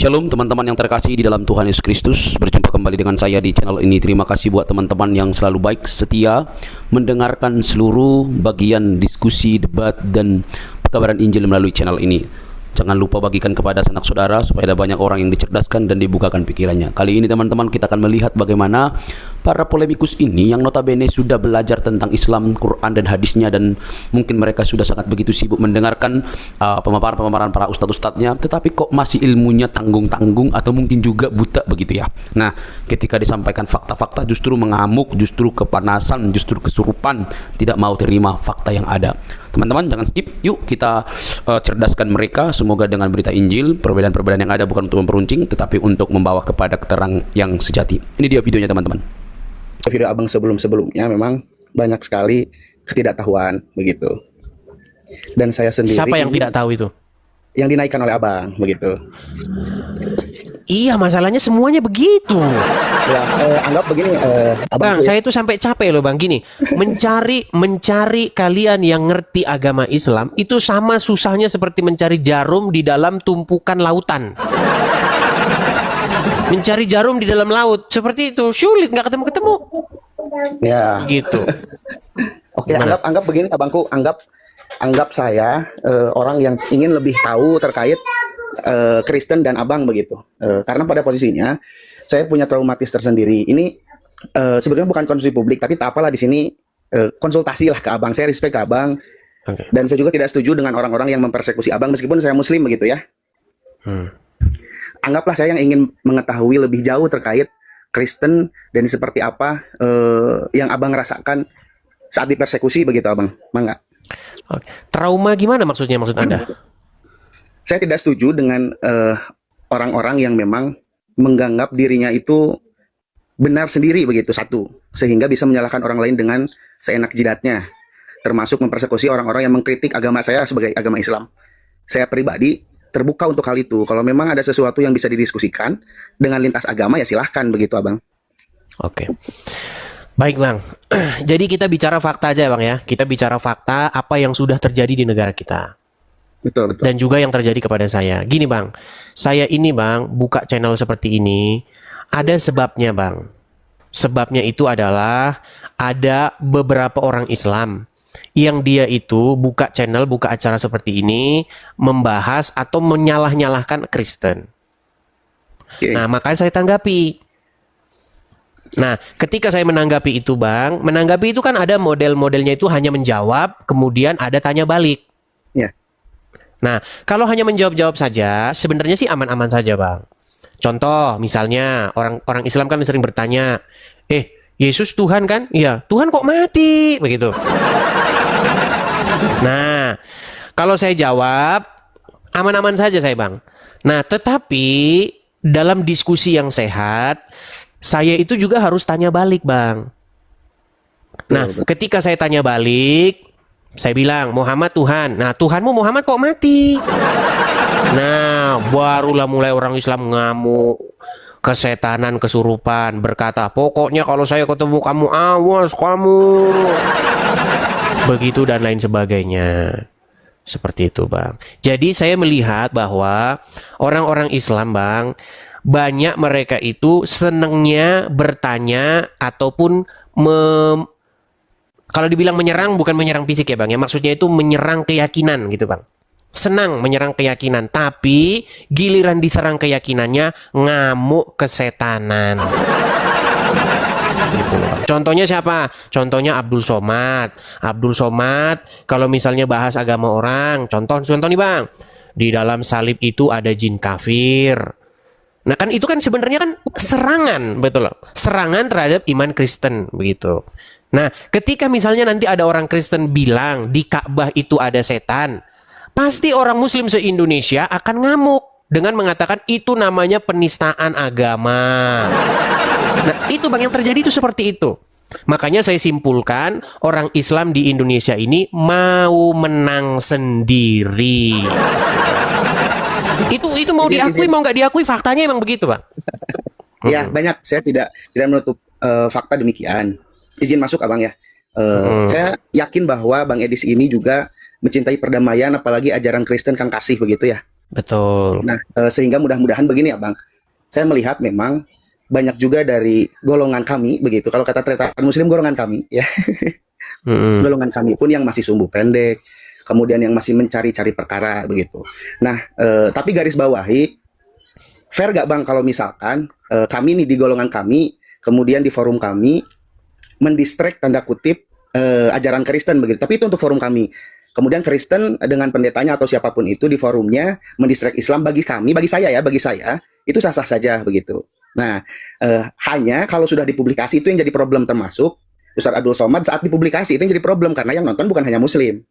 Shalom teman-teman yang terkasih di dalam Tuhan Yesus Kristus. Berjumpa kembali dengan saya di channel ini. Terima kasih buat teman-teman yang selalu baik setia mendengarkan seluruh bagian diskusi, debat, dan pekabaran Injil melalui channel ini. Jangan lupa bagikan kepada sanak saudara supaya ada banyak orang yang dicerdaskan dan dibukakan pikirannya. Kali ini teman-teman kita akan melihat bagaimana para polemikus ini yang notabene sudah belajar tentang Islam, Quran dan hadisnya, dan mungkin mereka sudah sangat begitu sibuk mendengarkan pemaparan-pemaparan para ustadz-ustadznya, tetapi kok masih ilmunya tanggung-tanggung atau mungkin juga buta begitu ya. Nah, ketika disampaikan fakta-fakta justru mengamuk, justru kepanasan, justru kesurupan, tidak mau terima fakta yang ada. Teman-teman jangan skip, yuk kita cerdaskan mereka. Semoga dengan berita Injil, perbedaan-perbedaan yang ada bukan untuk memperuncing, tetapi untuk membawa kepada keterang yang sejati. Ini dia videonya teman-teman. Video abang sebelum-sebelumnya memang banyak sekali ketidaktahuan begitu. Dan saya sendiri. Siapa yang tidak tahu itu? Yang dinaikkan oleh abang begitu. Iya, masalahnya semuanya begitu. Ya, anggap begini, Bang, saya itu sampai capek loh Bang, gini. Mencari kalian yang ngerti agama Islam itu sama susahnya seperti mencari jarum di dalam tumpukan lautan. Mencari jarum di dalam laut seperti itu, sulit, nggak ketemu-ketemu. Ya. Gitu. Oke, anggap begini abangku, anggap saya orang yang ingin lebih tahu terkait Kristen dan abang begitu. Karena pada posisinya saya punya traumatis tersendiri. Ini sebenarnya bukan konsumsi publik, tapi tak apalah di sini konsultasi lah ke abang. Saya respect ke abang. Okay. Dan saya juga tidak setuju dengan orang-orang yang mempersekusi abang meskipun saya muslim begitu ya. Anggaplah saya yang ingin mengetahui lebih jauh terkait Kristen dan seperti apa yang abang rasakan saat dipersekusi begitu abang. Mangga. Okay. Trauma gimana maksudnya, maksud Anda? Saya tidak setuju dengan orang-orang yang memang menganggap dirinya itu benar sendiri begitu, satu, sehingga bisa menyalahkan orang lain dengan seenak jidatnya, termasuk mempersekusi orang-orang yang mengkritik agama saya sebagai agama Islam. Saya pribadi terbuka untuk hal itu. Kalau memang ada sesuatu yang bisa didiskusikan dengan lintas agama, ya silahkan begitu abang. Oke. Baik Bang, jadi kita bicara fakta aja Bang ya. Kita bicara fakta apa yang sudah terjadi di negara kita. Betul. Dan juga yang terjadi kepada saya. Gini Bang, saya ini Bang buka channel seperti ini ada sebabnya Bang. Sebabnya itu adalah ada beberapa orang Islam yang dia itu buka channel, buka acara seperti ini membahas atau menyalah-nyalahkan Kristen. Okay. Nah, makanya saya tanggapi. Nah, ketika saya menanggapi itu Bang, menanggapi itu kan ada model-modelnya itu hanya menjawab, kemudian ada tanya balik. Ya. Yeah. Nah, kalau hanya menjawab-jawab saja, sebenarnya sih aman-aman saja, Bang. Contoh, misalnya orang Islam kan sering bertanya, Yesus Tuhan kan? Iya, Tuhan kok mati? Begitu. Nah, kalau saya jawab, aman-aman saja saya, Bang. Nah, tetapi dalam diskusi yang sehat, saya itu juga harus tanya balik, Bang. Nah, ketika saya tanya balik, saya bilang, Muhammad Tuhan. Nah, Tuhanmu Muhammad kok mati? Nah, barulah mulai orang Islam ngamuk, kesetanan, kesurupan, berkata, pokoknya kalau saya ketemu kamu, awas kamu. Begitu dan lain sebagainya. Seperti itu, Bang. Jadi saya melihat bahwa orang-orang Islam, Bang, banyak mereka itu senangnya bertanya ataupun kalau dibilang menyerang, bukan menyerang fisik ya Bang ya. Maksudnya itu menyerang keyakinan gitu Bang. Senang menyerang keyakinan. Tapi giliran diserang keyakinannya, ngamuk kesetanan. Gitu loh. Contohnya siapa? Contohnya Abdul Somad. Abdul Somad kalau misalnya bahas agama orang. Contoh nih Bang. Di dalam salib itu ada jin kafir. Nah kan itu kan sebenarnya kan serangan. Betul loh. Serangan terhadap iman Kristen. Begitu. Nah, ketika misalnya nanti ada orang Kristen bilang di Ka'bah itu ada setan, pasti orang Muslim se-Indonesia akan ngamuk dengan mengatakan itu namanya penistaan agama. Nah, itu Bang yang terjadi itu seperti itu. Makanya saya simpulkan orang Islam di Indonesia ini mau menang sendiri. Itu mau diakui mau nggak diakui faktanya emang begitu, Bang. Ya, banyak. Saya tidak menutup fakta demikian. Izin masuk abang ya. Saya yakin bahwa Bang Edis ini juga mencintai perdamaian, apalagi ajaran Kristen kan kasih begitu ya. Betul. Nah, sehingga mudah-mudahan begini ya Bang, saya melihat memang banyak juga dari golongan kami begitu. Kalau kata Tretaan Muslim golongan kami ya, golongan kami pun yang masih sumbu pendek, kemudian yang masih mencari-cari perkara begitu. Nah, tapi garis bawahi, fair gak Bang kalau misalkan kami nih di golongan kami, kemudian di forum kami mendistract tanda kutip ajaran Kristen begitu. Tapi itu untuk forum kami. Kemudian Kristen dengan pendetanya atau siapapun itu di forumnya mendistract Islam, bagi kami, bagi saya itu sah-sah saja begitu. Nah, hanya kalau sudah dipublikasi itu yang jadi problem, termasuk Ustadz Abdul Somad saat dipublikasi itu yang jadi problem karena yang nonton bukan hanya Muslim,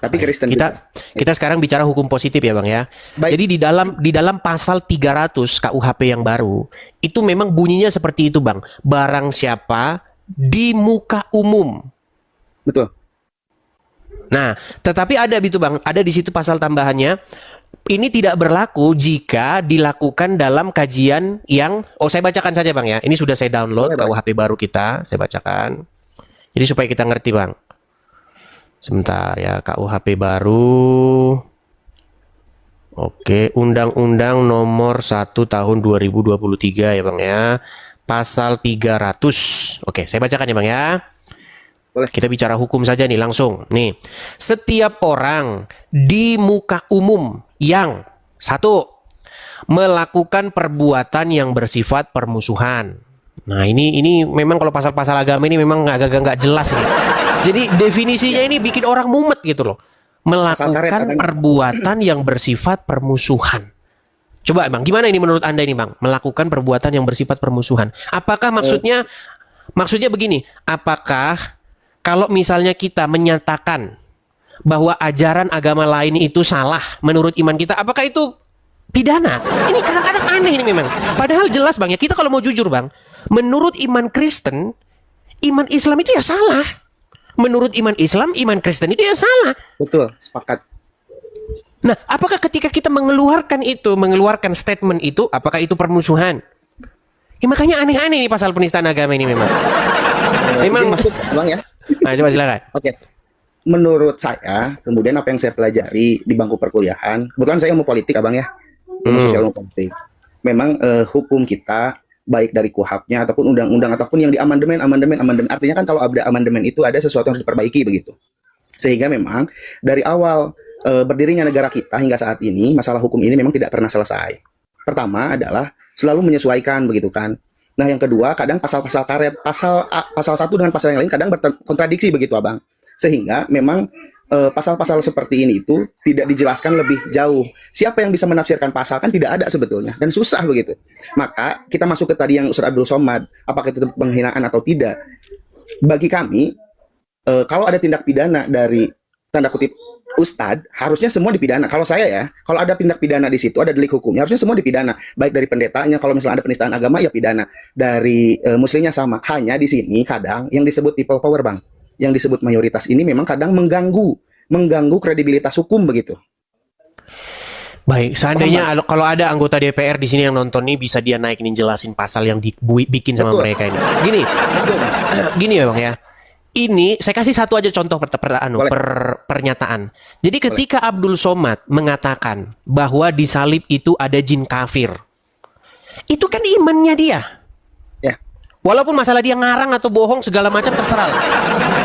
tapi Kristen juga. Kita sekarang bicara hukum positif ya Bang ya. Baik. Jadi di dalam pasal 300 KUHP yang baru itu memang bunyinya seperti itu Bang. Barang siapa di muka umum. Betul. Nah, tetapi ada itu Bang, ada di situ pasal tambahannya. Ini tidak berlaku jika dilakukan dalam kajian yang saya bacakan saja Bang ya. Ini sudah saya download KUHP baru kita, saya bacakan. Jadi supaya kita ngerti Bang. Sebentar ya, KUHP baru. Oke, Undang-Undang Nomor 1 Tahun 2023 ya Bang ya. Pasal 300. Oke, saya bacakan ya Bang ya. Boleh. Kita bicara hukum saja nih langsung. Nih, setiap orang di muka umum yang satu, melakukan perbuatan yang bersifat permusuhan. Nah, ini memang kalau pasal-pasal agama ini memang agak-agak nggak jelas nih. Jadi definisinya ini bikin orang mumet gitu loh. Melakukan perbuatan yang bersifat permusuhan. Coba Bang, gimana ini menurut Anda ini Bang? Melakukan perbuatan yang bersifat permusuhan. Apakah maksudnya begini, apakah kalau misalnya kita menyatakan bahwa ajaran agama lain itu salah menurut iman kita, apakah itu pidana? Ini kadang-kadang aneh ini memang. Padahal jelas Bang ya, kita kalau mau jujur Bang, menurut iman Kristen, iman Islam itu ya salah. Menurut iman Islam, iman Kristen itu ya salah. Betul, sepakat. Nah, apakah ketika kita mengeluarkan statement itu, apakah itu permusuhan? Ya, makanya aneh-aneh nih pasal penistaan agama ini memang. Memang masuk Bang ya. Nah, coba silakan. Oke. Menurut saya, kemudian apa yang saya pelajari di bangku perkuliahan, kebetulan saya ilmu politik Abang ya. Ilmu sosial, ilmu politik. Memang hukum kita baik dari KUHP-nya ataupun undang-undang ataupun yang di amandemen. Artinya kan kalau ada amandemen itu ada sesuatu yang harus diperbaiki begitu. Sehingga memang dari awal berdirinya negara kita hingga saat ini, masalah hukum ini memang tidak pernah selesai. Pertama adalah selalu menyesuaikan begitu kan. Nah, yang kedua, kadang pasal-pasal karet, pasal satu dengan pasal yang lain kadang berkontradiksi begitu Abang. Sehingga memang pasal-pasal seperti ini itu tidak dijelaskan lebih jauh. Siapa yang bisa menafsirkan pasal kan tidak ada sebetulnya dan susah begitu. Maka kita masuk ke tadi yang Ustadz Abdul Somad, apakah itu penghinaan atau tidak? Bagi kami, kalau ada tindak pidana dari tanda kutip Ustadz, harusnya semua dipidana. Kalau saya ya, kalau ada tindak pidana di situ, ada delik hukumnya, harusnya semua dipidana. Baik dari pendetanya, kalau misalnya ada penistaan agama, ya pidana. Dari muslimnya sama. Hanya di sini kadang yang disebut people power Bang, yang disebut mayoritas ini memang kadang mengganggu kredibilitas hukum begitu. Baik, seandainya kalau ada anggota DPR di sini yang nonton nih, bisa dia naikin jelasin pasal yang dibikin sama mereka ini. Gini ya Bang ya. Ini saya kasih satu aja contoh pernyataan. Jadi ketika Abdul Somad mengatakan bahwa di salib itu ada jin kafir, itu kan imannya dia. Ya. Walaupun masalah dia ngarang atau bohong segala macam terserah.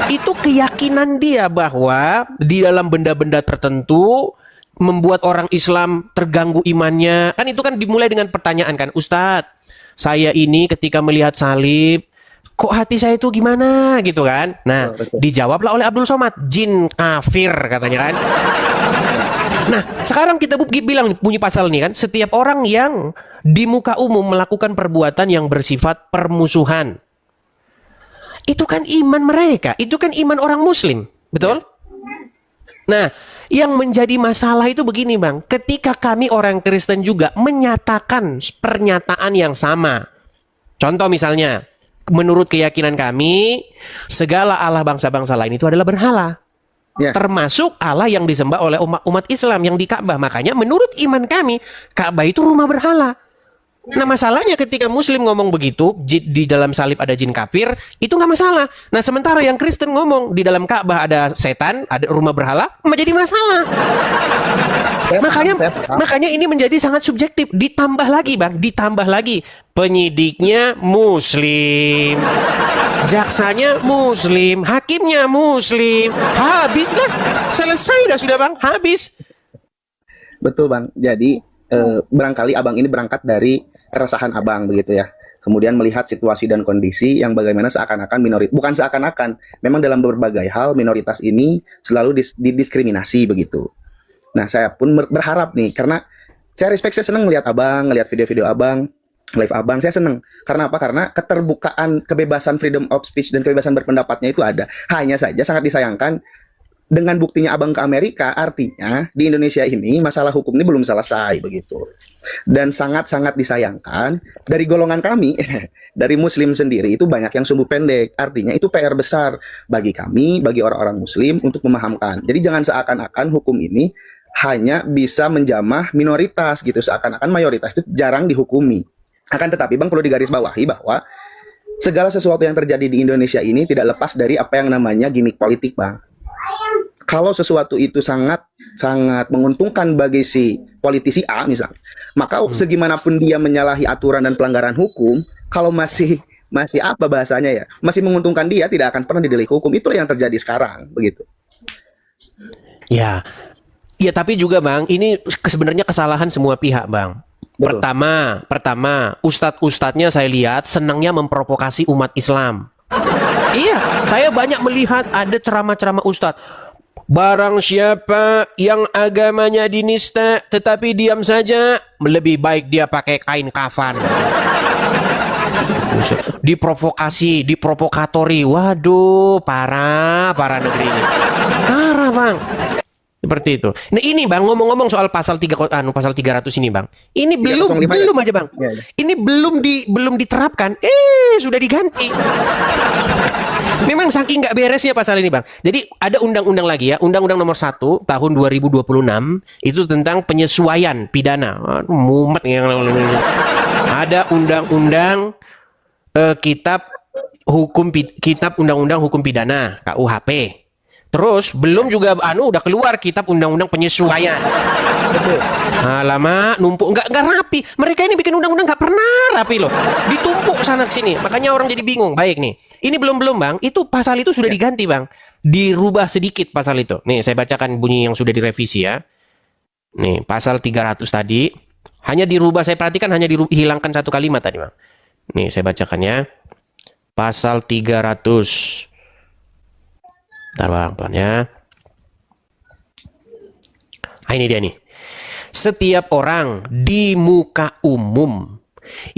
Itu keyakinan dia bahwa di dalam benda-benda tertentu membuat orang Islam terganggu imannya. Kan itu kan dimulai dengan pertanyaan kan, Ustadz, saya ini ketika melihat salib, kok hati saya itu gimana gitu kan. Nah, dijawablah oleh Abdul Somad, jin kafir katanya kan. Nah, sekarang kita bilang bunyi pasal ini kan, setiap orang yang di muka umum melakukan perbuatan yang bersifat permusuhan. Itu kan iman mereka, itu kan iman orang muslim, betul? Nah, yang menjadi masalah itu begini Bang, ketika kami orang Kristen juga menyatakan pernyataan yang sama. Contoh misalnya, menurut keyakinan kami, segala Allah bangsa-bangsa lain itu adalah berhala. Ya. Termasuk Allah yang disembah oleh umat Islam yang di Ka'bah. Makanya menurut iman kami, Ka'bah itu rumah berhala. Nah masalahnya ketika Muslim ngomong begitu, di dalam salib ada jin kafir, itu nggak masalah. Nah sementara yang Kristen ngomong di dalam Ka'bah ada setan, ada rumah berhala, menjadi masalah. Makanya ini menjadi sangat subjektif. Ditambah lagi bang, ditambah lagi penyidiknya Muslim, jaksanya Muslim, hakimnya Muslim, habislah, selesai dah sudah bang, habis. Betul bang. Jadi barangkali abang ini berangkat dari keresahan abang begitu ya. Kemudian melihat situasi dan kondisi yang bagaimana seakan-akan bukan seakan-akan, memang dalam berbagai hal minoritas ini selalu didiskriminasi begitu. Nah, saya pun berharap nih, karena saya respect, saya senang melihat abang, ngelihat video-video abang, live abang, saya senang. Karena apa? Karena keterbukaan, kebebasan freedom of speech dan kebebasan berpendapatnya itu ada. Hanya saja sangat disayangkan dengan buktinya abang ke Amerika, artinya di Indonesia ini masalah hukum ini belum selesai begitu. Dan sangat-sangat disayangkan dari golongan kami, dari Muslim sendiri itu banyak yang sumbu pendek. Artinya itu PR besar bagi kami, bagi orang-orang Muslim untuk memahamkan. Jadi jangan seakan-akan hukum ini hanya bisa menjamah minoritas gitu, seakan-akan mayoritas itu jarang dihukumi. Akan tetapi bang, perlu digarisbawahi bahwa segala sesuatu yang terjadi di Indonesia ini tidak lepas dari apa yang namanya gimmick politik bang. Kalau sesuatu itu sangat menguntungkan bagi si politisi A misal, maka segimanapun dia menyalahi aturan dan pelanggaran hukum, kalau masih apa bahasanya ya, masih menguntungkan dia, tidak akan pernah didelik hukum. Itulah yang terjadi sekarang begitu. Ya, ya tapi juga bang, ini sebenarnya kesalahan semua pihak bang. Betul. Pertama, ustadz-ustadznya saya lihat senangnya memprovokasi umat Islam. Iya, saya banyak melihat ada ceramah-ceramah ustadz. Barang siapa yang agamanya dinista tetapi diam saja, lebih baik dia pakai kain kafan. Diprovokasi, diprovokatori. Waduh, parah negeri ini. Parah bang. Seperti itu. Nah ini bang, ngomong-ngomong soal pasal 300 ini bang. Ini belum aja bang. Ya. Ini belum diterapkan. Sudah diganti. Memang saking nggak beresnya pasal ini bang. Jadi ada undang-undang lagi ya, Undang-Undang Nomor 1 Tahun 2026 itu tentang penyesuaian pidana. Mumet yang ada undang-undang kitab undang-undang hukum pidana KUHP. Terus belum juga udah keluar kitab undang-undang penyesuaian. Lama numpuk nggak rapi. Mereka ini bikin undang-undang nggak pernah rapi loh. Ditumpuk sana sini. Makanya orang jadi bingung. Baik nih. Ini belum bang. Itu pasal itu sudah diganti bang. Dirubah sedikit pasal itu. Nih saya bacakan bunyi yang sudah direvisi ya. Nih pasal 300 tadi hanya dirubah. Saya perhatikan hanya dihilangkan satu kalimat tadi bang. Nih saya bacakan ya. Pasal 300. Bentar bang, pelan ya. Ini dia nih. Setiap orang di muka umum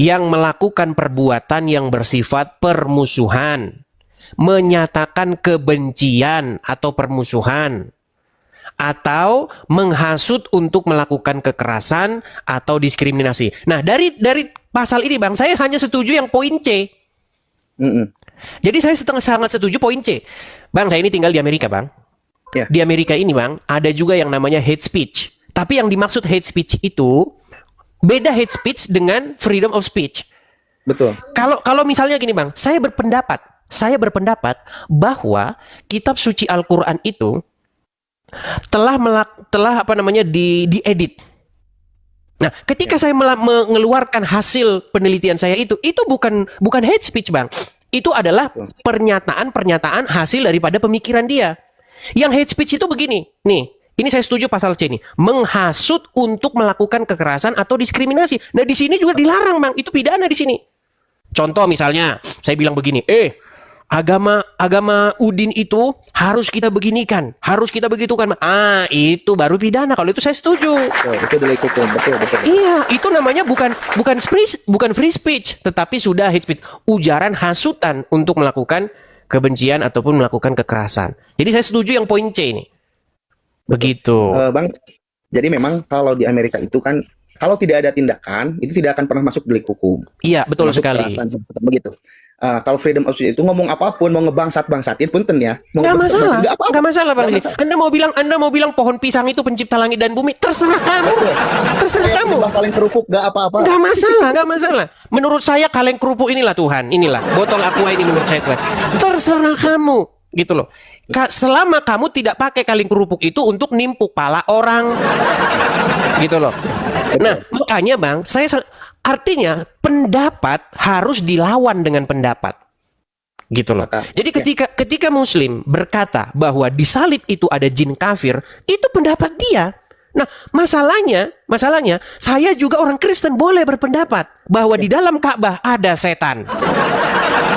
yang melakukan perbuatan yang bersifat permusuhan, menyatakan kebencian atau permusuhan, atau menghasut untuk melakukan kekerasan atau diskriminasi. Nah, dari pasal ini bang, saya hanya setuju yang poin C. Jadi saya sangat setuju poin C. Bang, saya ini tinggal di Amerika, bang. Ya. Di Amerika ini, bang, ada juga yang namanya hate speech. Tapi yang dimaksud hate speech itu beda hate speech dengan freedom of speech. Betul. Kalau misalnya gini, bang, saya berpendapat bahwa kitab suci Al-Qur'an itu telah diedit. Nah, ketika saya mengeluarkan hasil penelitian saya itu bukan hate speech, bang. Itu adalah pernyataan hasil daripada pemikiran dia. Yang hate speech itu begini. Nih, ini saya setuju pasal C nih. Menghasut untuk melakukan kekerasan atau diskriminasi. Nah, di sini juga dilarang, bang. Itu pidana di sini. Contoh misalnya, saya bilang begini, agama Udin itu harus kita beginikan, harus kita begitukan. Itu baru pidana. Kalau itu saya setuju. Itu delik hukum, betul. Iya, itu namanya bukan free speech, tetapi sudah hate speech, ujaran hasutan untuk melakukan kebencian ataupun melakukan kekerasan. Jadi saya setuju yang poin C ini. Begitu. Bang, jadi memang kalau di Amerika itu kan Kalau tidak ada tindakan, itu tidak akan pernah masuk delik hukum. Iya, betul Masuk sekali. kekerasan, begitu. Kalau freedom of speech itu ngomong apapun, mau ngebangsat-bangsatin punten ya. Mau Nggak masalah, ngebangsat-bangsatin, nggak apa-apa. nggak masalah Bang Nggak Lili. masalah. Anda mau bilang pohon pisang itu pencipta langit dan bumi, terserah kamu, terserah Kayak kamu. bangkalin kerupuk, nggak apa-apa. Nggak masalah, nggak masalah. Menurut saya kaleng kerupuk inilah Tuhan, inilah botol aqua ini menurut saya Tuhan. Terserah kamu, gitu loh. Selama kamu tidak pakai kaleng kerupuk itu untuk nimpuk pala orang, gitu loh. Nah, makanya Bang, artinya pendapat harus dilawan dengan pendapat. Gitu loh. Jadi ketika Muslim berkata bahwa di salib itu ada jin kafir, itu pendapat dia. Nah, masalahnya saya juga orang Kristen boleh berpendapat bahwa di dalam Ka'bah ada setan.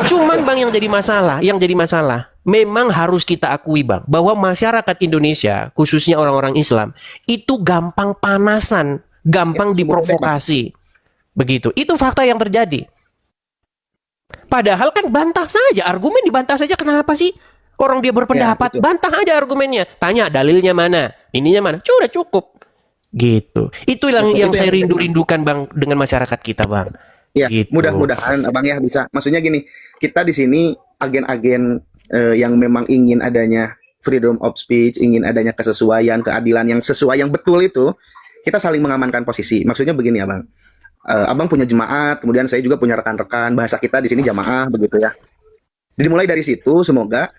Cuman Bang yang jadi masalah, memang harus kita akui Bang, bahwa masyarakat Indonesia, khususnya orang-orang Islam, itu gampang panasan, gampang diprovokasi. Begitu. Itu fakta yang terjadi. Padahal kan bantah saja, argumen dibantah saja, kenapa sih? Orang dia berpendapat, bantah aja argumennya. Tanya dalilnya mana, ininya mana. Sudah cukup. Gitu. Itu yang saya rindu-rindukan Bang dengan masyarakat kita Bang. Ya, gitu. Mudah-mudahan Abang ya bisa. Maksudnya gini, kita di sini agen-agen yang memang ingin adanya freedom of speech, ingin adanya kesesuaian, keadilan yang sesuai, yang betul itu, kita saling mengamankan posisi. Maksudnya begini Abang. Abang punya jemaat, kemudian saya juga punya rekan-rekan, bahasa kita di sini jamaah begitu ya. Jadi mulai dari situ semoga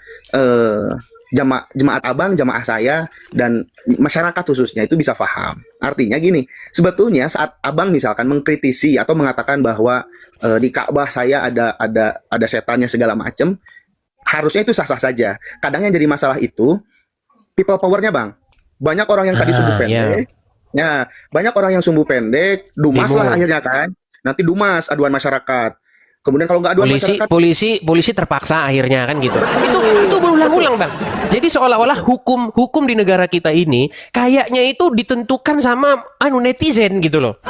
jemaat Abang, jamaah saya, dan masyarakat khususnya itu bisa paham. Artinya gini, sebetulnya saat Abang misalkan mengkritisi atau mengatakan bahwa di Ka'bah saya ada setannya segala macam, harusnya itu sah-sah saja. Kadang yang jadi masalah itu people power-nya Bang. Banyak orang yang tadi sumbu pendek. Ya, banyak orang yang sumbu pendek, dumas lah akhirnya kan. Nanti dumas aduan masyarakat. Kemudian kalau nggak aduan masyarakat, polisi terpaksa akhirnya kan gitu. Itu berulang-ulang Bang. Jadi seolah-olah hukum di negara kita ini kayaknya itu ditentukan sama netizen gitu loh.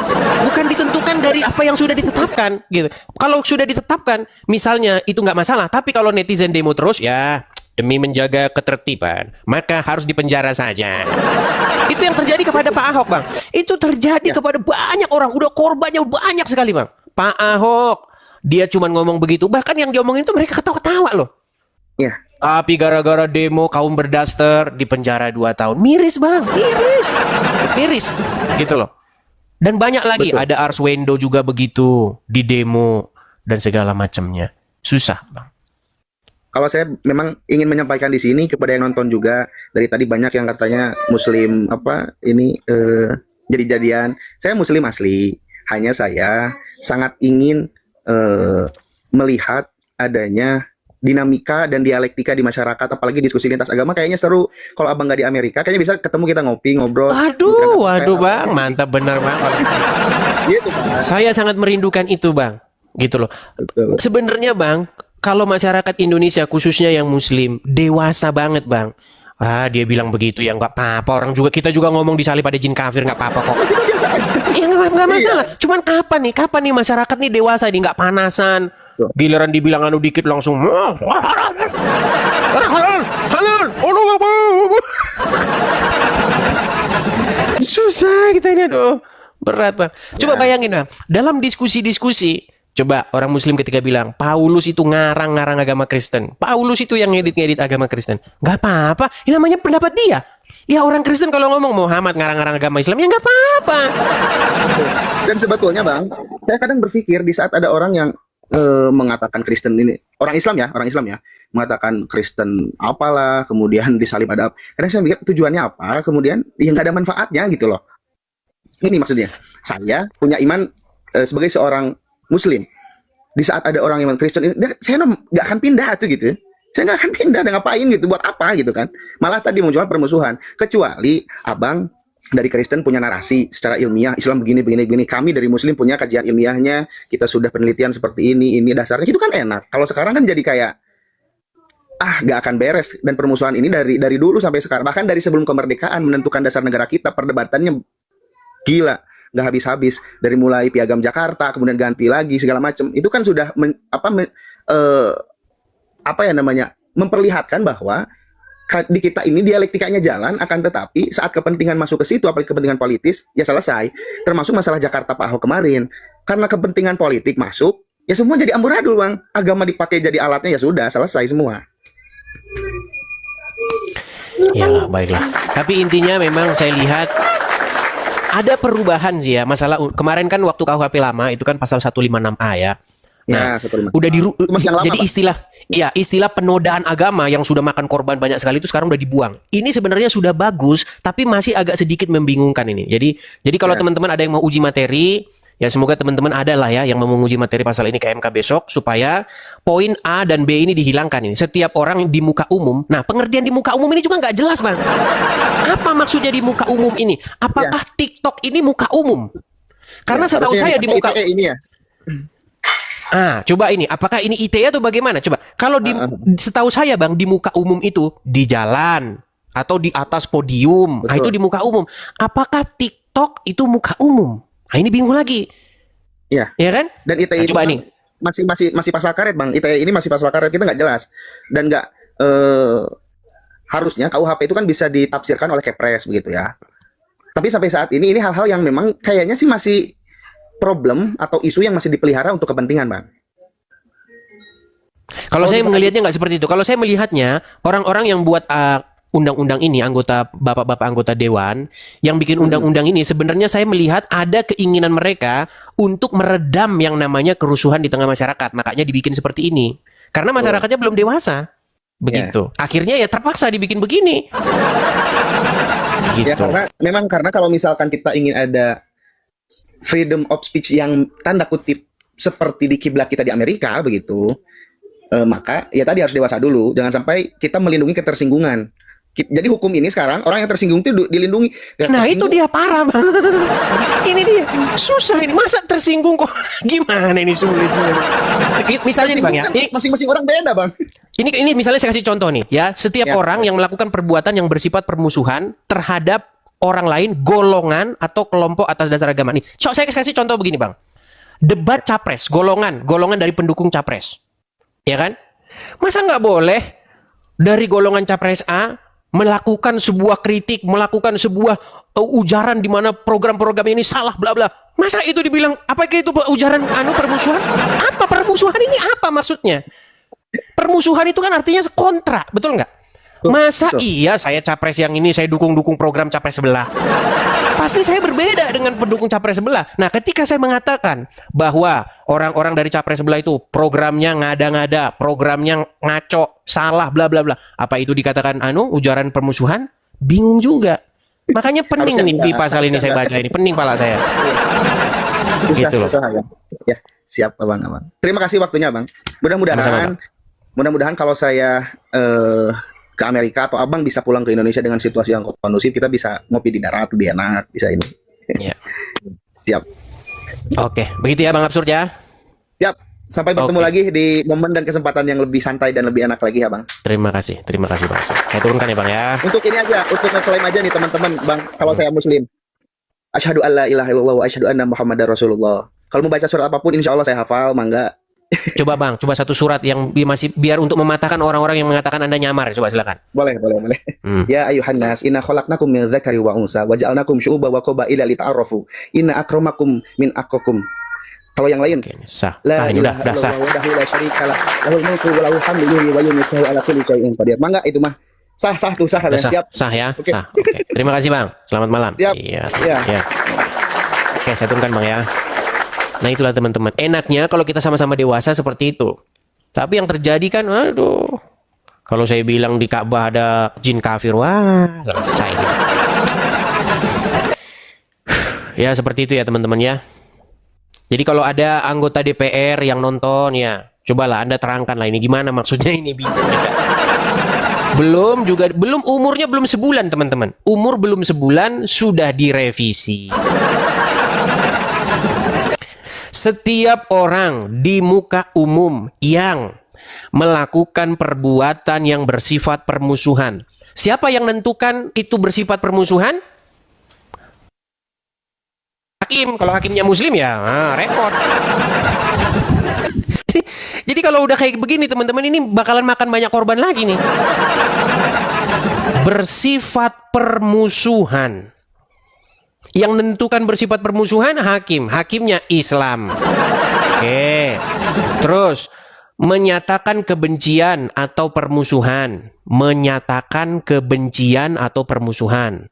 Bukan ditentukan dari apa yang sudah ditetapkan gitu. Kalau sudah ditetapkan, misalnya itu nggak masalah. Tapi kalau netizen demo terus, ya demi menjaga ketertiban, maka harus dipenjara saja. Itu yang terjadi kepada Pak Ahok Bang. Itu terjadi kepada banyak orang. Udah korbannya banyak sekali Bang. Pak Ahok, dia cuma ngomong begitu. Bahkan yang diomongin itu mereka ketawa-ketawa loh. ya. Tapi gara-gara demo kaum berdaster dipenjara 2 tahun. Miris Bang, miris. Gitu loh. Dan banyak lagi. Betul. Ada Arswendo juga begitu. Di demo dan segala macamnya. Susah Bang. Kalau saya memang ingin menyampaikan di sini kepada yang nonton juga, dari tadi banyak yang katanya Muslim jadi-jadian. Saya Muslim asli, hanya saya sangat ingin melihat adanya dinamika dan dialektika di masyarakat, apalagi diskusi lintas agama kayaknya seru. Kalau Abang nggak di Amerika, kayaknya bisa ketemu kita ngopi, ngobrol. Waduh Bang, mantap benar Bang. Gitu, Bang. Saya sangat merindukan itu Bang. Gitu loh. Betul. Sebenarnya Bang, kalau masyarakat Indonesia khususnya yang Muslim dewasa banget Bang. Dia bilang begitu ya nggak apa-apa. Orang juga kita juga ngomong di salib ada jin kafir nggak apa-apa kok. Iya nggak masalah. Cuman kapan nih masyarakat nih dewasa ini nggak panasan. Giliran dibilang anu dikit langsung. Susah kita ini aduh. Berat Bang. Coba bayangin Bang. Dalam diskusi-diskusi. Coba orang Muslim ketika bilang Paulus itu ngarang-ngarang agama Kristen. Paulus itu yang ngedit-ngedit agama Kristen. Gak apa-apa. Ini namanya pendapat dia. Ya orang Kristen kalau ngomong Muhammad ngarang-ngarang agama Islam ya gak apa-apa. Dan sebetulnya Bang, saya kadang berpikir di saat ada orang yang mengatakan Kristen ini, orang Islam ya, mengatakan Kristen apalah, kemudian disalib ada. Kadang saya mikir tujuannya apa, kemudian yang gak ada manfaatnya gitu loh. Ini maksudnya, saya punya iman sebagai seorang Muslim. Di saat ada orang yang Kristen ini, saya nggak akan pindah tuh gitu. Saya nggak akan pindah, dan ngapain gitu, buat apa gitu kan. Malah tadi muncul permusuhan. Kecuali Abang dari Kristen punya narasi secara ilmiah, Islam begini. Kami dari Muslim punya kajian ilmiahnya, kita sudah penelitian seperti ini dasarnya. Itu kan enak. Kalau sekarang kan jadi kayak, nggak akan beres. Dan permusuhan ini dari dulu sampai sekarang. Bahkan dari sebelum kemerdekaan menentukan dasar negara kita, perdebatannya gila. Nggak habis-habis, dari mulai Piagam Jakarta kemudian ganti lagi segala macam, itu kan sudah memperlihatkan bahwa di kita ini dialektikanya jalan, akan tetapi saat kepentingan masuk ke situ, apalagi kepentingan politis, ya selesai. Termasuk masalah Jakarta Pak Ahok kemarin. Karena kepentingan politik masuk, ya semua jadi amburadul, Bang. Agama dipakai jadi alatnya, ya sudah, selesai semua. Ya, baiklah. Tapi intinya memang saya lihat ada perubahan sih ya. Masalah kemarin kan waktu KUHP lama itu kan pasal 156A ya. Nah, Ya, 156. udah Masih yang lama, jadi Pak. istilah penodaan agama yang sudah makan korban banyak sekali itu sekarang udah dibuang. Ini sebenarnya sudah bagus, tapi masih agak sedikit membingungkan ini. Jadi kalau Ya. teman-teman ada yang mau uji materi, ya semoga teman-teman ada lah ya yang mau menguji materi pasal ini ke MK besok supaya poin A dan B ini dihilangkan ini. Setiap orang di muka umum. Nah, pengertian di muka umum ini juga nggak jelas, Bang. Apa maksudnya di muka umum ini? Apakah TikTok ini muka umum? Karena Ya, setahu harusnya saya di muka ITE ini ya. coba ini, apakah ini ITE atau bagaimana? Coba, kalau setahu saya Bang, di muka umum itu di jalan atau di atas podium, nah Betul. itu di muka umum. Apakah TikTok itu muka umum? Nah ini bingung lagi, Iya. ya kan? Dan ITE Nah, itu coba kan nih. masih pasal karet, Bang. ITE ini masih pasal karet, kita nggak jelas. Dan nggak harusnya KUHP itu kan bisa ditafsirkan oleh Kepres begitu ya. Tapi sampai saat ini hal-hal yang memang kayaknya sih masih problem atau isu yang masih dipelihara untuk kepentingan, Bang. Kalau saya misalkan- melihatnya nggak seperti itu. Kalau saya melihatnya orang-orang yang buat undang-undang ini, bapak-bapak anggota dewan yang bikin undang-undang ini, sebenarnya saya melihat ada keinginan mereka untuk meredam yang namanya kerusuhan di tengah masyarakat. Makanya dibikin seperti ini. Karena masyarakatnya belum dewasa. Begitu. Akhirnya ya terpaksa dibikin begini. Ya Gitu. karena kalau misalkan kita ingin ada freedom of speech yang tanda kutip seperti di kiblat kita di Amerika begitu, maka ya tadi harus dewasa dulu. Jangan sampai kita melindungi ketersinggungan. Jadi hukum ini sekarang orang yang tersinggung itu dilindungi. Nah itu dia parah Bang. Ini dia susah ini, masa tersinggung kok gimana ini sulit. Misalnya nih Bang ya, ini Masing-masing orang beda, Bang. ini misalnya saya kasih contoh nih ya, setiap Ya. orang yang melakukan perbuatan yang bersifat permusuhan terhadap orang lain, golongan atau kelompok atas dasar agama nih. Saya kasih contoh begini Bang. Debat capres, golongan dari pendukung capres. Ya kan? Masa nggak boleh dari golongan capres A melakukan sebuah kritik, melakukan sebuah ujaran di mana program-program ini salah bla bla. Masa itu dibilang apakah itu ujaran permusuhan? Apa permusuhan ini apa maksudnya? Permusuhan itu kan artinya kontra, betul nggak? Masa iya saya capres yang ini saya dukung program capres sebelah? Pasti saya berbeda dengan pendukung capres sebelah. Nah, ketika saya mengatakan bahwa orang-orang dari capres sebelah itu programnya ngada-ngada, programnya ngaco, salah bla bla bla. Apa itu dikatakan ujaran permusuhan? Bingung juga. Makanya pening Harusnya nih di enggak, pasal ini saya baca ini, pening pala saya. Gitu loh. Susah, ya. Ya, siap Abang. Terima kasih waktunya, Bang. Sama-sama, Mudah-mudahan kalau saya ke Amerika atau Abang bisa pulang ke Indonesia dengan situasi yang kondusif, kita bisa ngopi di darat lebih enak, bisa ini. Ya. Siap. Oke, begitu ya Bang Absurd ya. Siap. Sampai bertemu Oke. lagi di momen dan kesempatan yang lebih santai dan lebih enak lagi ya, Bang. Terima kasih Bang Absurd. Saya turunkan ya Bang ya. Untuk ini aja, untuk ngeklaim aja nih teman-teman, Bang, kalau saya muslim. Asyhadu alla ilaha illallah wa asyhadu anna Muhammadar Rasulullah. Kalau mau baca surat apapun insya Allah saya hafal, mangga. Coba Bang, coba satu surat yang masih biar untuk mematahkan orang-orang yang mengatakan Anda nyamar. Coba silakan. Boleh. Ya ayuhan nas, inna khalaqnakum min dzakari wa unsa wa ja'alnakum syu'uban wa qabaila lita'arafu. Inna akramakum min atqakum. Kalau yang lain, Oke, sah la ini udah ilaha sah. illallah wahdahu la syarika lah, lahul mulku wa lahul hamdu yuhyi wa yumiitu wa ala kulli syai'in qadir. Mangga itu mah. Sah tuh sah Udah kalian. Siap. sah ya. Oke. Sah. Oke. Terima kasih Bang. Selamat malam. Siap. Iya. Iya. Ya. Oke, saya turunkan Bang ya. Nah itulah teman-teman. Enaknya kalau kita sama-sama dewasa seperti itu. Tapi yang terjadi kan, aduh. Kalau saya bilang di Ka'bah ada jin kafir, wah, selesai. Ya seperti itu ya teman-teman ya. Jadi kalau ada anggota DPR yang nonton ya, cobalah Anda terangkan lah ini gimana maksudnya ini bingung juga. Belum umurnya belum sebulan teman-teman. Umur belum sebulan sudah direvisi. Setiap orang di muka umum yang melakukan perbuatan yang bersifat permusuhan. Siapa yang menentukan itu bersifat permusuhan? Hakim. Kalau hakimnya muslim ya repot. Jadi kalau udah kayak begini teman-teman ini bakalan makan banyak korban lagi nih. bersifat permusuhan. Yang menentukan bersifat permusuhan hakim, hakimnya Islam. Oke. Terus menyatakan kebencian atau permusuhan, menyatakan kebencian atau permusuhan.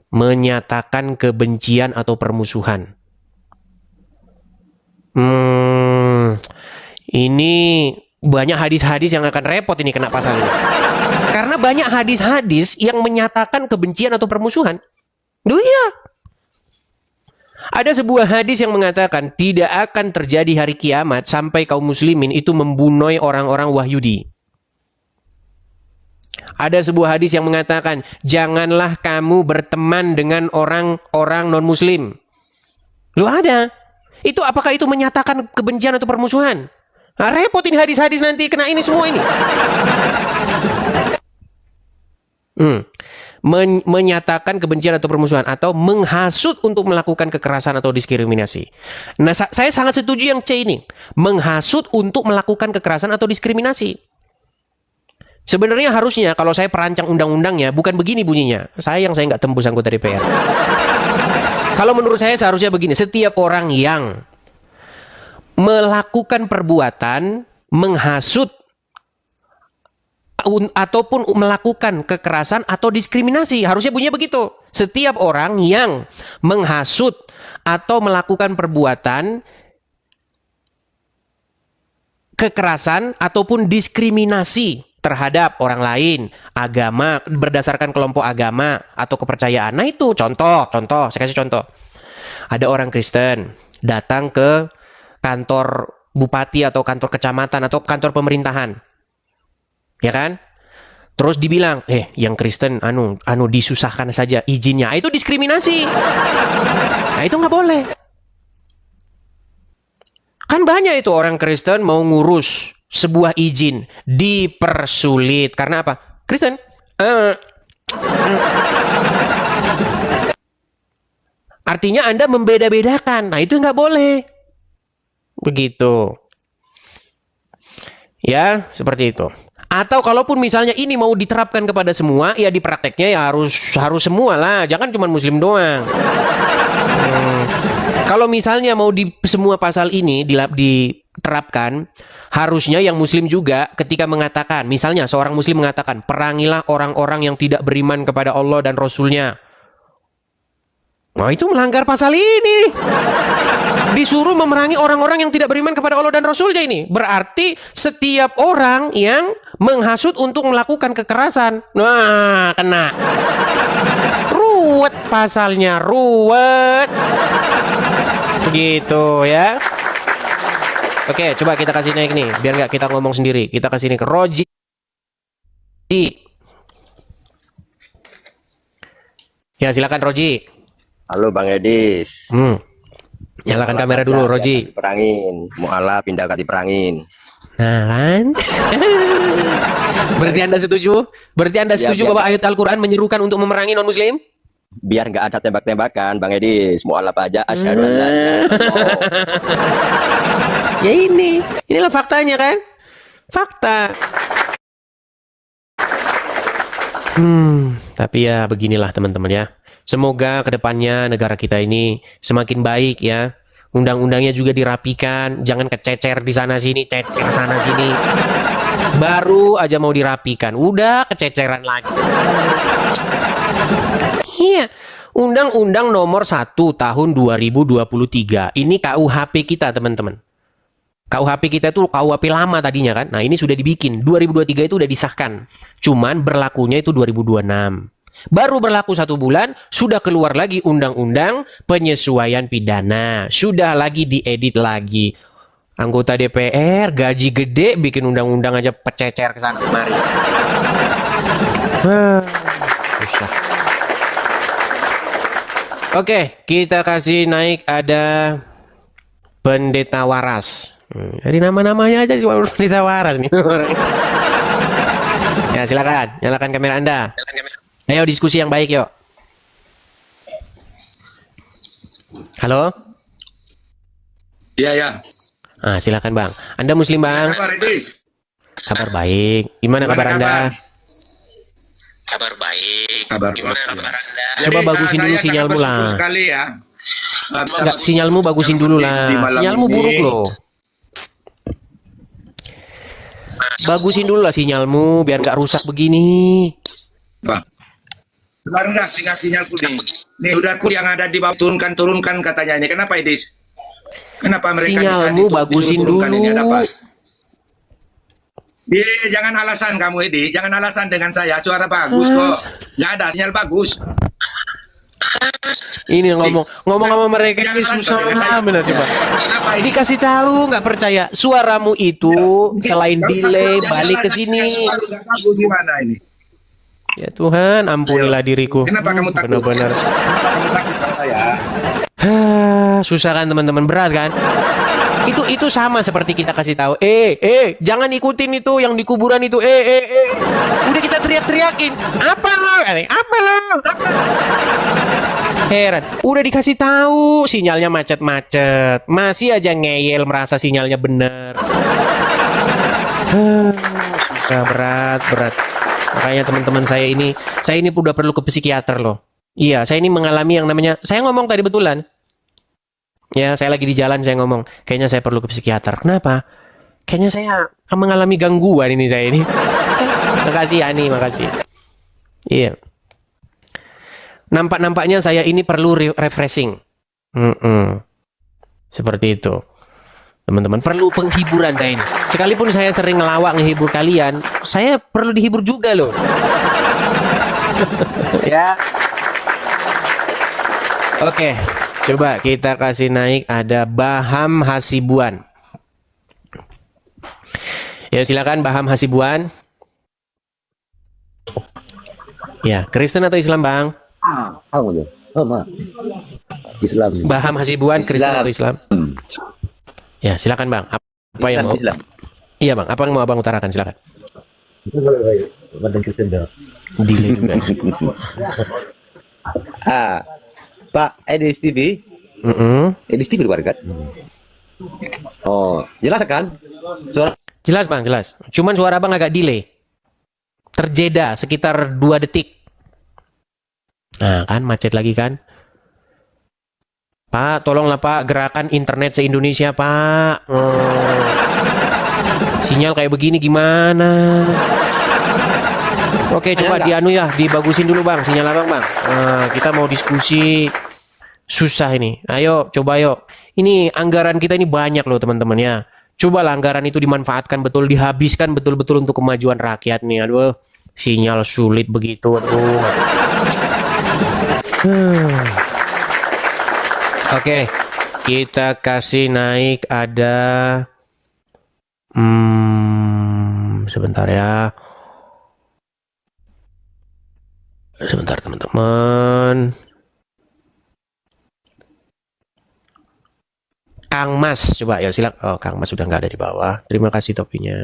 Menyatakan kebencian atau permusuhan. Ini banyak hadis-hadis yang akan repot ini kena pasal ini. Karena banyak hadis-hadis yang menyatakan kebencian atau permusuhan. Duh iya. Ada sebuah hadis yang mengatakan tidak akan terjadi hari kiamat sampai kaum muslimin itu membunuh orang-orang Wahyudi. Ada sebuah hadis yang mengatakan janganlah kamu berteman dengan orang-orang non-muslim. Loh ada. Itu apakah itu menyatakan kebencian atau permusuhan? Nah, repot ini hadis-hadis nanti kena ini semua ini. Menyatakan kebencian atau permusuhan atau menghasut untuk melakukan kekerasan atau diskriminasi. Nah, saya sangat setuju yang C ini. Menghasut untuk melakukan kekerasan atau diskriminasi. Sebenarnya harusnya kalau saya perancang undang-undangnya bukan begini bunyinya. Saya nggak tembus anggota DPR. Kalau menurut saya seharusnya begini. Setiap orang yang melakukan perbuatan menghasut ataupun melakukan kekerasan atau diskriminasi. Harusnya bunyinya begitu. Setiap orang yang menghasut atau melakukan perbuatan kekerasan ataupun diskriminasi terhadap orang lain, agama, berdasarkan kelompok agama atau kepercayaan. Nah itu contoh, saya kasih contoh. Ada orang Kristen datang ke kantor bupati atau kantor kecamatan atau kantor pemerintahan. Ya kan? Terus dibilang, yang Kristen disusahkan saja izinnya. Itu diskriminasi. Nah, itu nggak boleh. Kan banyak itu orang Kristen mau ngurus sebuah izin dipersulit karena apa? Kristen. Artinya Anda membeda-bedakan. Nah, itu nggak boleh. Begitu. Ya, seperti itu. Atau kalaupun misalnya ini mau diterapkan kepada semua, ya di prakteknya ya harus semua lah, jangan cuma muslim doang. Kalau misalnya mau di semua pasal ini diterapkan, harusnya yang muslim juga ketika mengatakan, misalnya seorang muslim mengatakan, perangilah orang-orang yang tidak beriman kepada Allah dan Rasul-Nya. Nah itu melanggar pasal ini. Disuruh memerangi orang-orang yang tidak beriman kepada Allah dan Rasul-Nya ini. Berarti setiap orang yang menghasut untuk melakukan kekerasan. Nah, kena. Ruwet pasalnya, ruwet. Begitu ya. Oke, coba kita kasih naik nih. Biar nggak kita ngomong sendiri. Kita kasih nih ke Roji. Ya, silakan Roji. Halo Bang Edis. Nyalakan kamera dulu, Roji. Diperangin, mu'ala pindah ke diperangin. Nah kan? Berarti Anda setuju? Berarti Anda setuju bahwa ayat Al-Quran menyerukan untuk memerangi non-muslim? Biar nggak ada tembak-tembakan, Bang Edis. Mu'ala aja, asyhadu an la ilaha illallah. Ya inilah faktanya kan? Fakta. Tapi ya beginilah teman-teman ya. Semoga kedepannya negara kita ini semakin baik ya. Undang-undangnya juga dirapikan, jangan kececer di sana sini, cecer sana sini. Baru aja mau dirapikan, udah kececeran lagi. Iya, Undang-Undang Nomor 1 Tahun 2023. Ini KUHP kita, teman-teman. KUHP kita itu KUHP lama tadinya kan. Nah, ini sudah dibikin. 2023 itu udah disahkan. Cuman berlakunya itu 2026. Baru berlaku 1 bulan, sudah keluar lagi undang-undang penyesuaian pidana. Sudah lagi diedit lagi. Anggota DPR, gaji gede, bikin undang-undang aja pececer ke sana kemari. Susah. Oke, kita kasih naik ada Pendeta Waras. Dari nama-namanya aja cuma Pendeta Waras nih. Ya, silakan. Nyalakan kamera Anda. Ayo diskusi yang baik yuk. Halo? Iya, ya. Ah, silakan Bang. Anda muslim Bang? Kabar Edis? Kabar baik. Gimana kabar Anda? Kabar baik. Coba bagusin dulu saya sinyalmu sangat bersyukur lah. sekali ya. Enggak, sinyalmu bagusin dulu di lah. malam Sinyalmu ini. buruk loh. Bagusin dulu lah sinyalmu biar nggak rusak begini. Bang. Sebentar sinyalku nih. Nih udah aku yang ada di bawah turunkan katanya ini. Kenapa Edis? Kenapa mereka Sinyalmu bagusin disuruh turunkan dulu. ini? Ada apa? Jangan alasan kamu Edi, jangan alasan dengan saya. Suara bagus kok. Nggak ada sinyal bagus. Ini ngomong sama mereka ini Jangan susah dengan saya. benar coba. Kenapa ini? Dikasih tahu nggak percaya. Suaramu itu selain delay balik ke sini. Nggak bagus gimana ini? Ya Tuhan, ampunilah diriku. Kenapa kamu takut? Benar-benar. Kamu takut sama saya? Susah kan teman-teman, berat kan? Itu sama seperti kita kasih tahu, jangan ikutin itu yang di kuburan itu, udah kita teriak-teriakin, apa lo? Heran, udah dikasih tahu sinyalnya macet-macet, masih aja ngeyel merasa sinyalnya bener. Susah, berat. Makanya teman-teman saya ini udah perlu ke psikiater loh. Iya, saya ini mengalami yang namanya, saya ngomong tadi betulan. Ya, saya lagi di jalan saya ngomong, kayaknya saya perlu ke psikiater. Kenapa? Kayaknya saya mengalami gangguan ini saya ini. Makasih Ani, makasih. Iya. Nampaknya saya ini perlu refreshing. Seperti itu. Teman-teman, perlu penghiburan saya ini. Sekalipun saya sering ngelawak ngehibur kalian, saya perlu dihibur juga loh. Ya. Oke. Coba kita kasih naik ada Baham Hasibuan. Ya silakan Baham Hasibuan. Ya, Kristen atau Islam, Bang? Islam. Baham Hasibuan, Kristen Islam. atau Islam? Ya, silakan, Bang. Apa yang mau? Islam. Iya, Bang. Apa yang mau Abang utarakan? Silakan. Badan Kristen dah. Delay juga. Pak Edis TV. Edis TV kan? Oh, jelas kan? Suara Jelas, Bang, jelas. Cuman suara Abang agak delay. Terjeda sekitar 2 detik. Nah, kan macet lagi kan? Pak, tolonglah Pak, gerakan internet se-Indonesia, Pak. Sinyal kayak begini gimana? Oke, coba dianu ya, dibagusin dulu Bang, sinyal Abang, Bang. Kita mau diskusi. Susah ini. Ayo, coba yuk. Ini anggaran kita ini banyak loh teman-teman ya. Cobalah anggaran itu dimanfaatkan betul, dihabiskan betul-betul untuk kemajuan rakyat nih. Aduh, sinyal sulit begitu. Aduh. Oke, kita kasih naik ada. Sebentar ya. Sebentar teman-teman. Kang Mas, coba ya silakan. Oh, Kang Mas sudah nggak ada di bawah. Terima kasih topinya.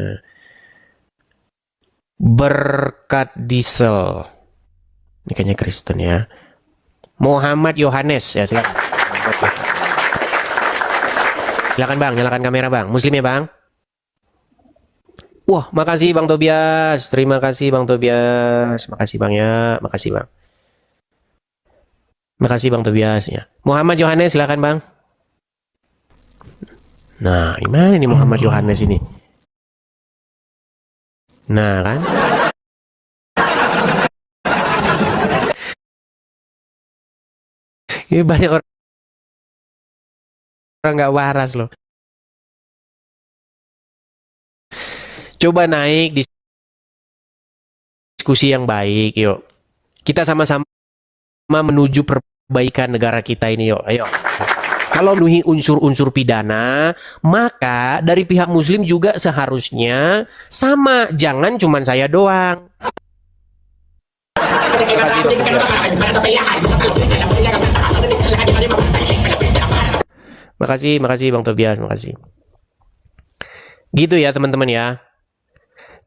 Berkat Diesel. Ini kayaknya Kristen ya. Muhammad Yohanes ya silakan. Silakan Bang, nyalakan kamera Bang. Muslim ya Bang. Wah, makasih Bang Tobias. Terima kasih Bang Tobias. Makasih Bang ya. Makasih Bang. Makasih Bang Tobias ya. Muhammad Yohanes silakan Bang. Nah, gimana nih Muhammad Yohanes ini? Nah, kan? Ini banyak orang nggak waras loh. Coba naik diskusi yang baik, yuk. Kita sama-sama menuju perbaikan negara kita ini, yuk. Ayo. Kalau memenuhi unsur-unsur pidana, maka dari pihak Muslim juga seharusnya sama. Jangan cuman saya doang. Makasih Bang Tobias, makasih. Gitu ya teman-teman ya.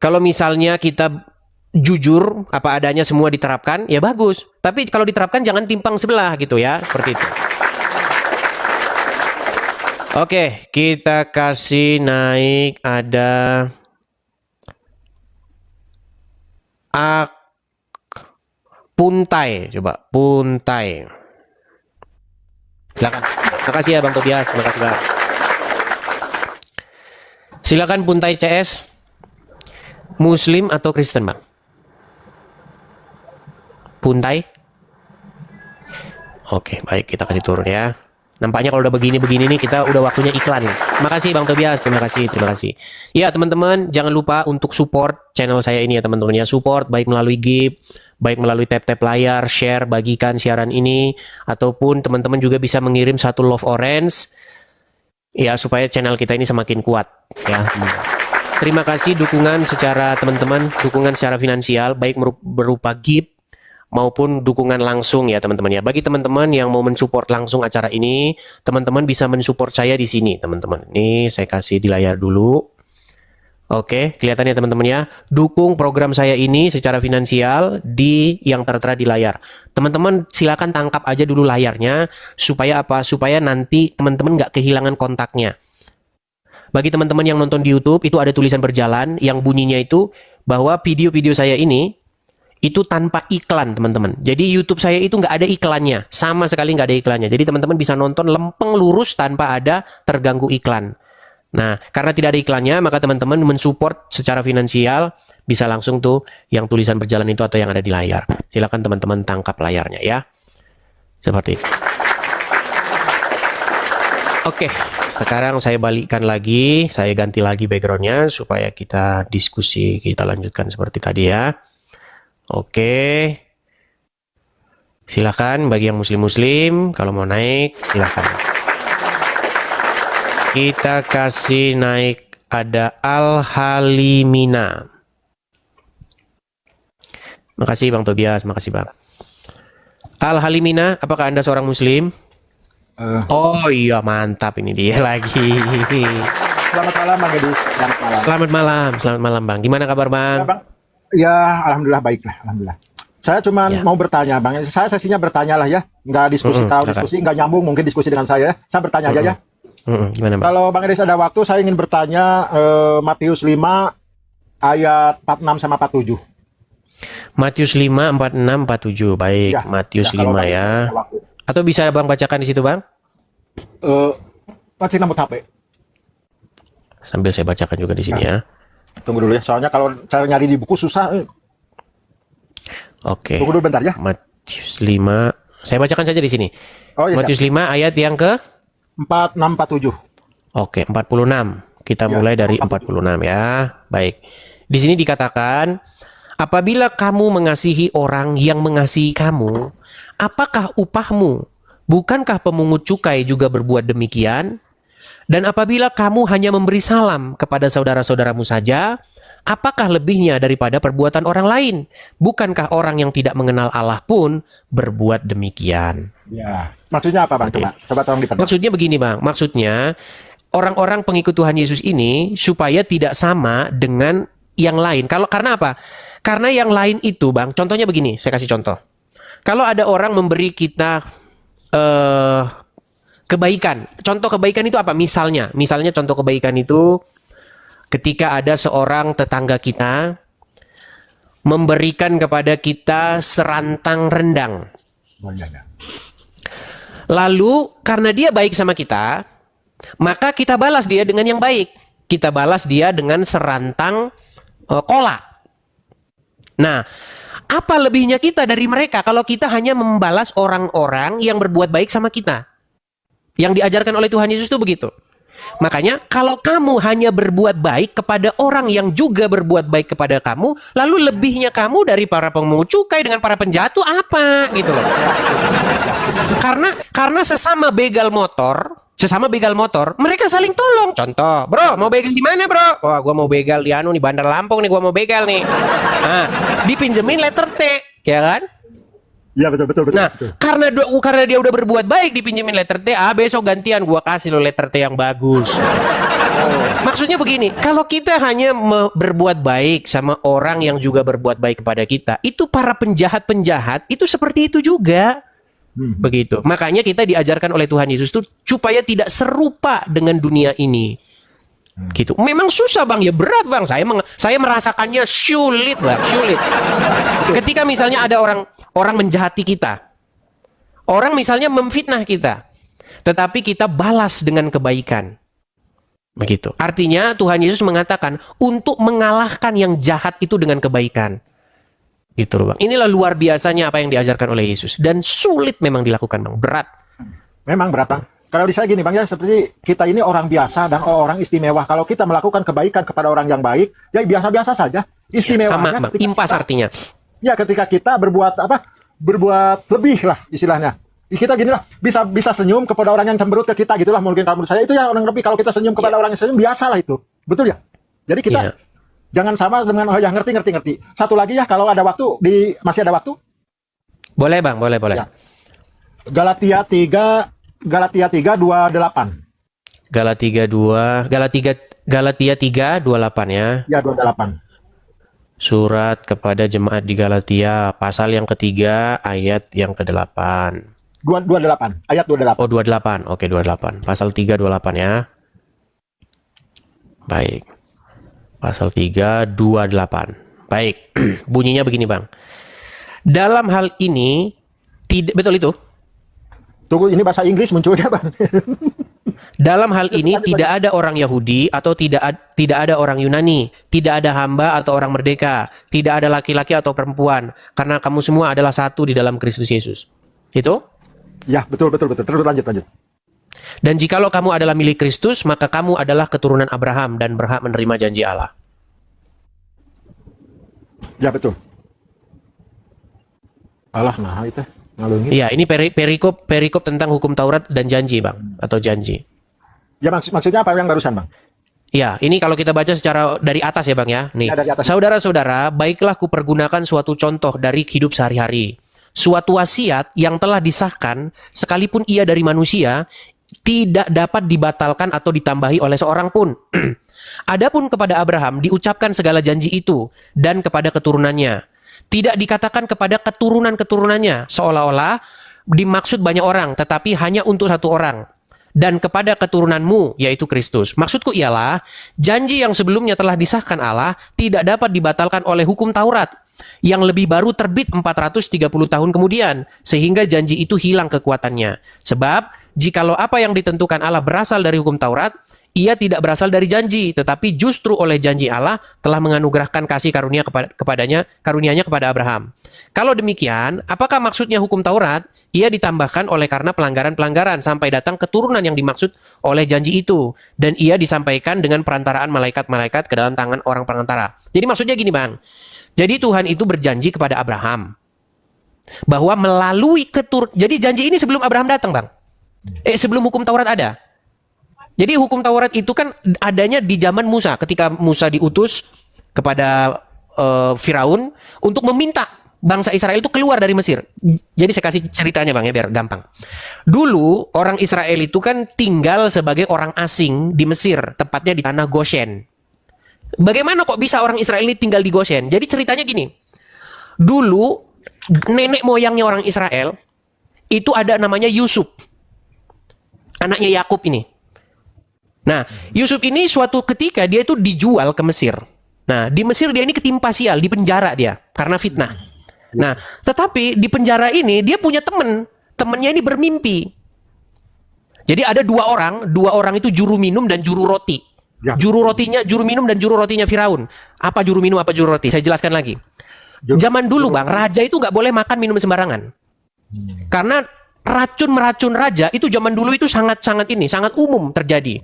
Kalau misalnya kita jujur apa adanya semua diterapkan, ya bagus. Tapi kalau diterapkan jangan timpang sebelah gitu ya, seperti itu. Oke, kita kasih naik ada Puntai, coba Puntai. Silakan. Terima kasih ya Bang Tobias, terima kasih Bang. Silakan Puntai CS. Muslim atau Kristen Bang? Puntai. Oke, baik, kita kasih turun ya. Nampaknya kalau udah begini-begini nih kita udah waktunya iklan. Terima kasih Bang Tobias, terima kasih, terima kasih. Ya teman-teman, jangan lupa untuk support channel saya ini ya teman-teman ya. Support baik melalui Gift, baik melalui tap-tap layar, share, bagikan siaran ini, ataupun teman-teman juga bisa mengirim satu love orange ya supaya channel kita ini semakin kuat ya. Terima kasih dukungan secara teman-teman, dukungan secara finansial baik berupa Gift maupun dukungan langsung ya teman-teman ya. Bagi teman-teman yang mau mensupport langsung acara ini, teman-teman bisa mensupport saya di sini teman-teman. Ini saya kasih di layar dulu. Oke, kelihatan ya teman-teman ya. Dukung program saya ini secara finansial di yang tertera di layar. Teman-teman silakan tangkap aja dulu layarnya supaya apa? Supaya nanti teman-teman nggak kehilangan kontaknya. Bagi teman-teman yang nonton di YouTube itu ada tulisan berjalan yang bunyinya itu bahwa video-video saya ini itu tanpa iklan teman-teman. Jadi YouTube saya itu nggak ada iklannya, sama sekali nggak ada iklannya. Jadi teman-teman bisa nonton lempeng lurus tanpa ada terganggu iklan. Nah, karena tidak ada iklannya, maka teman-teman mensupport secara finansial bisa langsung tuh yang tulisan berjalan itu atau yang ada di layar. Silakan teman-teman tangkap layarnya ya. Seperti itu. Oke, sekarang saya balikkan lagi, saya ganti lagi backgroundnya supaya kita diskusi, kita lanjutkan seperti tadi ya. Oke, silakan bagi yang muslim-muslim kalau mau naik silakan. Kita kasih naik ada Al Halimina. Makasih Bang Tobias, makasih Bang. Al Halimina, apakah Anda seorang muslim? Oh iya mantap ini dia lagi. Selamat malam Bang Edi. Selamat malam Bang. Gimana kabar Bang? Ya, Bang. Ya, alhamdulillah baik lah, alhamdulillah. Saya cuma mau bertanya, Bang. Saya sesinya bertanya lah ya, nggak diskusi, nggak nyambung, mungkin diskusi dengan saya. Saya bertanya aja ya. Gimana, Bang? Kalau Bang Edis ada waktu, saya ingin bertanya Matius 5 ayat 46 sama 47. Matius 5 46 47. Baik, ya, Matius ya, 5 ya. Atau bisa Bang bacakan di situ, Bang? Masih nambut HP. Sambil saya bacakan juga di sini ya. Tunggu dulu ya, soalnya kalau cara nyari di buku susah. Oke. Tunggu dulu bentar ya. Matius 5. Saya bacakan saja di sini. Oh, iya, Matius 5 ayat yang ke 46 47. Oke, 46. Kita mulai dari 46 ya. Baik. Di sini dikatakan, apabila kamu mengasihi orang yang mengasihi kamu, apakah upahmu? Bukankah pemungut cukai juga berbuat demikian? Dan apabila kamu hanya memberi salam kepada saudara-saudaramu saja, apakah lebihnya daripada perbuatan orang lain? Bukankah orang yang tidak mengenal Allah pun berbuat demikian? Ya, maksudnya apa Bang? Coba tolong diperjelas. Maksudnya begini Bang, maksudnya orang-orang pengikut Tuhan Yesus ini supaya tidak sama dengan yang lain. Karena apa? Karena yang lain itu Bang, contohnya begini, saya kasih contoh. Kalau ada orang memberi kita kebaikan. Contoh kebaikan itu apa? Misalnya contoh kebaikan itu ketika ada seorang tetangga kita memberikan kepada kita serantang rendang. Lalu karena dia baik sama kita, maka kita balas dia dengan yang baik. Kita balas dia dengan serantang kola. Nah, apa lebihnya kita dari mereka kalau kita hanya membalas orang-orang yang berbuat baik sama kita? Yang diajarkan oleh Tuhan Yesus itu begitu. Makanya kalau kamu hanya berbuat baik kepada orang yang juga berbuat baik kepada kamu, lalu lebihnya kamu dari para pemungut cukai dengan para penjatuh apa gitu loh. Karena sesama begal motor, mereka saling tolong. Contoh, bro, mau begal di mana bro? Wah, gua mau begal di nih Bandar Lampung nih, gua mau begal nih. Nah, dipinjemin letter T, ya kan? Iya betul. Nah, karena dia udah berbuat baik dipinjemin letter T, besok gantian gua kasih lo letter T yang bagus. Maksudnya begini, kalau kita hanya berbuat baik sama orang yang juga berbuat baik kepada kita, itu para penjahat-penjahat itu seperti itu juga. Begitu. Makanya kita diajarkan oleh Tuhan Yesus itu supaya tidak serupa dengan dunia ini. Gitu. Memang susah bang, ya berat bang. Saya merasakannya sulit bang, sulit. Ketika misalnya ada orang menjahati kita, orang misalnya memfitnah kita, tetapi kita balas dengan kebaikan. Begitu. Artinya Tuhan Yesus mengatakan untuk mengalahkan yang jahat itu dengan kebaikan. Gitu loh bang. Inilah luar biasanya apa yang diajarkan oleh Yesus, dan sulit memang dilakukan bang, berat. Memang berat bang. Kalau di saya gini bang ya, seperti kita ini orang biasa dan orang istimewa. Kalau kita melakukan kebaikan kepada orang yang baik, ya biasa-biasa saja. Istimewa. Sama bang, impas artinya. Ya ketika kita berbuat lebih lah istilahnya. Kita gini lah, bisa senyum kepada orang yang cemberut ke kita gitulah, mungkin kalau menurut saya itu ya orang lebih. Kalau kita senyum kepada orang yang senyum, biasa lah itu. Betul ya? Jadi kita jangan sama dengan ya ngerti. Satu lagi ya, kalau ada waktu, masih ada waktu? Boleh bang, boleh. Ya. Galatia 3:28. Galatia 3:28 ya. Ya, 28. Surat kepada jemaat di Galatia, pasal yang ketiga, ayat yang ke-8. 28, ayat 28. Oh, 28. Oke, 28. Pasal 3:28 ya. Baik. Pasal 3:28. Baik. Bunyinya begini, Bang. Dalam hal ini betul itu? Tunggu, ini bahasa Inggris munculnya, Bang. Dalam hal ini tidak ada orang Yahudi atau tidak ada orang Yunani, tidak ada hamba atau orang merdeka, tidak ada laki-laki atau perempuan, karena kamu semua adalah satu di dalam Kristus Yesus. Itu? Ya, betul. Terus lanjut. Dan jikalau kamu adalah milik Kristus, maka kamu adalah keturunan Abraham dan berhak menerima janji Allah. Ya, betul. Allah, nah itu ngalungin. Iya, ini perikop tentang hukum Taurat dan janji, Bang, atau janji. Ya, maksudnya apa yang barusan, Bang? Ya, ini kalau kita baca secara dari atas ya, Bang ya. Nih, ya, dari atas. Saudara-saudara, baiklah kupergunakan suatu contoh dari hidup sehari-hari. Suatu wasiat yang telah disahkan, sekalipun ia dari manusia, tidak dapat dibatalkan atau ditambahi oleh seorang pun. Adapun kepada Abraham diucapkan segala janji itu, dan kepada keturunannya. Tidak dikatakan kepada keturunan-keturunannya, seolah-olah dimaksud banyak orang, tetapi hanya untuk satu orang. Dan kepada keturunanmu, yaitu Kristus. Maksudku ialah, janji yang sebelumnya telah disahkan Allah, tidak dapat dibatalkan oleh hukum Taurat, yang lebih baru terbit 430 tahun kemudian, sehingga janji itu hilang kekuatannya. Sebab, jikalau apa yang ditentukan Allah berasal dari hukum Taurat, ia tidak berasal dari janji, tetapi justru oleh janji Allah telah menganugerahkan kasih karunia karunianya kepada Abraham. Kalau demikian, apakah maksudnya hukum Taurat? Ia ditambahkan oleh karena pelanggaran-pelanggaran sampai datang keturunan yang dimaksud oleh janji itu, dan ia disampaikan dengan perantaraan malaikat-malaikat ke dalam tangan orang perantara. Jadi maksudnya gini, Bang. Jadi Tuhan itu berjanji kepada Abraham bahwa melalui jadi janji ini sebelum Abraham datang, Bang. Sebelum hukum Taurat ada. Jadi hukum Taurat itu kan adanya di zaman Musa, ketika Musa diutus kepada Firaun untuk meminta bangsa Israel itu keluar dari Mesir. Jadi saya kasih ceritanya, Bang, ya biar gampang. Dulu orang Israel itu kan tinggal sebagai orang asing di Mesir, tepatnya di tanah Goshen. Bagaimana kok bisa orang Israel ini tinggal di Goshen? Jadi ceritanya gini. Dulu nenek moyangnya orang Israel itu ada namanya Yusuf. Anaknya Yakub ini. Nah, Yusuf ini suatu ketika dia itu dijual ke Mesir. Nah, di Mesir dia ini ketimpa sial, di penjara dia karena fitnah. Nah, tetapi di penjara ini dia punya teman. Temannya ini bermimpi. Jadi ada dua orang itu juru minum dan juru roti. Ya. Juru minum dan juru rotinya Firaun. Apa juru minum, apa juru roti? Saya jelaskan lagi. Zaman dulu, Bang, raja itu nggak boleh makan minum sembarangan. Karena racun-meracun raja itu zaman dulu itu sangat umum terjadi.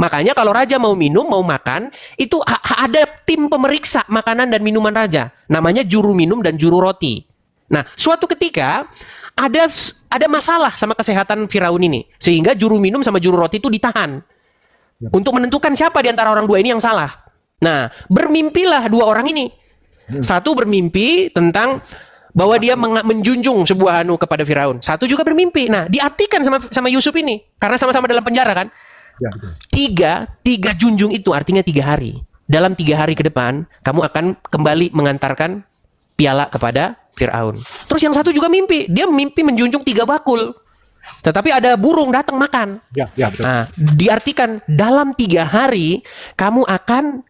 Makanya kalau raja mau minum, mau makan, itu ada tim pemeriksa makanan dan minuman raja. Namanya juru minum dan juru roti. Nah, suatu ketika ada masalah sama kesehatan Firaun ini. Sehingga juru minum sama juru roti itu ditahan. Untuk menentukan siapa di antara orang dua ini yang salah. Nah, bermimpilah dua orang ini. Satu bermimpi tentang bahwa dia menjunjung sebuah kepada Firaun. Satu juga bermimpi. Nah, diartikan sama Yusuf ini. Karena sama-sama dalam penjara kan. Ya, tiga junjung itu artinya 3 hari. Dalam 3 hari ke depan, kamu akan kembali mengantarkan piala kepada Firaun. Terus yang satu juga mimpi. Dia mimpi menjunjung 3 bakul. Tetapi ada burung datang makan. Ya, ya betul. Nah, diartikan dalam 3 hari kamu akan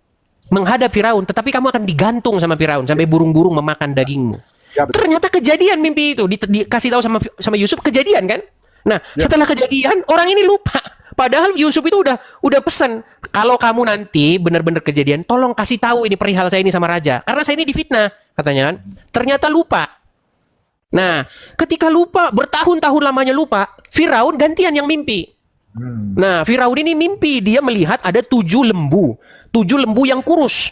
menghadap Firaun, tetapi kamu akan digantung sama Firaun sampai burung-burung memakan dagingmu. Ya, betul. Ternyata kejadian mimpi itu dikasih tahu sama Yusuf, kejadian kan? Nah, setelah kejadian orang ini lupa. Padahal Yusuf itu udah pesan, kalau kamu nanti benar-benar kejadian, tolong kasih tahu ini perihal saya ini sama raja, karena saya ini difitnah, katanya kan. Ternyata lupa. Nah, ketika lupa, bertahun-tahun lamanya lupa, Firaun gantian yang mimpi. Nah, Firaun ini mimpi, dia melihat ada 7 lembu yang kurus.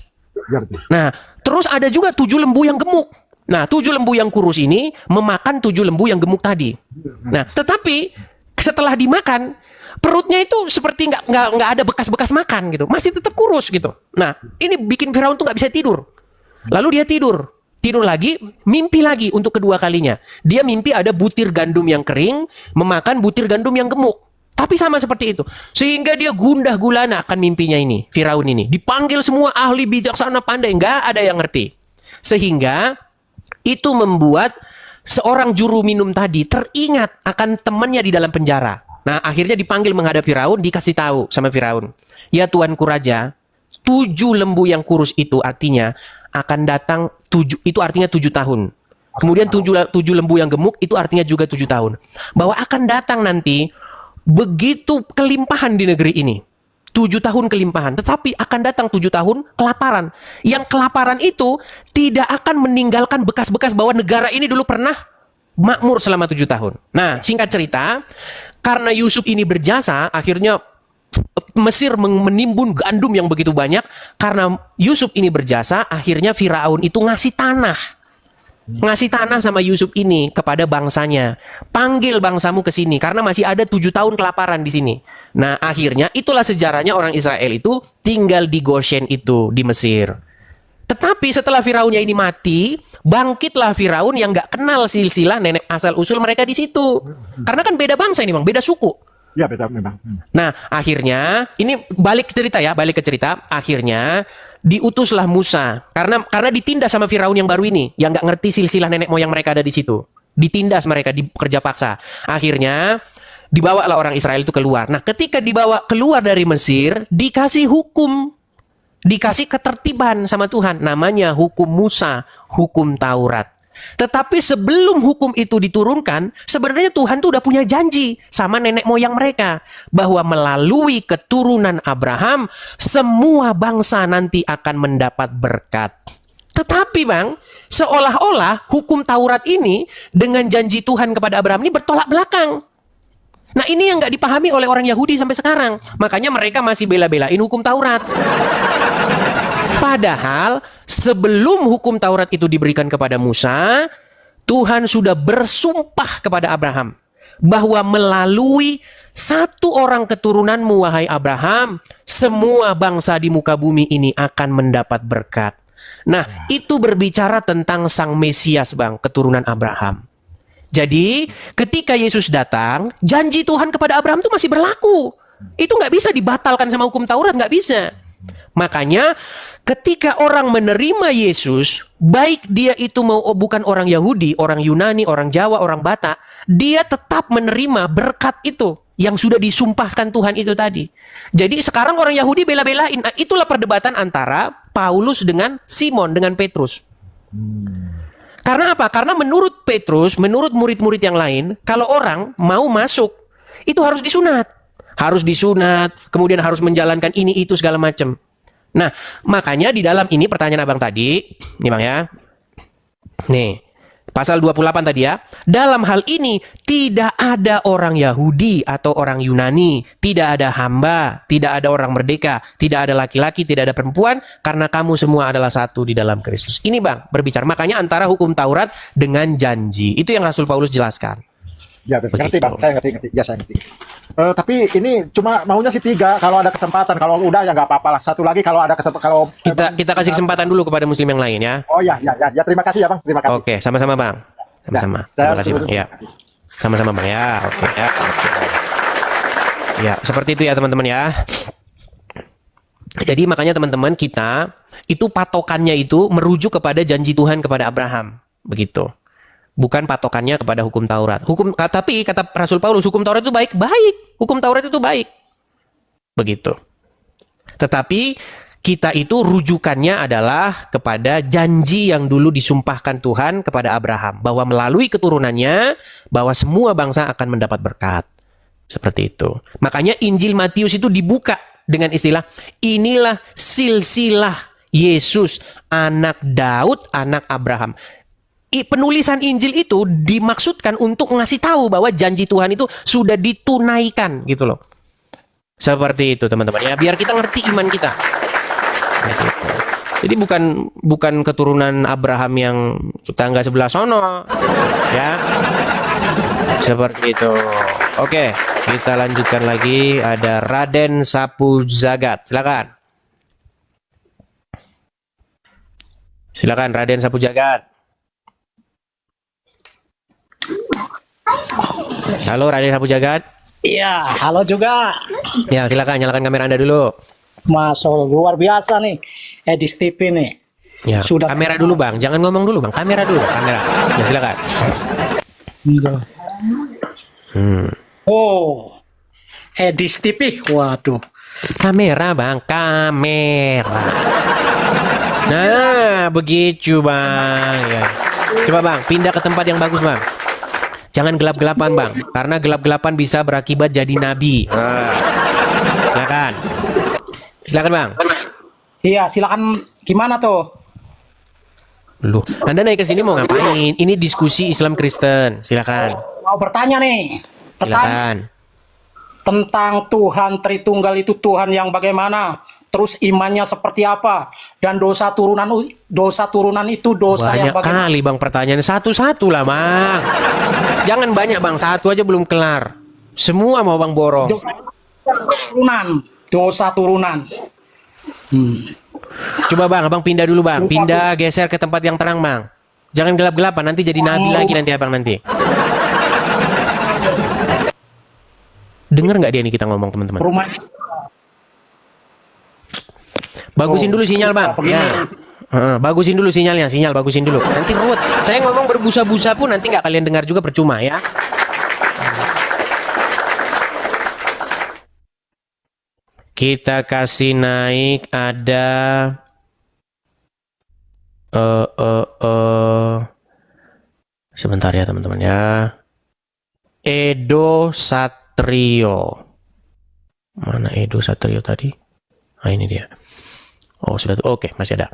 Ya, betul. Nah, terus ada juga 7 lembu yang gemuk. Nah, 7 lembu yang kurus ini memakan 7 lembu yang gemuk tadi. Nah, tetapi setelah dimakan, perutnya itu seperti nggak ada bekas-bekas makan gitu, masih tetap kurus gitu. Nah, ini bikin Firaun tuh nggak bisa tidur. Lalu dia tidur lagi, mimpi lagi untuk kedua kalinya. Dia mimpi ada butir gandum yang kering memakan butir gandum yang gemuk. Tapi sama seperti itu. Sehingga dia gundah gulana akan mimpinya ini, Firaun ini. Dipanggil semua ahli bijaksana pandai, nggak ada yang ngerti. Sehingga itu membuat seorang juru minum tadi teringat akan temannya di dalam penjara. Nah, akhirnya dipanggil menghadap Firaun, dikasih tahu sama Firaun. Ya Tuanku Raja, 7 lembu yang kurus itu artinya akan datang 7, itu artinya 7 tahun. Kemudian 7 lembu yang gemuk itu artinya juga 7 tahun. Bahwa akan datang nanti begitu kelimpahan di negeri ini. 7 tahun kelimpahan, tetapi akan datang 7 tahun kelaparan. Yang kelaparan itu tidak akan meninggalkan bekas-bekas bahwa negara ini dulu pernah makmur selama 7 tahun. Nah, singkat cerita, karena Yusuf ini berjasa, akhirnya Mesir menimbun gandum yang begitu banyak. Karena Yusuf ini berjasa, akhirnya Firaun itu ngasih tanah sama Yusuf ini kepada bangsanya. Panggil bangsamu ke sini karena masih ada 7 tahun kelaparan di sini. Nah, akhirnya itulah sejarahnya orang Israel itu tinggal di Goshen itu di Mesir. Tetapi setelah Firaunnya ini mati, bangkitlah Firaun yang nggak kenal silsilah nenek asal usul mereka di situ. Karena kan beda bangsa ini, Bang, beda suku. Ya, betul memang. Nah, akhirnya ini balik ke cerita. Akhirnya diutuslah Musa karena ditindas sama Firaun yang baru ini, yang nggak ngerti silsilah nenek moyang mereka ada di situ. Ditindas mereka, dikerja paksa. Akhirnya dibawalah orang Israel itu keluar. Nah, ketika dibawa keluar dari Mesir, dikasih hukum, dikasih ketertiban sama Tuhan, namanya hukum Musa, hukum Taurat. Tetapi sebelum hukum itu diturunkan, sebenarnya Tuhan tuh udah punya janji sama nenek moyang mereka bahwa melalui keturunan Abraham semua bangsa nanti akan mendapat berkat. Tetapi Bang, seolah-olah hukum Taurat ini dengan janji Tuhan kepada Abraham ini bertolak belakang. Nah, ini yang nggak dipahami oleh orang Yahudi sampai sekarang. Makanya mereka masih bela-belain hukum Taurat. Padahal sebelum hukum Taurat itu diberikan kepada Musa, Tuhan sudah bersumpah kepada Abraham bahwa melalui 1 orang keturunanmu, wahai Abraham, semua bangsa di muka bumi ini akan mendapat berkat. Nah, itu berbicara tentang Sang Mesias, Bang, keturunan Abraham. Jadi, ketika Yesus datang, janji Tuhan kepada Abraham itu masih berlaku. Itu nggak bisa dibatalkan sama hukum Taurat, nggak bisa. Makanya ketika orang menerima Yesus, baik dia itu bukan orang Yahudi, orang Yunani, orang Jawa, orang Batak, dia tetap menerima berkat itu yang sudah disumpahkan Tuhan itu tadi. Jadi sekarang orang Yahudi bela-belain. Nah, itulah perdebatan antara Paulus dengan Simon, dengan Petrus. Karena apa? Karena menurut Petrus, menurut murid-murid yang lain, kalau orang mau masuk, itu harus disunat. Harus disunat, kemudian harus menjalankan ini, itu, segala macam. Nah, makanya di dalam ini pertanyaan Abang tadi, nih Bang ya. Nih, pasal 28 tadi ya. Dalam hal ini tidak ada orang Yahudi atau orang Yunani, tidak ada hamba, tidak ada orang merdeka, tidak ada laki-laki, tidak ada perempuan, karena kamu semua adalah satu di dalam Kristus. Ini Bang, berbicara. Makanya antara hukum Taurat dengan janji. Itu yang Rasul Paulus jelaskan. Ya, ngerti Bang, saya ngerti. Ya, saya ngerti. Tapi ini cuma maunya sih 3 kalau ada kesempatan. Kalau udah ya nggak apa-apa lah. 1 lagi kalau ada kesempatan. Kalau kita kasih kesempatan dulu kepada muslim yang lain ya. Oh ya, terima kasih ya Bang, terima kasih. Oke, sama-sama Bang. Sama-sama. Terima kasih Bang. Ya. Sama-sama Bang ya. Oke ya. Ya, seperti itu ya teman-teman ya. Jadi makanya teman-teman, kita itu patokannya itu merujuk kepada janji Tuhan kepada Abraham. Begitu. bukan patokannya kepada hukum Taurat. Tapi kata Rasul Paulus, hukum Taurat itu baik. Hukum Taurat itu baik. Begitu. Tetapi kita itu rujukannya adalah kepada janji yang dulu disumpahkan Tuhan kepada Abraham, bahwa melalui keturunannya, bahwa semua bangsa akan mendapat berkat. Seperti itu. Makanya Injil Matius itu dibuka dengan istilah, inilah silsilah Yesus, anak Daud, anak Abraham. Penulisan Injil itu dimaksudkan untuk ngasih tahu bahwa janji Tuhan itu sudah ditunaikan gitu loh. Seperti itu teman-teman ya, biar kita ngerti iman kita. Gitu. Jadi bukan keturunan Abraham yang tetangga sebelah sono ya. Seperti itu. Oke, kita lanjutkan lagi. Ada Raden Sapu Jagat. Silakan Raden Sapu Jagat. Halo Raden Sapu Jagat. Iya, halo juga. Ya, silakan nyalakan kamera Anda dulu. Masya Allah, luar biasa nih. Edis TV nih. Ya, Sudah kamera dulu Bang. Jangan ngomong dulu Bang. Kamera dulu, kamera. Ya, silakan. Oh, Edis TV. Waduh. Kamera Bang, kamera. Nah, begitu Bang. Ya. Coba Bang, pindah ke tempat yang bagus Bang. Jangan gelap-gelapan Bang, karena gelap-gelapan bisa berakibat jadi nabi. Silakan. Silakan Bang. Iya, silakan. Gimana tuh? Loh, Anda naik ke sini mau ngapain? Ini diskusi Islam Kristen. Silakan. Mau bertanya nih. Silakan. Tentang Tuhan Tritunggal itu Tuhan yang bagaimana? Terus imannya seperti apa? Dan dosa turunan itu dosa yang Banyak bagaimana? kali Bang pertanyaan. Satu-satu lah Bang. Jangan banyak Bang, satu aja belum kelar. Semua mau Bang borong. Dosa turunan. Coba Bang, Abang pindah dulu Bang. Pindah, geser ke tempat yang terang Bang. Jangan gelap-gelapan, nanti jadi nabi lagi nanti Abang nanti. Dengar nggak dia nih kita ngomong teman-teman? Rumah. Bagusin dulu sinyal Bang. Ya. Bagusin dulu sinyalnya, bagusin dulu. Nanti ruwet. Saya ngomong berbusa-busa pun nanti nggak kalian dengar juga, percuma ya. Kita kasih naik ada sebentar ya teman-teman ya. Edo Satrio. Mana Edo Satrio tadi? Ah ini dia. Oh sudah tuh. Oke, masih ada.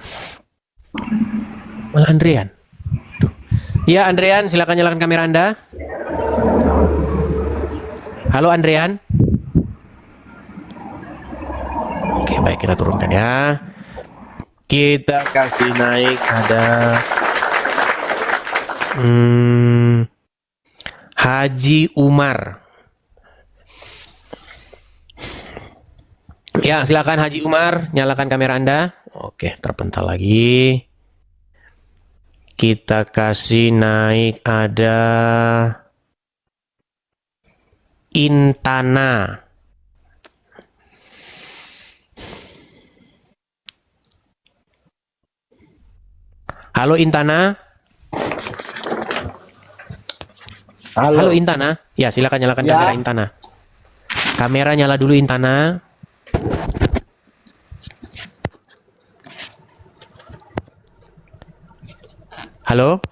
Andrean. Duh. Ya Andrean, silakan nyalakan kamera Anda. Halo Andrean. Oke, baik kita turunkan ya. Kita kasih naik ada Haji Umar. Ya, silakan Haji Umar, nyalakan kamera Anda. Oke, terpental lagi. Kita kasih naik ada Intana. Halo Intana. Halo Intana. Ya, silakan nyalakan kamera Intana. Kamera nyala dulu Intana. Halo?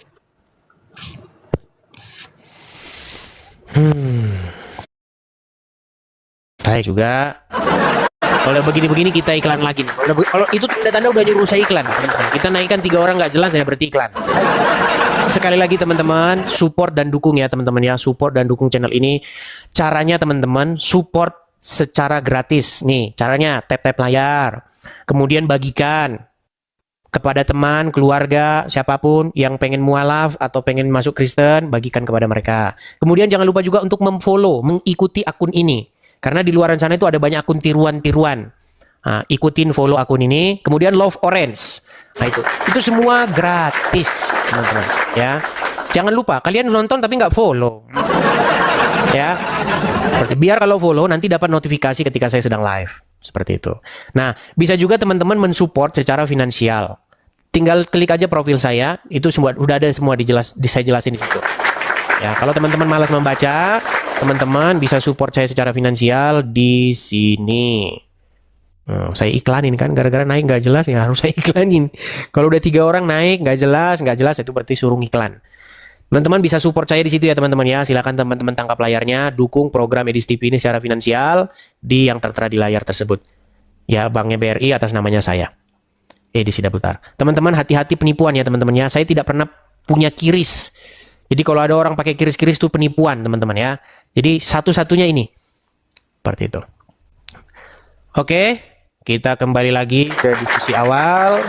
Baik juga. Kalau begini-begini kita iklan lagi. Kalau itu tanda-tanda udah nyuruh saya iklan. Kita naikkan 3 orang nggak jelas ya berarti iklan. Sekali lagi teman-teman, support dan dukung ya teman-teman ya. Support dan dukung channel ini. Caranya teman-teman, support secara gratis. Nih, caranya tap-tap layar. Kemudian bagikan kepada teman, keluarga, siapapun yang pengen mualaf atau pengen masuk Kristen, bagikan kepada mereka. Kemudian jangan lupa juga untuk memfollow, mengikuti akun ini. Karena di luar sana itu ada banyak akun tiruan-tiruan. Nah, ikutin follow akun ini. Kemudian Love Orange. Nah itu semua gratis, teman-teman. Ya, jangan lupa kalian nonton tapi nggak follow. Ya, biar kalau follow nanti dapat notifikasi ketika saya sedang live. Seperti itu. Nah, bisa juga teman-teman mensupport secara finansial. tinggal klik aja profil saya, itu semua udah ada semua saya jelasin di situ. Ya, kalau teman-teman malas membaca, teman-teman bisa support saya secara finansial di sini. Saya iklanin kan, gara-gara naik nggak jelas ya harus saya iklanin. Kalau udah 3 orang naik nggak jelas itu berarti suruh iklan. Teman-teman bisa support saya di situ ya teman-teman ya. Silakan teman-teman tangkap layarnya, dukung program Edis TV ini secara finansial di yang tertera di layar tersebut. Ya, banknya BRI atas namanya saya, Edi Sidaputar. Teman-teman hati-hati penipuan ya teman-teman ya. Saya tidak pernah punya kiris. Jadi kalau ada orang pakai kiris-kiris itu penipuan teman-teman ya. Jadi satu-satunya ini. Seperti itu. Oke, kita kembali lagi ke diskusi awal.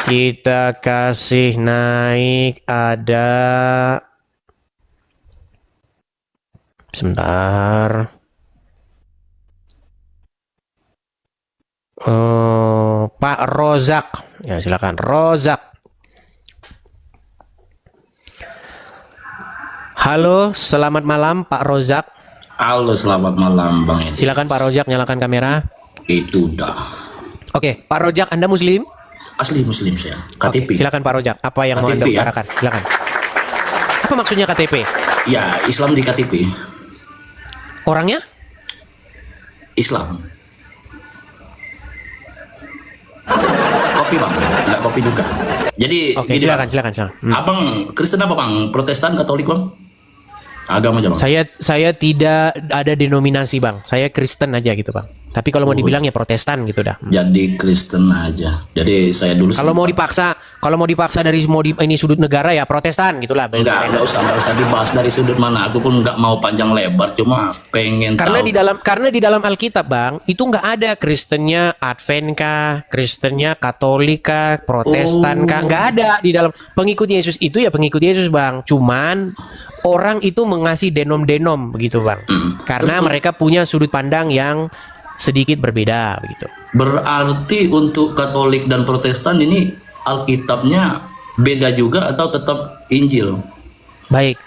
Kita kasih naik ada sebentar. Pak Rozak. Ya, silakan Rozak. Halo, selamat malam Pak Rozak. Halo, selamat malam Bang Edi. Silakan Pak Rozak nyalakan kamera. Itu dah. Oke, Pak Rozak, Anda Muslim? Asli Muslim saya. KTP. Oke, silakan Pak Rozak. Apa yang mau Anda KTP ya? utarakan? Silakan. Apa maksudnya KTP? Ya, Islam di KTP. Orangnya? Islam. Kopi Bang, enggak kopi juga. Jadi Oke, gini, silakan. Abang Kristen apa Bang? Protestan, Katolik Bang? Agama aja Bang. Saya tidak ada denominasi Bang. Saya Kristen aja gitu Bang. Tapi kalau mau dibilang ya Protestan gitu dah. Jadi Kristen aja. Jadi saya dulu Kalau mau dipaksa dari ini sudut negara ya Protestan gitulah. enggak usah dibahas dari sudut mana. Aku pun enggak mau panjang lebar, cuma pengen Karena tahu. di dalam Alkitab Bang, itu nggak ada Kristennya Advent kah, Kristennya Katolik kah, Protestan kah, nggak ada di dalam. Pengikut Yesus itu ya pengikut Yesus Bang. Cuman orang itu mengasih denom-denom begitu Bang. Karena mereka punya sudut pandang yang sedikit berbeda begitu. Berarti untuk Katolik dan Protestan ini Alkitabnya beda juga atau tetap Injil? Baik.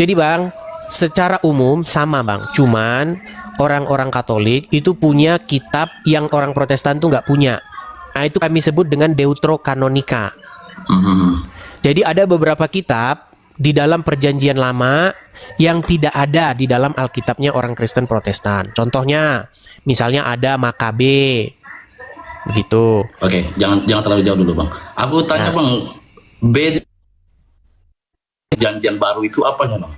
Jadi Bang, secara umum sama Bang. Cuman orang-orang Katolik itu punya kitab yang orang Protestan tuh nggak punya. Nah, itu kami sebut dengan Deuterokanonika. Jadi ada beberapa kitab di dalam Perjanjian Lama yang tidak ada di dalam Alkitabnya orang Kristen Protestan. Contohnya, misalnya ada Makabe, begitu. Oke, jangan terlalu jauh dulu Bang. Aku tanya Bang, beda Perjanjian Baru itu apanya Bang?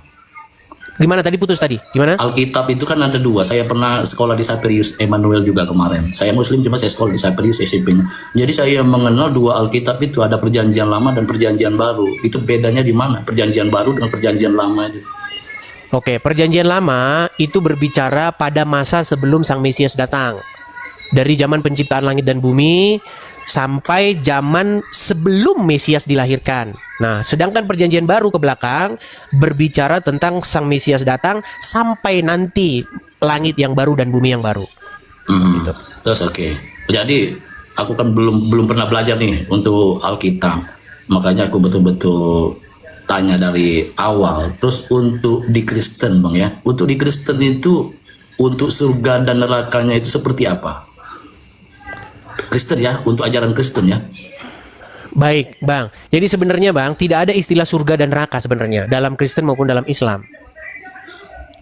Gimana tadi putus tadi? Gimana? Alkitab itu kan ada 2. Saya pernah sekolah di Saperius Emmanuel juga kemarin. Saya Muslim cuma saya sekolah di Saperius SMP-nya. Jadi saya mengenal 2 Alkitab itu, ada Perjanjian Lama dan Perjanjian Baru. Itu bedanya di mana? Perjanjian Baru dengan Perjanjian Lama itu. Oke, Perjanjian Lama itu berbicara pada masa sebelum Sang Mesias datang. Dari zaman penciptaan langit dan bumi sampai zaman sebelum Mesias dilahirkan. Nah, sedangkan Perjanjian Baru ke belakang berbicara tentang Sang Mesias datang sampai nanti langit yang baru dan bumi yang baru. Gitu. Terus oke. Jadi aku kan belum pernah belajar nih untuk Alkitab. Makanya aku betul-betul tanya dari awal. Terus untuk di Kristen Bang ya. Untuk di Kristen itu untuk surga dan nerakanya itu seperti apa? Kristen ya, untuk ajaran Kristen ya. Baik, Bang. Jadi sebenarnya Bang, tidak ada istilah surga dan neraka sebenarnya dalam Kristen maupun dalam Islam.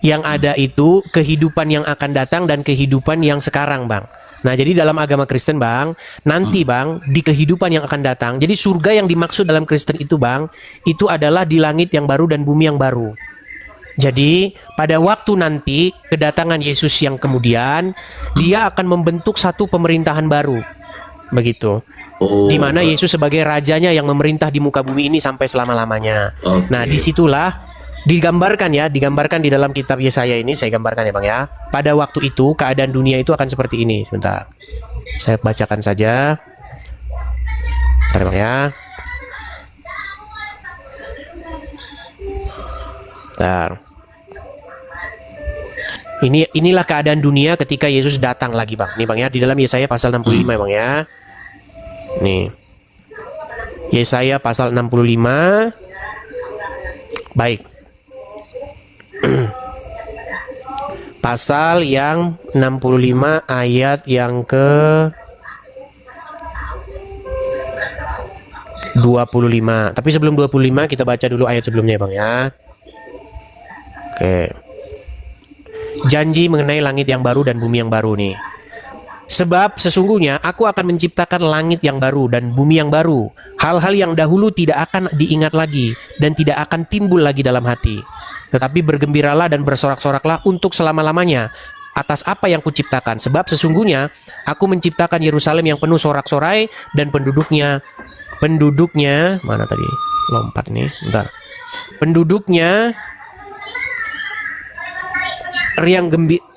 Yang ada itu kehidupan yang akan datang dan kehidupan yang sekarang, Bang. Nah, jadi dalam agama Kristen, Bang, nanti Bang, di kehidupan yang akan datang. Jadi surga yang dimaksud dalam Kristen itu, Bang, itu adalah di langit yang baru dan bumi yang baru. Jadi pada waktu nanti kedatangan Yesus yang kemudian, dia akan membentuk satu pemerintahan baru. Begitu. Di mana Yesus sebagai rajanya yang memerintah di muka bumi ini sampai selama-lamanya. Nah, disitulah digambarkan di dalam kitab Yesaya ini, saya gambarkan ya Bang ya. Pada waktu itu keadaan dunia itu akan seperti ini. Sebentar, saya bacakan saja. Bentar Bang ya. Bentar. Inilah keadaan dunia ketika Yesus datang lagi Bang. Nih Bang ya, di dalam Yesaya pasal 65 ya Bang ya. Nih. Yesaya pasal 65. Baik. Pasal yang 65 ayat yang ke 25. Tapi sebelum 25 kita baca dulu ayat sebelumnya ya Bang ya. Oke. Janji mengenai langit yang baru dan bumi yang baru nih. Sebab sesungguhnya aku akan menciptakan langit yang baru dan bumi yang baru. Hal-hal yang dahulu tidak akan diingat lagi dan tidak akan timbul lagi dalam hati. Tetapi bergembiralah dan bersorak-soraklah untuk selama-lamanya atas apa yang kuciptakan. Sebab sesungguhnya aku menciptakan Yerusalem yang penuh sorak-sorai dan penduduknya mana tadi? Lompat nih, bentar. Penduduknya riang gembira.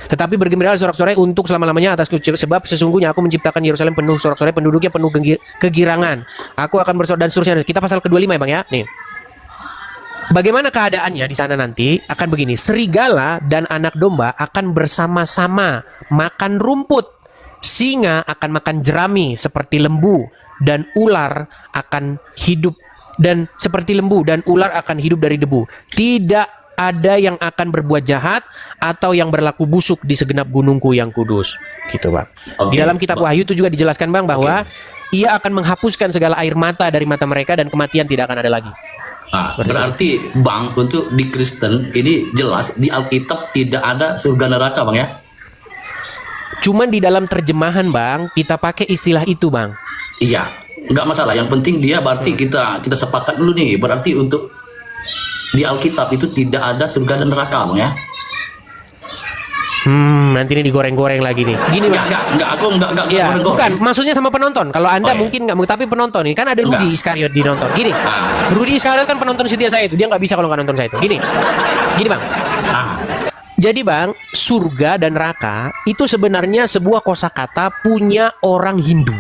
Tetapi bergembiralah sorak-sorai untuk selama-lamanya atas sebab sesungguhnya aku menciptakan Yerusalem penuh sorak-sorai, penduduknya penuh kegirangan. Aku akan bersorak dan seterusnya. Kita pasal ke-25 ya Bang ya. Nih. Bagaimana keadaannya di sana nanti? Akan begini, serigala dan anak domba akan bersama-sama makan rumput. Singa akan makan jerami seperti lembu dan ular akan hidup dari debu. Tidak ada yang akan berbuat jahat atau yang berlaku busuk di segenap gunungku yang kudus. Gitu Bang. Di dalam kitab Wahyu itu juga dijelaskan Bang bahwa ia akan menghapuskan segala air mata dari mata mereka dan kematian tidak akan ada lagi. Nah, berarti Bang, untuk di Kristen ini jelas di Alkitab tidak ada surga neraka Bang ya? Cuman di dalam terjemahan Bang kita pakai istilah itu Bang. Iya, nggak masalah. Yang penting dia berarti kita sepakat dulu nih. Berarti untuk di Alkitab itu tidak ada surga dan neraka Bang ya? Nanti ini digoreng-goreng lagi nih. Gini Bang. Aku enggak ya, goreng-goreng. bukan, maksudnya sama penonton. Kalau Anda mungkin nggak, tapi penonton nih kan ada Rudy Iskariot di nonton. Gini, Rudy Iskariot kan penonton setia saya itu. Dia nggak bisa kalau nggak nonton saya itu. Gini Bang. Jadi Bang, surga dan neraka itu sebenarnya sebuah kosakata punya orang Hindu.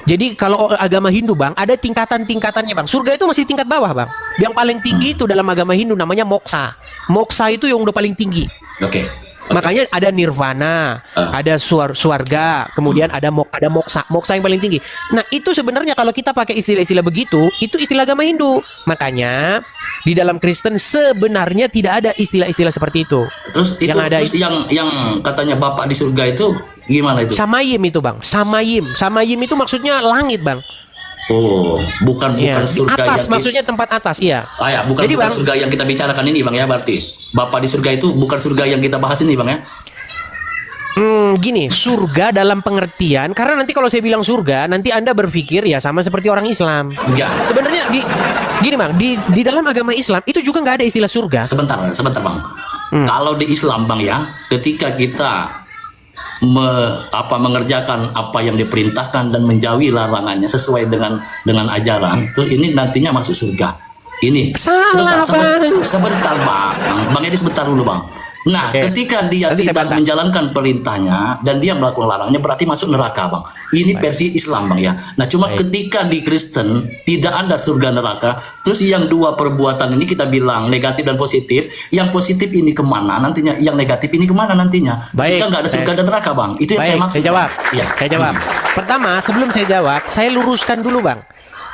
Jadi kalau agama Hindu Bang, ada tingkatan-tingkatannya Bang. Surga itu masih tingkat bawah Bang. Yang paling tinggi itu dalam agama Hindu namanya moksa. Moksa itu yang udah paling tinggi. Oke. Makanya ada nirvana, ada suarga, kemudian ada moksa. Moksa yang paling tinggi. Nah, itu sebenarnya kalau kita pakai istilah-istilah begitu, itu istilah agama Hindu. Makanya di dalam Kristen sebenarnya tidak ada istilah-istilah seperti itu. Terus itu yang katanya Bapak di surga itu gimana itu? Samayim itu Bang. Samayim itu maksudnya langit Bang. Oh, bukan surga atas, yang maksudnya tempat atas, iya. Bukan surga yang kita bicarakan ini Bang ya, berarti Bapak di surga itu bukan surga yang kita bahas ini Bang ya. Gini, surga dalam pengertian, karena nanti kalau saya bilang surga, nanti Anda berpikir ya sama seperti orang Islam. Ya. Sebenarnya gini Bang, di dalam agama Islam itu juga nggak ada istilah surga. Sebentar Bang. Kalau di Islam Bang ya, ketika kita mengerjakan apa yang diperintahkan dan menjauhi larangannya sesuai dengan ajaran, terus ini nantinya masuk surga. Ini sebentar Bang Edi, sebentar dulu Bang. Nah, ketika dia tidak menjalankan perintahnya dan dia melakukan larangnya, berarti masuk neraka Bang. Ini versi Islam Bang ya. Nah, cuma ketika di Kristen tidak ada surga neraka, terus yang dua perbuatan ini kita bilang negatif dan positif. Yang positif ini kemana nantinya? Yang negatif ini kemana nantinya? Ketika nggak ada surga dan neraka Bang. Itu yang saya maksud. Saya jawab. Pertama, sebelum saya jawab, saya luruskan dulu Bang.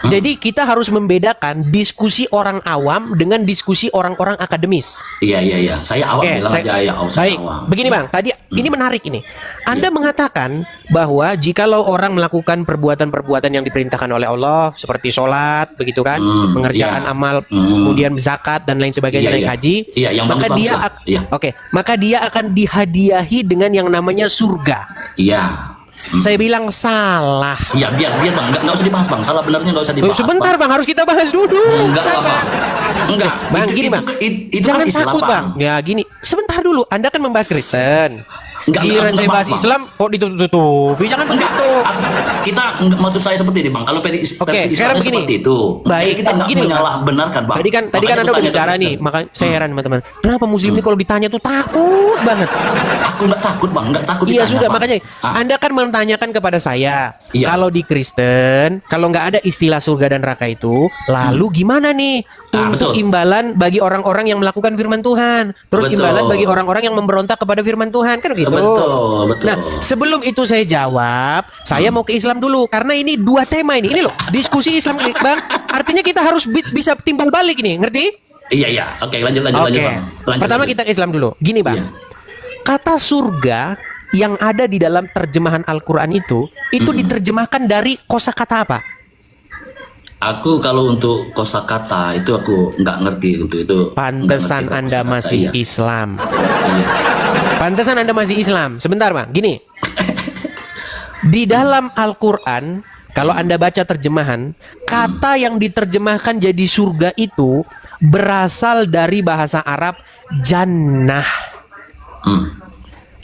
Jadi kita harus membedakan diskusi orang awam dengan diskusi orang-orang akademis. Iya. Saya awam bilang aja ya. Baik. Begini Bang, tadi ini menarik ini. Anda mengatakan bahwa jikalau orang melakukan perbuatan-perbuatan yang diperintahkan oleh Allah seperti sholat, begitu kan, mengerjakan amal, kemudian zakat dan lain sebagainya, naik haji, maka dia akan dihadiahi dengan yang namanya surga. Iya. Saya bilang salah. Iya, biar Bang, nggak usah dibahas Bang. Salah benernya nggak usah dibahas. Sebentar Bang, harus kita bahas dulu. Enggak Bang. Gini Bang. Jangan takut Bang. Ya gini, sebentar dulu. Anda kan membahas Kristen. Giliran saya bahas Islam kok ditutup-tutupi, jangan begitu. Kita maksud saya seperti ini Bang. Kalau versi Islam seperti itu. Baik, kita nggak menyalah benarkan Bang. Tadi kan Anda udah bicara nih, makanya saya heran teman-teman. Kenapa Muslim ini kalau ditanya tuh takut banget? Aku nggak takut Bang, nggak takut. Iya sudah, makanya Anda kan menanyakan kepada saya, kalau di Kristen, kalau nggak ada istilah surga dan neraka itu, lalu gimana nih? Untuk imbalan bagi orang-orang yang melakukan firman Tuhan, terus imbalan bagi orang-orang yang memberontak kepada firman Tuhan, kan gitu. Betul. Nah, sebelum itu saya jawab, saya mau ke Islam dulu karena ini dua tema ini. Ini loh, diskusi Islam ini, Bang. Artinya kita harus bisa timbal balik ini, ngerti? Iya. Oke, lanjut Bang. Pertama kita ke Islam dulu. Gini Bang, kata surga yang ada di dalam terjemahan Al-Quran itu diterjemahkan dari kosakata apa? Aku kalau untuk kosakata itu aku nggak ngerti untuk itu. Pantesan Anda masih Islam. Pantesan Anda masih Islam. Sebentar Bang, gini. Di dalam Al-Quran, kalau Anda baca terjemahan, kata yang diterjemahkan jadi surga itu berasal dari bahasa Arab jannah.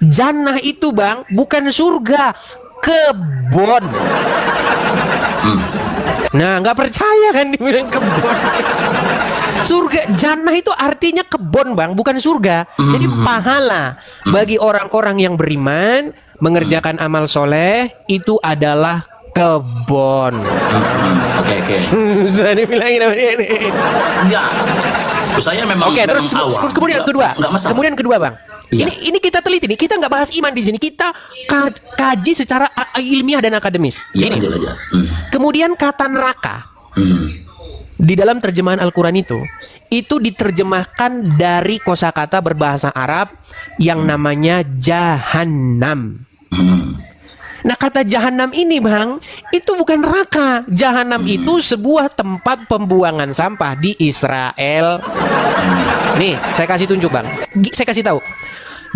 Jannah itu Bang, bukan surga, kebon. Nah, nggak percaya kan dibilang kebon. Surga, jannah itu artinya kebon Bang, bukan surga. Jadi pahala bagi orang-orang yang beriman, mengerjakan amal soleh, itu adalah kebon. Oke. Bisa dibilangin sama dia nih. Enggak. Saya memang Oke, terus awam. kemudian kedua. Enggak masalah. Kemudian kedua Bang. Iya. Ini kita teliti nih. Kita nggak bahas iman di sini. Kita kaji secara ilmiah dan akademis. Iya, Gini. lanjut aja. Kemudian kata neraka di dalam terjemahan Al-Quran itu diterjemahkan dari kosakata berbahasa Arab yang namanya jahannam. Nah, kata jahanam ini Bang, itu bukan neraka. Jahanam itu sebuah tempat pembuangan sampah di Israel. Nih, saya kasih tunjuk Bang. Saya kasih tahu.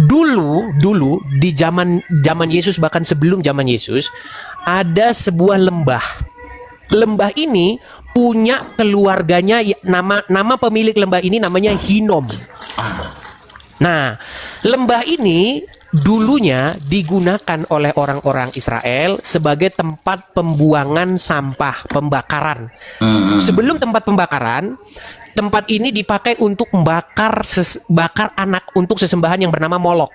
Dulu di zaman Yesus, bahkan sebelum zaman Yesus, ada sebuah lembah. Lembah ini punya keluarganya, nama pemilik lembah ini namanya Hinom. Nah, lembah ini dulunya digunakan oleh orang-orang Israel sebagai tempat pembuangan sampah, pembakaran. Sebelum tempat pembakaran, tempat ini dipakai untuk bakar anak untuk sesembahan yang bernama Molok.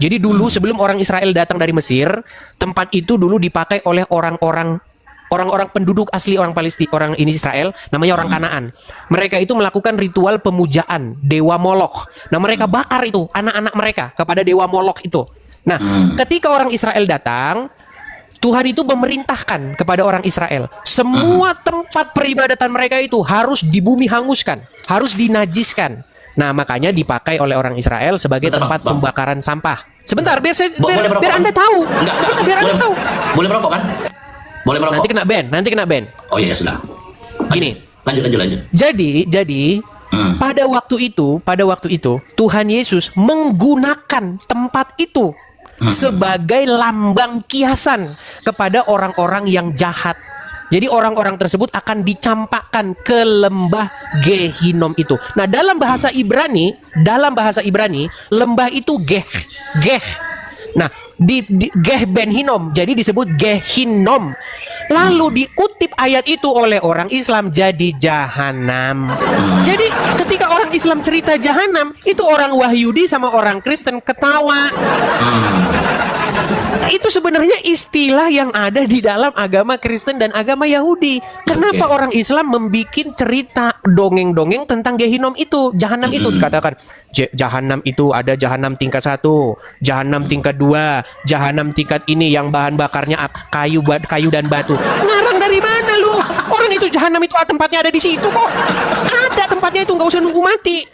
Jadi dulu sebelum orang Israel datang dari Mesir, tempat itu dulu dipakai oleh orang-orang penduduk asli orang Palestina, orang ini Israel, namanya orang Kanaan. Mereka itu melakukan ritual pemujaan dewa Molok. Nah, mereka bakar itu anak-anak mereka kepada dewa Molok itu. Nah, ketika orang Israel datang, Tuhan itu memerintahkan kepada orang Israel, semua tempat peribadatan mereka itu harus di bumi hanguskan, harus dinajiskan. Nah, makanya dipakai oleh orang Israel sebagai tempat pembakaran sampah. Sebentar, biar Anda tahu. Biar Anda tahu. Boleh merokok kan? Boleh merokok. Nanti kena ban. Oh iya, sudah. Gini. Lanjut. Jadi pada waktu itu Tuhan Yesus menggunakan tempat itu sebagai lambang kiasan kepada orang-orang yang jahat. Jadi orang-orang tersebut akan dicampakkan ke lembah Gehinom itu. Nah, dalam bahasa Ibrani, lembah itu Geh. Nah, di Geh Ben Hinom, jadi disebut Gehinom. Lalu dikutip ayat itu oleh orang Islam jadi jahanam. Jadi ketika orang Islam cerita jahanam, itu orang Wahyudi sama orang Kristen ketawa. Itu sebenarnya istilah yang ada di dalam agama Kristen dan agama Yahudi. Kenapa orang Islam membuat cerita dongeng-dongeng tentang Gehinom itu, jahanam itu? Katakan jahanam itu ada jahanam tingkat 1, jahanam tingkat 2, jahanam tingkat ini yang bahan bakarnya kayu dan batu. Ngarang dari mana lu? Orang itu jahanam itu tempatnya ada di situ kok. Ada tempatnya itu, nggak usah nunggu mati.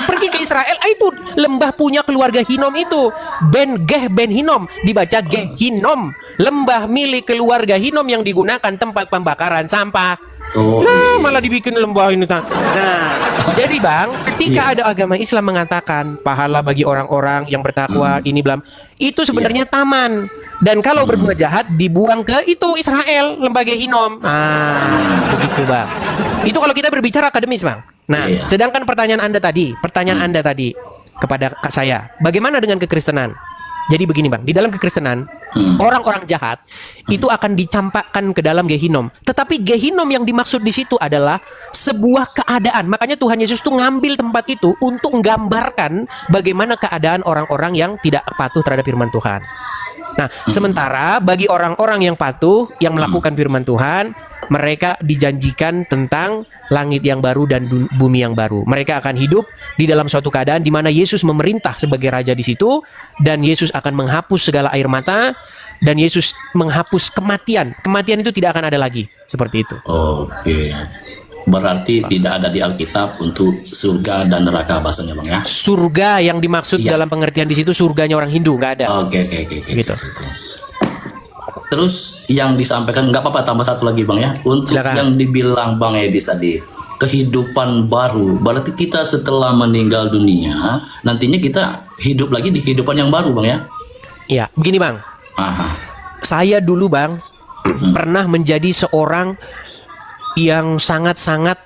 Pergi ke Israel, itu lembah punya keluarga Hinom itu. Ben Hinom, dibaca Gehinom, lembah milik keluarga Hinom yang digunakan tempat pembakaran sampah. Nah, malah dibikin lembah ini. Nah, jadi Bang, ketika ada agama Islam mengatakan pahala bagi orang-orang yang bertakwa, ini belam, itu sebenarnya taman. Dan kalau berbuat jahat dibuang ke itu Israel, lembah Gehinom. Begitu Bang. Itu kalau kita berbicara akademis Bang. Nah, sedangkan pertanyaan Anda tadi kepada saya, bagaimana dengan kekristenan? Jadi begini Bang, di dalam kekristenan, orang-orang jahat itu akan dicampakkan ke dalam Gehinom. Tetapi Gehinom yang dimaksud di situ adalah sebuah keadaan. Makanya Tuhan Yesus tuh ngambil tempat itu untuk menggambarkan bagaimana keadaan orang-orang yang tidak patuh terhadap firman Tuhan. Nah, sementara bagi orang-orang yang patuh, yang melakukan firman Tuhan, mereka dijanjikan tentang langit yang baru dan bumi yang baru. Mereka akan hidup di dalam suatu keadaan di mana Yesus memerintah sebagai raja di situ, dan Yesus akan menghapus segala air mata, dan Yesus menghapus kematian. Kematian itu tidak akan ada lagi, seperti itu. Oke. Berarti tidak ada di Alkitab untuk surga dan neraka bahasanya Bang ya. Surga yang dimaksud Iya. dalam pengertian di situ surganya orang Hindu, nggak ada. Oke. Gitu. Terus yang disampaikan nggak apa-apa tambah satu lagi Bang ya. Untuk Silakan. yang dibilang Bang Edis tadi, kehidupan baru. Berarti kita setelah meninggal dunia, nantinya kita hidup lagi di kehidupan yang baru Bang ya. Iya, begini Bang. Aha. Saya dulu Bang pernah menjadi seorang yang sangat-sangat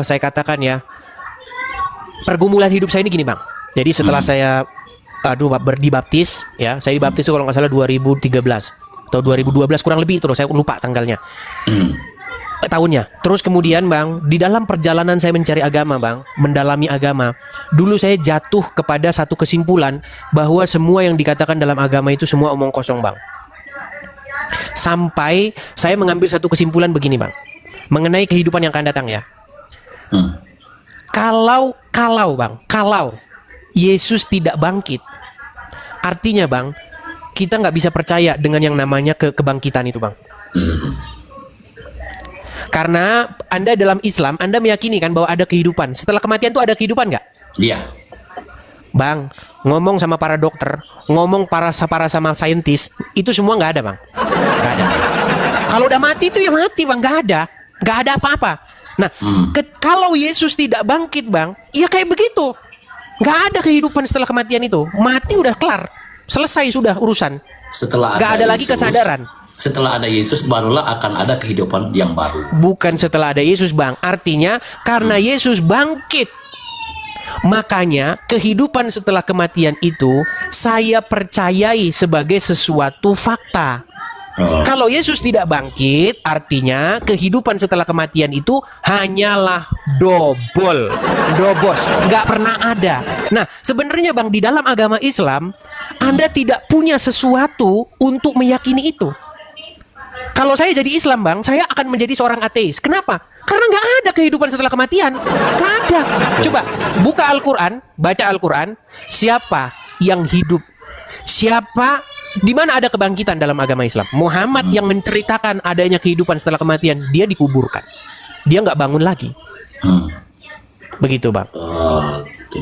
saya katakan ya, pergumulan hidup saya ini gini Bang. Jadi setelah saya dibaptis ya, saya dibaptis itu kalau nggak salah 2013 atau 2012 kurang lebih itu loh, saya lupa tanggalnya. Tahunnya. Terus kemudian Bang, di dalam perjalanan saya mencari agama Bang, mendalami agama, dulu saya jatuh kepada satu kesimpulan bahwa semua yang dikatakan dalam agama itu semua omong kosong Bang. Sampai saya mengambil satu kesimpulan begini Bang, mengenai kehidupan yang akan datang ya. Kalau Yesus tidak bangkit, artinya Bang, kita nggak bisa percaya dengan yang namanya kebangkitan itu Bang. Karena Anda dalam Islam, Anda meyakini kan bahwa ada kehidupan. Setelah kematian itu ada kehidupan nggak? Iya. Bang, ngomong sama para dokter, ngomong para sama saintis, itu semua nggak ada Bang. Nggak ada. Kalau udah mati itu ya mati Bang, nggak ada apa-apa. Nah, kalau Yesus tidak bangkit Bang, ya kayak begitu. Nggak ada kehidupan setelah kematian itu. Mati udah kelar, selesai sudah urusan. Setelah Nggak ada lagi kesadaran. Setelah ada Yesus barulah akan ada kehidupan yang baru. Bukan setelah ada Yesus Bang. Artinya karena Yesus bangkit, makanya kehidupan setelah kematian itu saya percayai sebagai sesuatu fakta. Kalau Yesus tidak bangkit, artinya kehidupan setelah kematian itu hanyalah dobos, nggak pernah ada. Nah, sebenarnya Bang, di dalam agama Islam, Anda tidak punya sesuatu untuk meyakini itu. Kalau saya jadi Islam Bang, saya akan menjadi seorang ateis. Kenapa? Karena nggak ada kehidupan setelah kematian. Nggak ada. Coba buka Al-Quran, baca Al-Quran. Siapa yang hidup? Siapa? Di mana ada kebangkitan dalam agama Islam? Muhammad yang menceritakan adanya kehidupan setelah kematian, dia dikuburkan. Dia nggak bangun lagi. Begitu Bang. Oke.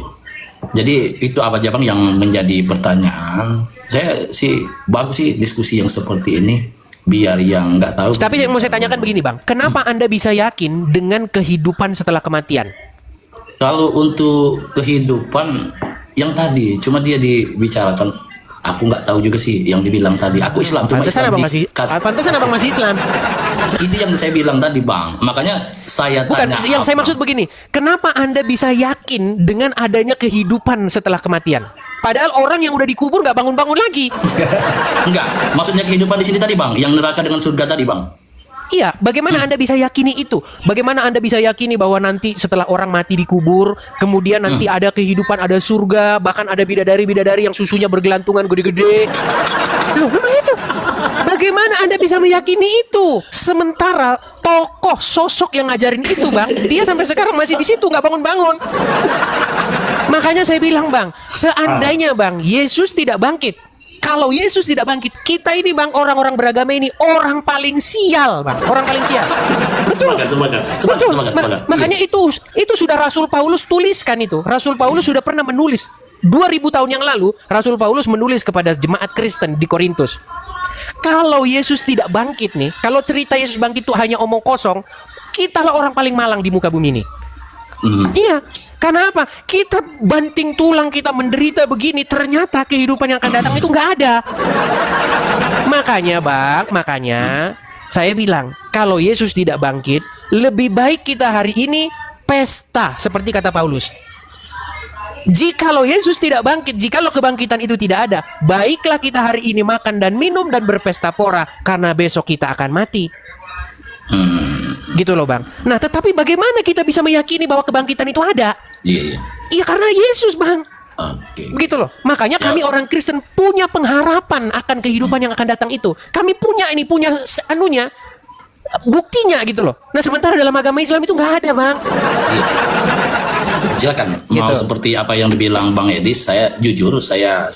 Jadi itu apa aja Bang yang menjadi pertanyaan? Saya sih bagus sih diskusi yang seperti ini. Biar yang nggak tahu. Tapi yang mau saya tanyakan begini Bang, kenapa Anda bisa yakin dengan kehidupan setelah kematian? Kalau untuk kehidupan yang tadi, cuma dia dibicarakan, aku nggak tahu juga sih yang dibilang tadi. Aku Islam, cuma Pantesan abang masih Islam. Itu yang saya bilang tadi Bang. Makanya saya Bukan, tanya. yang saya maksud begini, kenapa Anda bisa yakin dengan adanya kehidupan setelah kematian? Padahal orang yang udah dikubur nggak bangun-bangun lagi. Enggak, maksudnya kehidupan di sini tadi Bang, yang neraka dengan surga tadi Bang. Iya, bagaimana Anda bisa yakini itu? Bagaimana Anda bisa yakini bahwa nanti setelah orang mati dikubur, kemudian nanti ada kehidupan, ada surga, bahkan ada bidadari-bidadari yang susunya bergelantungan gede-gede? Loh, memang itu? Bagaimana Anda bisa meyakini itu? Sementara tokoh sosok yang ngajarin itu Bang, dia sampai sekarang masih di situ, nggak bangun-bangun. Makanya saya bilang Bang, seandainya Bang, Yesus tidak bangkit. Kalau Yesus tidak bangkit, kita ini Bang, orang-orang beragama ini orang paling sial Bang, orang paling sial. Betul. Betul. Makanya itu sudah Rasul Paulus tuliskan itu. Rasul Paulus sudah pernah menulis 2000 tahun yang lalu. Rasul Paulus menulis kepada jemaat Kristen di Korintus. Kalau Yesus tidak bangkit nih, kalau cerita Yesus bangkit itu hanya omong kosong, kitalah orang paling malang di muka bumi ini. Iya. Karena apa? Kita banting tulang, kita menderita begini, ternyata kehidupan yang akan datang itu nggak ada. Makanya Bang, saya bilang, kalau Yesus tidak bangkit, lebih baik kita hari ini pesta, seperti kata Paulus. Jikalau Yesus tidak bangkit, jikalau kebangkitan itu tidak ada, baiklah kita hari ini makan dan minum dan berpesta pora, karena besok kita akan mati. Gitu loh Bang. Nah, tetapi bagaimana kita bisa meyakini bahwa kebangkitan itu ada? Iya. Iya, karena Yesus Bang. Begitu loh. Makanya kami orang Kristen punya pengharapan akan kehidupan yang akan datang itu. Kami punya anunya, buktinya gitu loh. Nah, sementara dalam agama Islam itu nggak ada Bang. Silakan. Gitu. Mau seperti apa yang dibilang Bang Edis, saya jujur, saya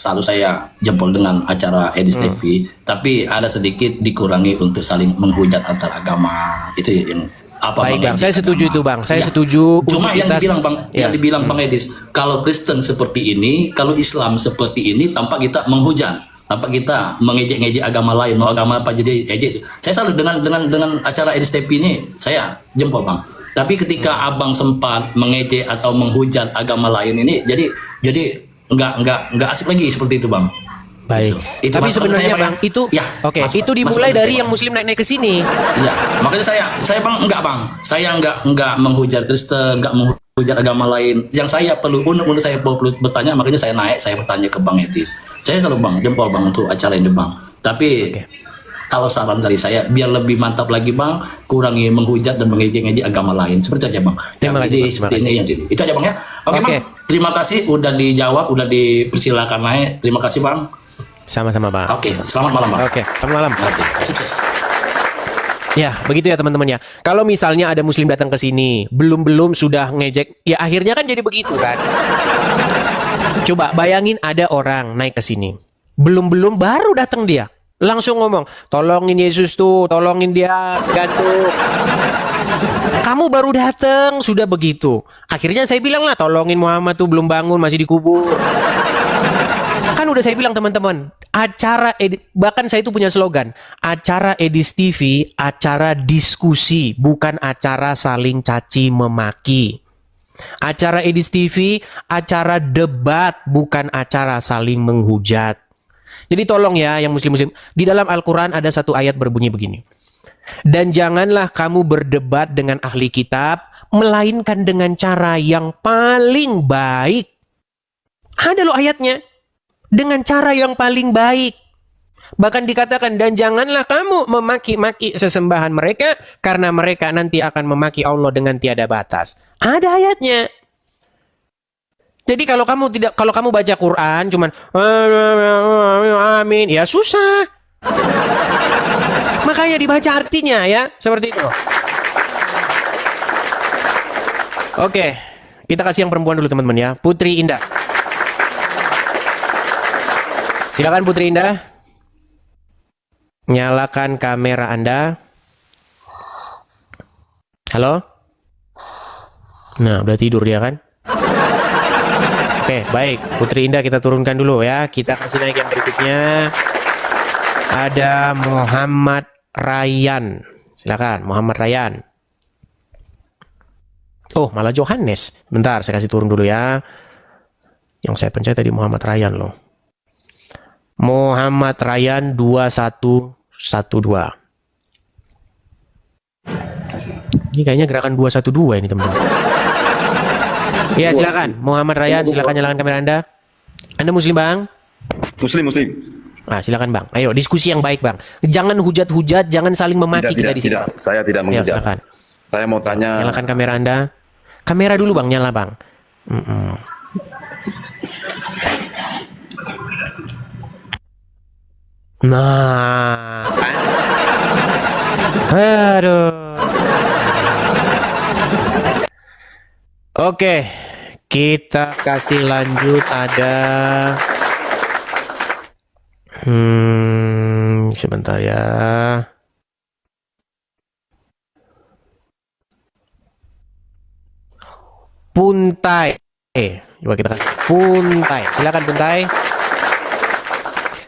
jempol dengan acara Edis TV, tapi ada sedikit dikurangi untuk saling menghujat antar agama. Itu yang Baik Bang, mengejek saya setuju agama. itu Bang. Saya Ya. setuju. Cuma untuk yang kita- dibilang Bang, Ya. yang dibilang Bang Edis, kalau Kristen seperti ini, kalau Islam seperti ini, tampak kita menghujat, tampak kita mengejek-ngejek agama lain, mau agama apa jadi ejek. Saya selalu dengan acara Edis TV ini, saya jempol Bang. Tapi ketika Abang sempat mengejek atau menghujat agama lain ini, jadi nggak asik lagi seperti itu Bang. Baik. Itu Tapi masalah sebenarnya saya, Bang, Bang. itu Ya, oke, masalah- itu dimulai masalah dari saya, yang Bang. Muslim naik ke sini. Iya, makanya saya Bang enggak Bang. Saya enggak menghujat Kristen, enggak menghujat agama lain. Yang saya perlu untuk saya perlu bertanya, makanya saya naik, saya bertanya ke Bang Edis. Saya selalu Bang, jempol Bang untuk acara ini Bang. Tapi kalau saran dari saya, biar lebih mantap lagi Bang, kurangi menghujat dan mengejek-ngejek agama lain. Seperti itu aja Bang. Terima kasih, Jadi Bang. seperti Terima ini yang jadi. Itu aja Bang ya. Oke Oke. Bang, terima kasih udah dijawab, udah dipersilakan naik. Terima kasih Bang. Sama-sama Bang. Oke, selamat malam Bang. Oke, selamat malam. Oke, sukses. Ya, begitu ya teman-teman ya. Kalau misalnya ada Muslim datang ke sini, belum sudah ngejek, ya akhirnya kan jadi begitu kan. Coba bayangin ada orang naik ke sini, belum baru datang dia, langsung ngomong, tolongin Yesus tuh, tolongin dia, gantung. Kamu baru datang sudah begitu. Akhirnya saya bilang lah, tolongin Muhammad tuh belum bangun, masih dikubur. Kan udah saya bilang teman-teman, bahkan saya itu punya slogan, acara Edis TV, acara diskusi, bukan acara saling caci memaki. Acara Edis TV, acara debat, bukan acara saling menghujat. Jadi tolong ya yang muslim-muslim, di dalam Al-Quran ada satu ayat berbunyi begini. Dan janganlah kamu berdebat dengan ahli kitab, melainkan dengan cara yang paling baik. Ada loh ayatnya. Dengan cara yang paling baik. Bahkan dikatakan, dan janganlah kamu memaki-maki sesembahan mereka, karena mereka nanti akan memaki Allah dengan tiada batas. Ada ayatnya. Jadi kalau kamu baca Quran cuman amin, ya susah. Makanya dibaca artinya ya, seperti itu. Oke, kita kasih yang perempuan dulu teman-teman ya. Putri Indah. Silakan Putri Indah. Nyalakan kamera Anda. Halo? Nah, udah tidur dia kan? Oke, baik. Putri Indah kita turunkan dulu ya. Kita kasih naik yang berikutnya. Ada Muhammad Ryan. Silakan, Muhammad Ryan. Oh, malah Johannes. Bentar, saya kasih turun dulu ya. Yang saya pencet tadi Muhammad Ryan loh. Muhammad Ryan 2112. Ini kayaknya gerakan 212 ini teman-teman. Ya silakan Muhammad Ryan, silakan nyalakan kamera Anda. Anda Muslim Bang? Muslim. Nah, silakan Bang. Ayo diskusi yang baik Bang. Jangan hujat-hujat, jangan saling memaki kita di sini. Tidak, saya tidak Ya, menghujat. silakan. Saya mau tanya. Nyalakan kamera Anda. Kamera dulu Bang, nyala Bang. Nah, aduh. Oke, kita kasih lanjut ada. Sebentar ya. Puntai. Coba kita kasih Puntai. Silakan Puntai.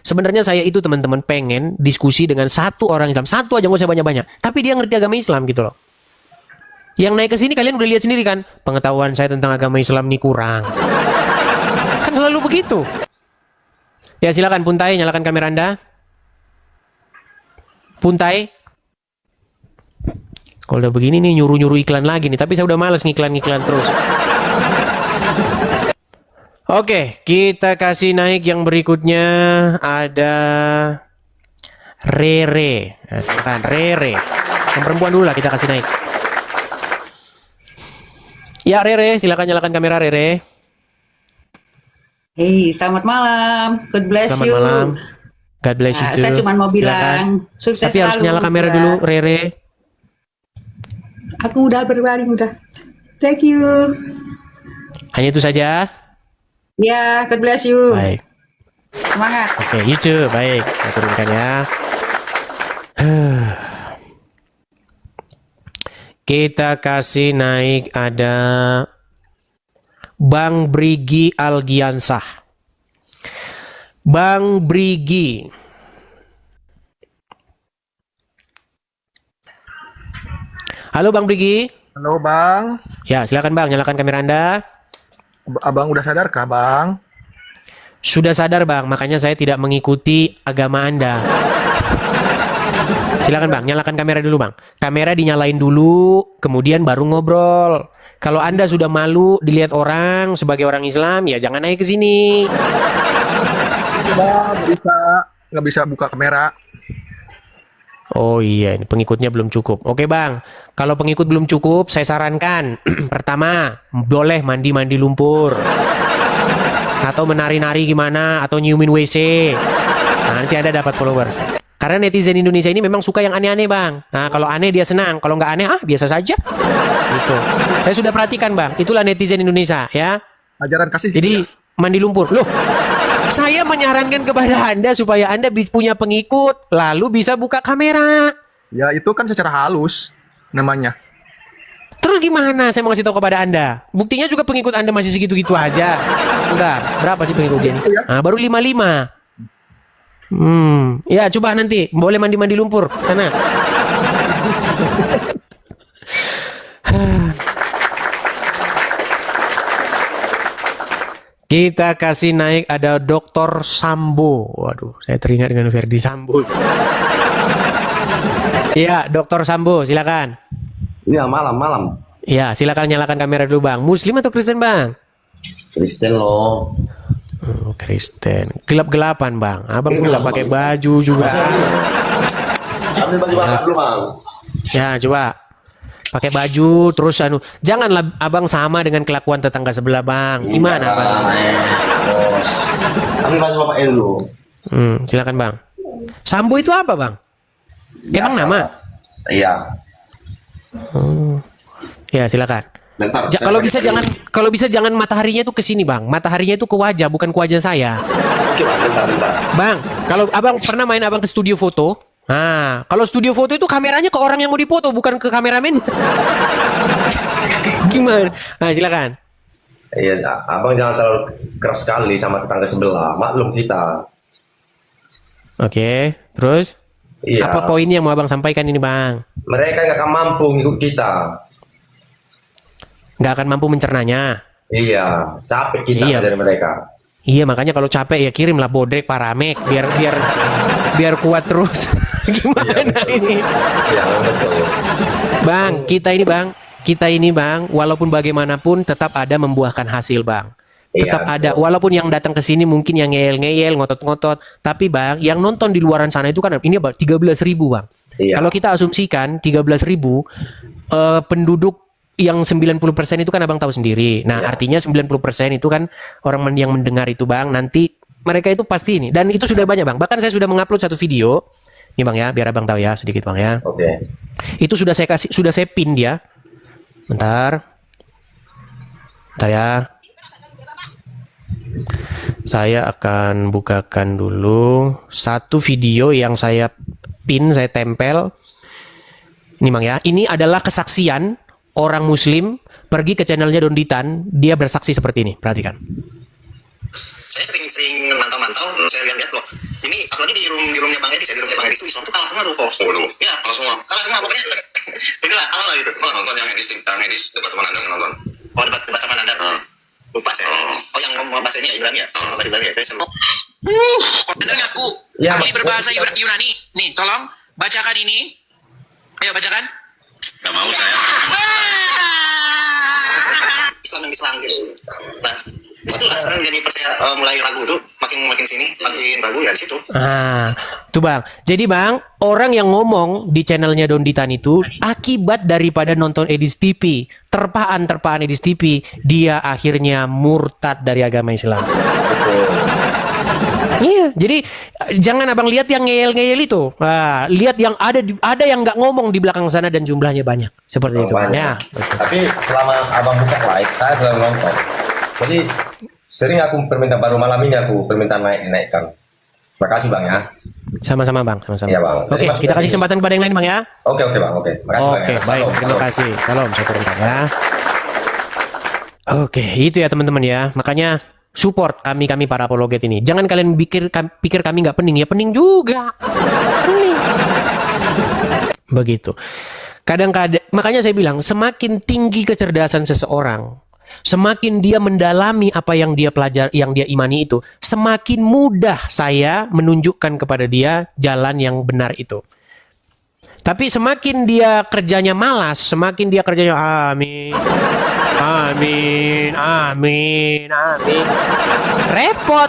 Sebenarnya saya itu teman-teman pengen diskusi dengan satu orang Islam, satu aja, nggak usah banyak-banyak. Tapi dia ngerti agama Islam gitu loh. Yang naik ke sini kalian udah lihat sendiri kan, pengetahuan saya tentang agama Islam ini kurang. Kan selalu begitu. Ya silakan Puntai, nyalakan kamera Anda. Puntai. Kalau udah begini nih nyuruh-nyuruh iklan lagi nih, tapi saya udah males ngiklan-ngiklan terus. Oke, kita kasih naik yang berikutnya ada Rere. Nah, Rere. Yang perempuan dulu lah kita kasih naik. Ya Rere, silakan nyalakan kamera Rere. Hey, selamat malam. God bless Selamat you. malam. God bless you Nah, too. saya cuma mau bilang Silakan. sukses Tapi harus selalu, nyala kamera udah. dulu Rere. Aku udah berbaring udah. Thank you. Hanya itu saja. Ya, God bless you. Baik. Semangat. Oke, you too. Baik, kita turunkan ya. Kita kasih naik ada Bang Brigi Algiansah. Bang Brigi. Halo Bang Brigi. Halo Bang. Ya, silakan Bang, nyalakan kamera Anda. Abang udah sadar kah Bang? Sudah sadar Bang, makanya saya tidak mengikuti agama Anda. Silakan Bang, nyalakan kamera dulu Bang. Kamera dinyalain dulu, kemudian baru ngobrol. Kalau Anda sudah malu dilihat orang sebagai orang Islam, ya jangan naik ke sini. Bang, nggak bisa buka kamera. Oh iya, ini pengikutnya belum cukup. Oke Bang, kalau pengikut belum cukup, saya sarankan pertama, boleh mandi-mandi lumpur. Atau menari-nari gimana, atau nyiumin WC. Nah, nanti Anda dapat followers. Karena netizen Indonesia ini memang suka yang aneh-aneh Bang. Nah, kalau aneh dia senang, kalau nggak aneh, biasa saja. Gitu. Saya sudah perhatikan Bang, itulah netizen Indonesia ya. Ajaran kasih. Jadi, mandi lumpur. Loh, saya menyarankan kepada Anda supaya Anda punya pengikut, lalu bisa buka kamera. Ya, itu kan secara halus namanya. Terus gimana saya mau kasih tahu kepada Anda? Buktinya juga pengikut Anda masih segitu-gitu aja. Udah, berapa sih pengikut dia? Nah, baru 55. Ya coba nanti boleh mandi-mandi lumpur sana. Kita kasih naik ada Dr. Sambo. Waduh, saya teringat dengan Ferdi Sambo. Iya, Dr. Sambo, silakan. Iya, malam. Iya, silakan nyalakan kamera dulu Bang. Muslim atau Kristen Bang? Kristen loh. Oh, Kristen. Gelap-gelapan Bang. Abang nggak pakai baju juga. Ambil baju bakar dulu Bang. Ya, coba. Pakai baju terus janganlah Abang sama dengan kelakuan tetangga sebelah Bang. Gimana Bang? Bos. Ambil baju bapak dulu. Silakan Bang. Sambo itu apa Bang? Emang nama? Iya. Ya, silakan. Bentar, kalau bisa jangan mataharinya itu ke sini Bang. Mataharinya itu ke wajah, bukan ke wajah saya. Oke Bang, bentar. Bang, kalau Abang pernah main Abang ke studio foto, nah, kalau studio foto itu kameranya ke orang yang mau dipoto, bukan ke kameramen. Gimana? Nah, silakan. Iya, Abang jangan terlalu keras sekali sama tetangga sebelah. Maklum kita. Oke, terus? Iya. Apa poinnya yang mau Abang sampaikan ini Bang? Mereka nggak akan mampu ngikut kita. Nggak akan mampu mencernanya. Iya, capek kita dari mereka. Iya, makanya kalau capek ya kirimlah bodrek paramek biar kuat terus. Gimana ini? Iya, betul. Bang, kita ini Bang, walaupun bagaimanapun tetap ada membuahkan hasil Bang. Tetap ada, walaupun yang datang ke sini mungkin yang ngeyel-ngeyel, ngotot-ngotot, tapi Bang, yang nonton di luaran sana itu kan ini 13.000 Bang. Iya. Kalau kita asumsikan 13.000 penduduk yang 90% itu kan Abang tahu sendiri. Nah, artinya 90% itu kan orang yang mendengar itu Bang, nanti mereka itu pasti ini. Dan itu sudah banyak Bang. Bahkan saya sudah mengupload satu video. Ini Bang ya, biar Abang tahu ya sedikit Bang ya. Oke. Itu sudah saya pin dia. Bentar ya. Saya akan bukakan dulu satu video yang saya pin, saya tempel. Ini Bang ya. Ini adalah kesaksian orang Muslim pergi ke channelnya Don Ditan, dia bersaksi seperti ini. Perhatikan. Saya sering mantau-mantau, saya lihat loh. Ini apalagi di roomnya Bang Edi, saya di roomnya Bang Edi itu Islam tuh kalah semua loh. Waduh, ya, kalah semua pokoknya. Inilah kalah gitu. Mana nonton yang Edis debat sama Nanda nonton? Oh, debat sama Nanda. Lupa saya. Oh, yang ngomong bahasanya Ibrani ya? Bahasa Ibrani ya, saya semua. Anda ngaku. Ya, ini berbahasa Yunani. Nih, tolong bacakan ini. Ayo bacakan. Gak mau saya. Islam yang diselangkir. Nah, disitulah sekarang jadi mulai ragu tuh, makin sini makin ragu ya di situ. Tuh Bang. Jadi Bang, orang yang ngomong di channelnya Don Ditan itu akibat daripada nonton Edis TV, terpaan Edis TV, dia akhirnya murtad dari agama Islam. Iya, jadi jangan Abang lihat yang ngeyel-ngeyel itu. Nah, lihat yang ada yang nggak ngomong di belakang sana dan jumlahnya banyak. Seperti itu. Ya. Tapi selama Abang buka live, saya selalu nonton. Jadi sering aku permintaan baru malam ini aku permintaan naikkan. Terima kasih Bang ya. Sama-sama Bang, sama-sama. Iya, Bang. Oke, Terima kita kasih kasih. kesempatan kepada yang lain Bang ya. Oke Bang, oke. Makasih Bang. Oke, ya. baik. Salam, Terima salam. kasih. Salam, saya turun ya. Oke, itu ya teman-teman ya. Makanya support kami para apologet ini. Jangan kalian pikir kami nggak pening ya, pening juga. Pening. Begitu. Kadang-kadang, makanya saya bilang semakin tinggi kecerdasan seseorang, semakin dia mendalami apa yang dia yang dia imani itu, semakin mudah saya menunjukkan kepada dia jalan yang benar itu. Tapi semakin dia kerjanya malas, semakin dia kerjanya amin, amin, amin, amin, repot.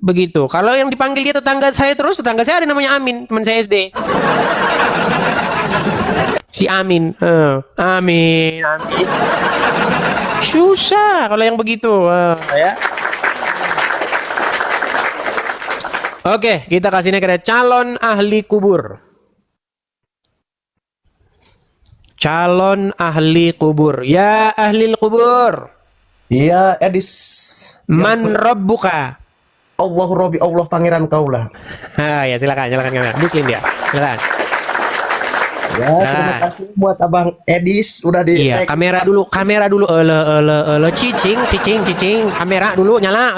Begitu. Kalau yang dipanggil dia tetangga saya terus, tetangga saya ada namanya Amin, teman saya SD. Si Amin, amin, amin. Susah kalau yang begitu, ya. Oke, kita kasih ke calon ahli kubur. Calon ahli kubur. Ya ahli kubur. Iya, Edis. Man rabbuka? Allahu Rabbi, Allah pangeran kaulah. Ya silakan kamera. Muslim dia. Silakan. Ya, terima kasih buat Abang Edis udah di Iya, tag. kamera dulu. Cicing. Kamera dulu nyala.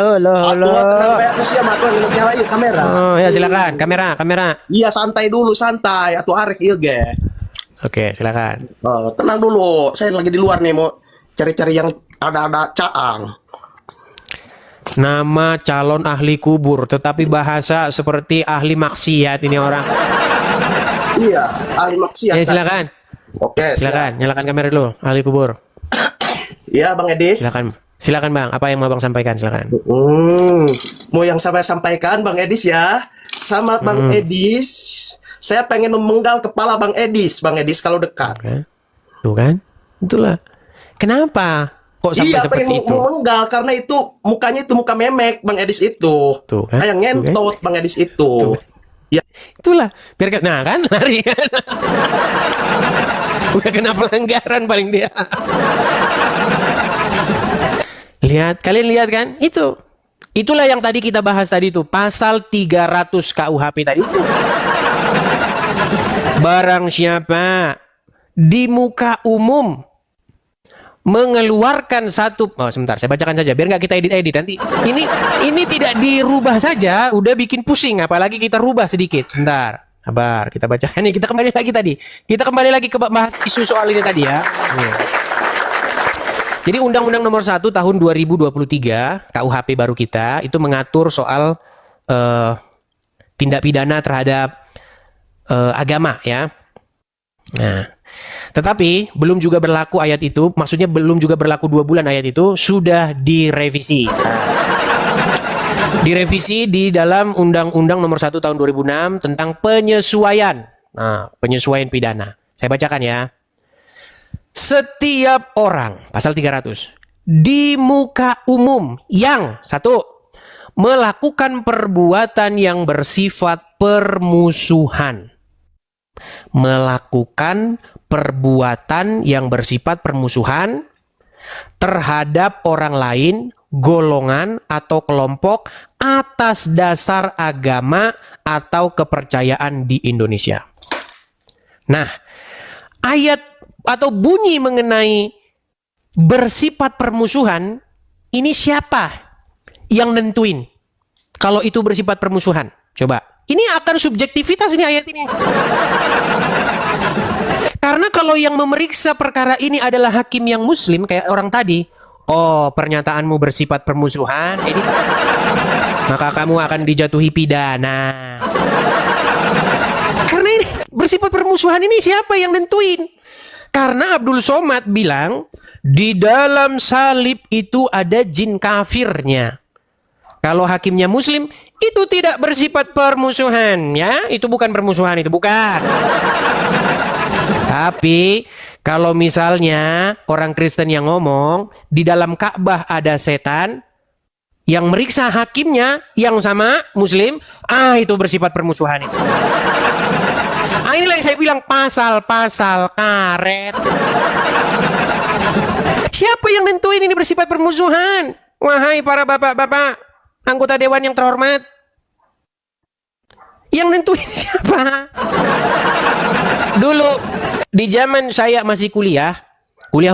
Kamera. Oh, ya silakan. Kamera. Iya, santai dulu, santai. Atau arek iya ge. Oke, silakan. Oh, tenang dulu. Saya lagi di luar nih mau cari-cari yang ada caang. Nama calon ahli kubur, tetapi bahasa seperti ahli maksiat ini orang. Iya, ahli maksiat. Ya silakan. Oke, silakan. Nyalakan kamera dulu, ahli kubur. Iya, Bang Edis. Silakan Bang. Apa yang mau Bang sampaikan? Silakan. Mau yang saya sampaikan Bang Edis ya. Sama Bang Edis, saya pengen memenggal kepala Bang Edis kalau dekat. Tuh kan? Itulah. Kenapa? Kok sampai seperti pengen itu? memenggal karena itu mukanya itu muka memek Bang Edis itu. Tuh kan? Kayak ngentot Bang Edis itu. Ya, itulah. Biar nah kan lari kan. Udah kena pelanggaran paling dia. Kalian lihat kan? Itulah yang tadi kita bahas tadi itu, pasal 300 KUHP tadi itu. Barang siapa di muka umum mengeluarkan sebentar, saya bacakan saja biar nggak kita edit nanti. Ini tidak dirubah saja, udah bikin pusing, apalagi kita rubah sedikit. Sebentar, sabar, kita bacakan nih. Kita kembali lagi tadi. Kita kembali lagi ke bahas isu soal ini tadi ya. Jadi Undang-Undang Nomor 1 Tahun 2023 KUHP baru kita itu mengatur soal tindak pidana terhadap agama ya. Nah, tetapi belum juga berlaku ayat itu, maksudnya belum juga berlaku 2 bulan ayat itu, sudah direvisi. Direvisi di dalam Undang-Undang Nomor 1 Tahun 2006 tentang penyesuaian. Nah, penyesuaian pidana. Saya bacakan ya. Setiap orang, pasal 300, di muka umum yang melakukan perbuatan yang bersifat permusuhan. Melakukan perbuatan yang bersifat permusuhan terhadap orang lain, golongan atau kelompok atas dasar agama atau kepercayaan di Indonesia. Nah, ayat atau bunyi mengenai bersifat permusuhan ini siapa yang nentuin kalau itu bersifat permusuhan? Coba. Ini akan subjektivitas ini ayat ini. Karena kalau yang memeriksa perkara ini adalah hakim yang muslim kayak orang tadi, oh pernyataanmu bersifat permusuhan, maka kamu akan dijatuhi pidana. Karena ini bersifat permusuhan ini siapa yang nentuin? Karena Abdul Somad bilang di dalam salib itu ada jin kafirnya. Kalau hakimnya muslim, itu tidak bersifat permusuhan, ya. Itu bukan permusuhan, itu bukan. Tapi kalau misalnya orang Kristen yang ngomong di dalam Ka'bah ada setan yang meriksa hakimnya yang sama muslim, itu bersifat permusuhan itu. Inilah yang saya bilang pasal-pasal karet. Siapa yang nentuin ini bersifat permusuhan? Wahai para bapak-bapak, anggota dewan yang terhormat. Yang nentuin siapa? Dulu di zaman saya masih kuliah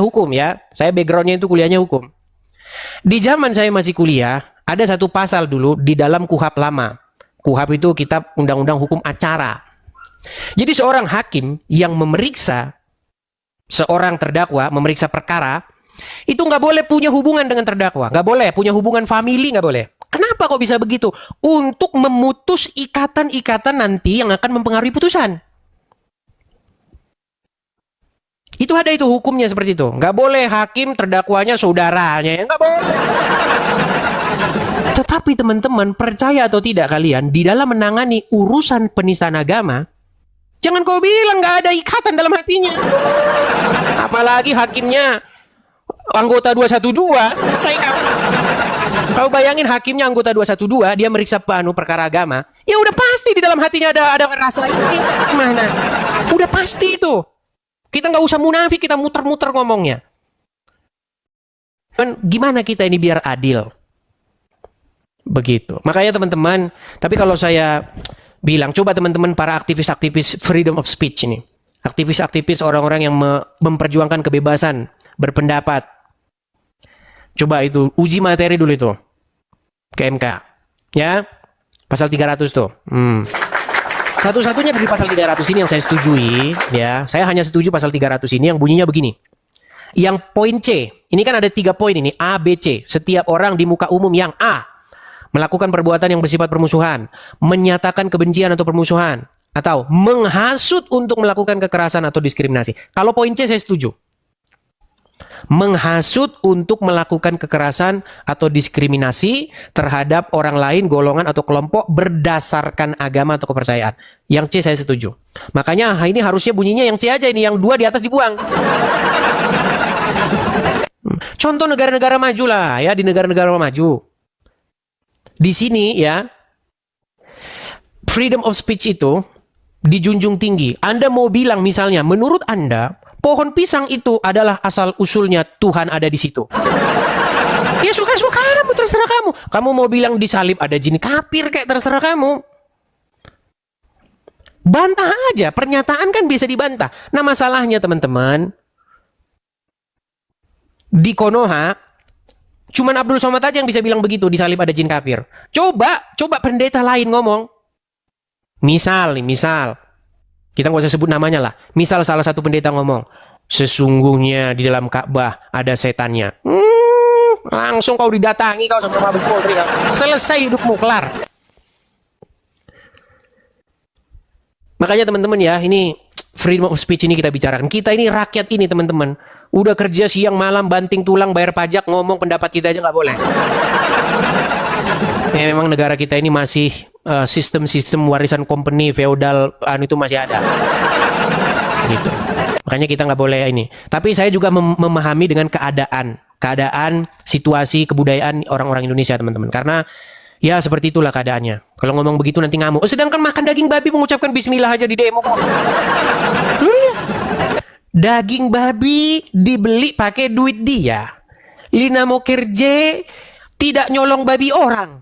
hukum ya. Saya backgroundnya itu kuliahnya hukum. Di zaman saya masih kuliah, ada satu pasal dulu di dalam KUHAP lama. KUHAP itu kitab undang-undang hukum acara. Jadi seorang hakim yang memeriksa seorang terdakwa, memeriksa perkara, itu nggak boleh punya hubungan dengan terdakwa. Nggak boleh punya hubungan famili, nggak boleh. Kenapa kok bisa begitu? Untuk memutus ikatan-ikatan nanti yang akan mempengaruhi putusan. Itu ada itu hukumnya seperti itu. Nggak boleh hakim terdakwanya saudaranya. Nggak boleh. Tetapi teman-teman, percaya atau tidak kalian, di dalam menangani urusan penistaan agama, jangan kau bilang nggak ada ikatan dalam hatinya. Apalagi hakimnya anggota 212, selesai kamu. Kau bayangin hakimnya anggota 212, dia meriksa perkara agama, ya udah pasti di dalam hatinya ada rasa ini. Mana? Udah pasti itu. Kita nggak usah munafik, kita muter-muter ngomongnya. Dan gimana kita ini biar adil? Begitu. Makanya teman-teman, tapi kalau saya bilang, coba teman-teman para aktivis-aktivis freedom of speech ini, aktivis-aktivis orang-orang yang memperjuangkan kebebasan berpendapat, coba itu uji materi dulu itu ke MK, ya, pasal 300 tuh. Satu-satunya dari pasal 300 ini yang saya setujui, ya, saya hanya setuju pasal 300 ini yang bunyinya begini. Yang poin C, ini kan ada 3 poin ini, A, B, C. Setiap orang di muka umum yang A, melakukan perbuatan yang bersifat permusuhan, menyatakan kebencian atau permusuhan, atau menghasut untuk melakukan kekerasan atau diskriminasi. Kalau poin C saya setuju. Menghasut untuk melakukan kekerasan atau diskriminasi terhadap orang lain, golongan atau kelompok berdasarkan agama atau kepercayaan. Yang C saya setuju. Makanya ini harusnya bunyinya yang C aja ini, yang 2 di atas dibuang. Contoh negara-negara maju lah ya, di negara-negara maju. Di sini ya, freedom of speech itu dijunjung tinggi. Anda mau bilang misalnya, menurut Anda, pohon pisang itu adalah asal usulnya Tuhan ada di situ. Ya suka-suka kamu, terserah kamu. Kamu mau bilang di salib ada jin kafir, kayak terserah kamu. Bantah aja, pernyataan kan bisa dibantah. Nah masalahnya teman-teman, di Konoha, cuman Abdul Somad aja yang bisa bilang begitu, di salib ada jin kafir. Coba pendeta lain ngomong. Misal, kita nggak usah sebut namanya lah. Misal salah satu pendeta ngomong, sesungguhnya di dalam Ka'bah ada setannya. Langsung kau didatangi kau sama Mabes Polri. Selesai hidupmu, kelar. Makanya teman-teman ya, ini freedom of speech ini kita bicarakan. Kita ini rakyat ini teman-teman. Udah kerja siang malam, banting tulang, bayar pajak, ngomong pendapat kita aja nggak boleh. Ya memang negara kita ini masih sistem-sistem warisan company feodal itu masih ada. Gitu. Makanya kita nggak boleh ini. Tapi saya juga memahami dengan keadaan situasi kebudayaan orang-orang Indonesia teman-teman. Karena ya seperti itulah keadaannya. Kalau ngomong begitu nanti ngamuk. Sedangkan makan daging babi mengucapkan bismillah aja di demo kok. Daging babi dibeli pakai duit dia. Lina mau kerja tidak nyolong babi orang.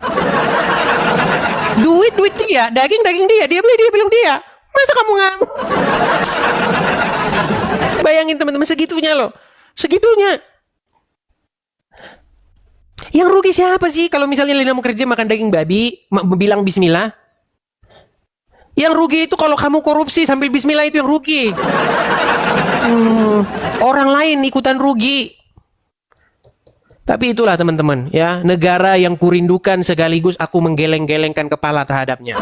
Duit dia, daging dia, dia beli dia bilang dia. Masa kamu ngamuk? Bayangin teman-teman, segitunya loh. Segitunya. Yang rugi siapa sih kalau misalnya Lina mau kerja makan daging babi, bilang bismillah? Yang rugi itu kalau kamu korupsi sambil bismillah, itu yang rugi. Orang lain ikutan rugi. Tapi itulah teman-teman ya, negara yang kurindukan sekaligus aku menggeleng-gelengkan kepala terhadapnya.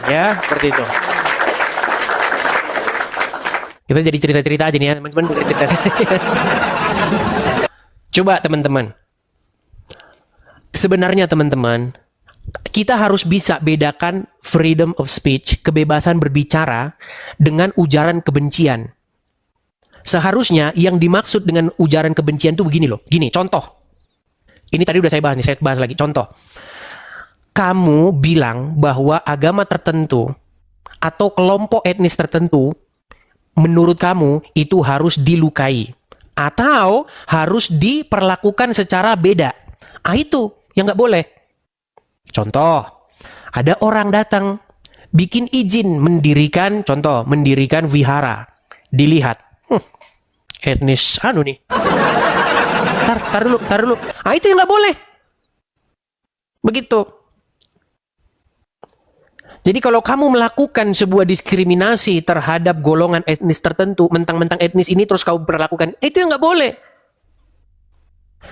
Ya, seperti itu. Kita jadi cerita-cerita aja nih ya, teman-teman. Coba teman-teman. Sebenarnya teman-teman, kita harus bisa bedakan freedom of speech, kebebasan berbicara, dengan ujaran kebencian. Seharusnya yang dimaksud dengan ujaran kebencian itu begini loh. Gini, contoh. Ini tadi udah saya bahas nih, saya bahas lagi. Contoh. Kamu bilang bahwa agama tertentu atau kelompok etnis tertentu menurut kamu itu harus dilukai atau harus diperlakukan secara beda. Itu yang nggak boleh. Contoh. Ada orang datang bikin izin mendirikan, contoh, mendirikan vihara. Dilihat, etnis anu nih. Tar dulu. Ah, itu yang nggak boleh. Begitu. Jadi kalau kamu melakukan sebuah diskriminasi terhadap golongan etnis tertentu, mentang-mentang etnis ini terus kamu perlakukan, itu yang nggak boleh.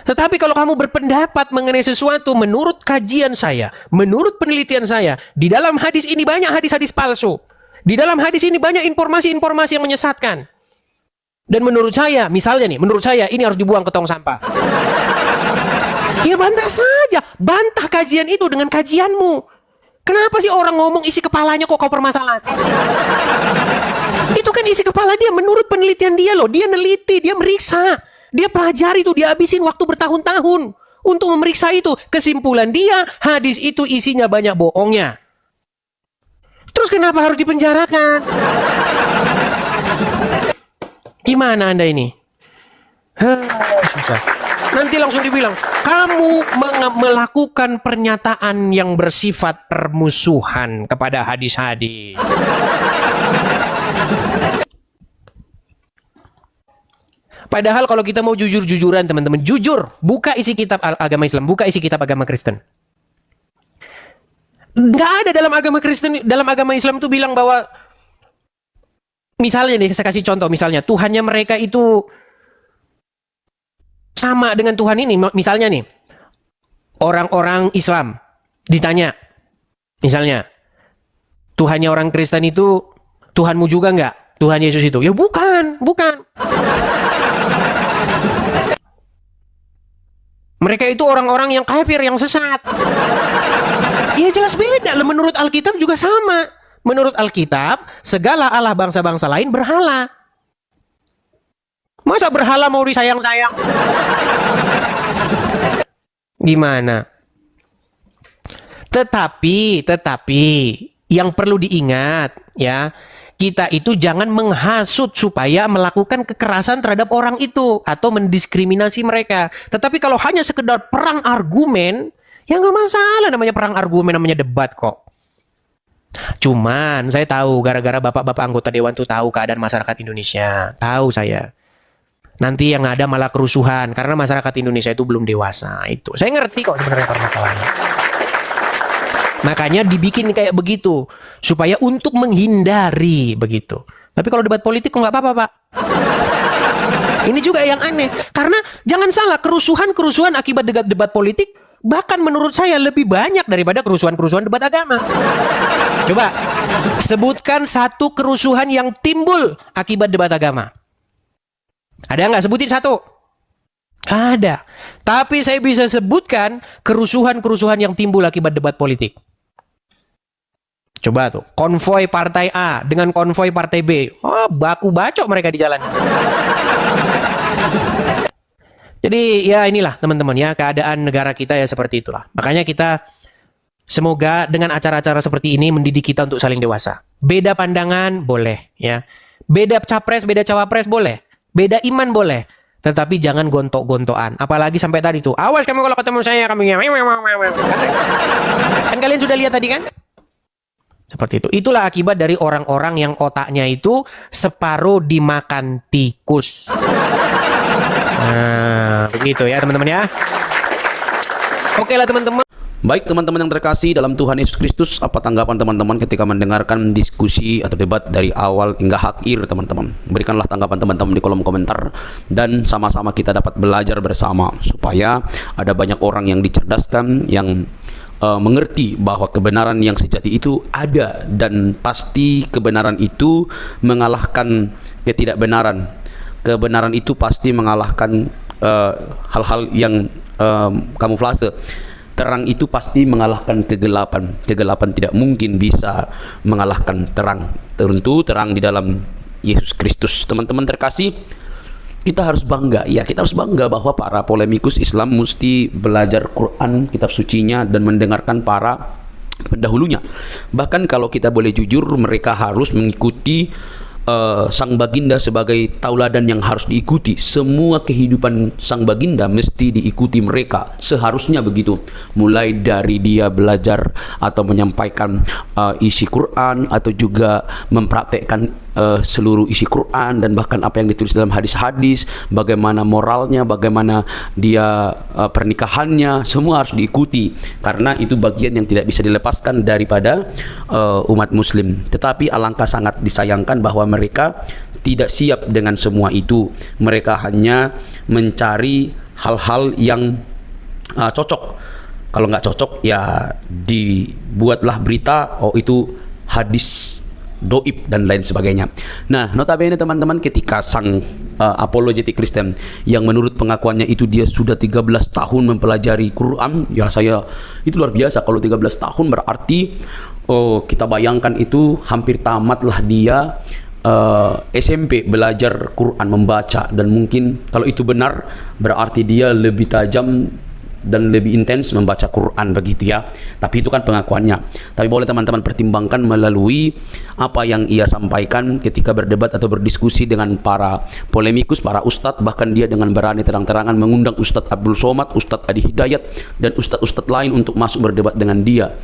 Tetapi kalau kamu berpendapat mengenai sesuatu menurut kajian saya, menurut penelitian saya, di dalam hadis ini banyak hadis-hadis palsu. Di dalam hadis ini banyak informasi-informasi yang menyesatkan. Dan menurut saya, misalnya nih, menurut saya ini harus dibuang ke tong sampah. Ya bantah saja, bantah kajian itu dengan kajianmu. Kenapa sih orang ngomong isi kepalanya kok kau permasalahan? Itu kan isi kepala dia menurut penelitian dia loh. Dia neliti, dia meriksa. Dia pelajari itu, dia habisin waktu bertahun-tahun untuk memeriksa itu. Kesimpulan dia, hadis itu isinya banyak bohongnya. Terus kenapa harus dipenjarakan? Gimana Anda ini? Susah. Nanti langsung dibilang, kamu melakukan pernyataan yang bersifat permusuhan kepada hadis-hadis. Padahal kalau kita mau jujur-jujuran teman-teman, jujur, buka isi kitab agama Islam, buka isi kitab agama Kristen. Nggak ada dalam agama Kristen, dalam agama Islam itu bilang bahwa, misalnya nih, saya kasih contoh, misalnya Tuhannya mereka itu sama dengan Tuhan ini. Misalnya nih, orang-orang Islam ditanya, misalnya, Tuhannya orang Kristen itu Tuhanmu juga nggak? Tuhan Yesus itu? Ya bukan. Mereka itu orang-orang yang kafir, yang sesat. Ya jelas beda. Menurut Alkitab juga sama. Menurut Alkitab, segala Allah bangsa-bangsa lain berhala. Masa berhala mau disayang-sayang? Gimana? Tetapi yang perlu diingat ya, kita itu jangan menghasut supaya melakukan kekerasan terhadap orang itu atau mendiskriminasi mereka. Tetapi kalau hanya sekedar perang argumen, ya nggak masalah, namanya perang argumen, namanya debat kok. Cuman saya tahu gara-gara bapak-bapak anggota dewan tuh tahu keadaan masyarakat Indonesia. Tahu saya. Nanti yang ada malah kerusuhan karena masyarakat Indonesia itu belum dewasa. Itu saya ngerti kok sebenarnya permasalahannya. Makanya dibikin kayak begitu supaya untuk menghindari begitu. Tapi kalau debat politik kok nggak apa-apa, Pak. Ini juga yang aneh. Karena jangan salah, kerusuhan akibat debat politik bahkan menurut saya lebih banyak daripada kerusuhan debat agama. Coba sebutkan satu kerusuhan yang timbul akibat debat agama. Ada nggak? Sebutin satu. Ada. Tapi saya bisa sebutkan kerusuhan yang timbul akibat debat politik. Coba tuh, konvoi partai A dengan konvoi partai B. Oh, baku bacok mereka di jalan. Jadi ya inilah teman-teman ya, keadaan negara kita ya seperti itulah. Makanya kita semoga dengan acara-acara seperti ini mendidik kita untuk saling dewasa. Beda pandangan boleh ya. Beda capres, beda cawapres boleh. Beda iman boleh. Tetapi jangan gontok-gontokan. Apalagi sampai tadi tuh, awas kamu kalau ketemu saya kamu. Kan kalian sudah lihat tadi kan? Seperti itu. Itulah akibat dari orang-orang yang otaknya itu separuh dimakan tikus. Nah, begitu ya teman-teman ya. Oke lah teman-teman. Baik teman-teman yang terkasih dalam Tuhan Yesus Kristus, apa tanggapan teman-teman ketika mendengarkan diskusi atau debat dari awal hingga akhir teman-teman? Berikanlah tanggapan teman-teman di kolom komentar dan sama-sama kita dapat belajar bersama supaya ada banyak orang yang dicerdaskan, yang mengerti bahwa kebenaran yang sejati itu ada dan pasti kebenaran itu mengalahkan ketidakbenaran. Kebenaran itu pasti mengalahkan hal-hal yang kamuflase. Terang itu pasti mengalahkan kegelapan. Kegelapan tidak mungkin bisa mengalahkan terang. Tentu terang di dalam Yesus Kristus. Teman-teman terkasih, kita harus bangga, ya kita harus bangga bahwa para polemikus Islam mesti belajar Quran, kitab sucinya, dan mendengarkan para pendahulunya. Bahkan kalau kita boleh jujur, mereka harus mengikuti sang baginda sebagai tauladan yang harus diikuti. Semua kehidupan sang baginda mesti diikuti mereka, seharusnya begitu. Mulai dari dia belajar atau menyampaikan isi Quran, atau juga mempraktekkan seluruh isi Quran, dan bahkan apa yang ditulis dalam hadis-hadis, bagaimana moralnya, bagaimana dia pernikahannya, semua harus diikuti, karena itu bagian yang tidak bisa dilepaskan daripada umat muslim. Tetapi alangkah sangat disayangkan bahwa mereka tidak siap dengan semua itu. Mereka hanya mencari hal-hal yang cocok. Kalau nggak cocok, ya dibuatlah berita, oh itu hadis doib dan lain sebagainya. Nah, notabene teman-teman, ketika sang apologetik Kristen yang menurut pengakuannya itu dia sudah 13 tahun mempelajari Quran, ya saya itu luar biasa. Kalau 13 tahun berarti kita bayangkan itu hampir tamatlah dia SMP belajar Quran, membaca, dan mungkin kalau itu benar berarti dia lebih tajam dan lebih intens membaca Quran, begitu ya. Tapi itu kan pengakuannya. Tapi boleh teman-teman pertimbangkan melalui apa yang ia sampaikan ketika berdebat atau berdiskusi dengan para polemikus, para ustadz. Bahkan dia dengan berani terang-terangan mengundang Ustadz Abdul Somad, Ustadz Adi Hidayat, dan ustadz-ustadz lain untuk masuk berdebat dengan dia.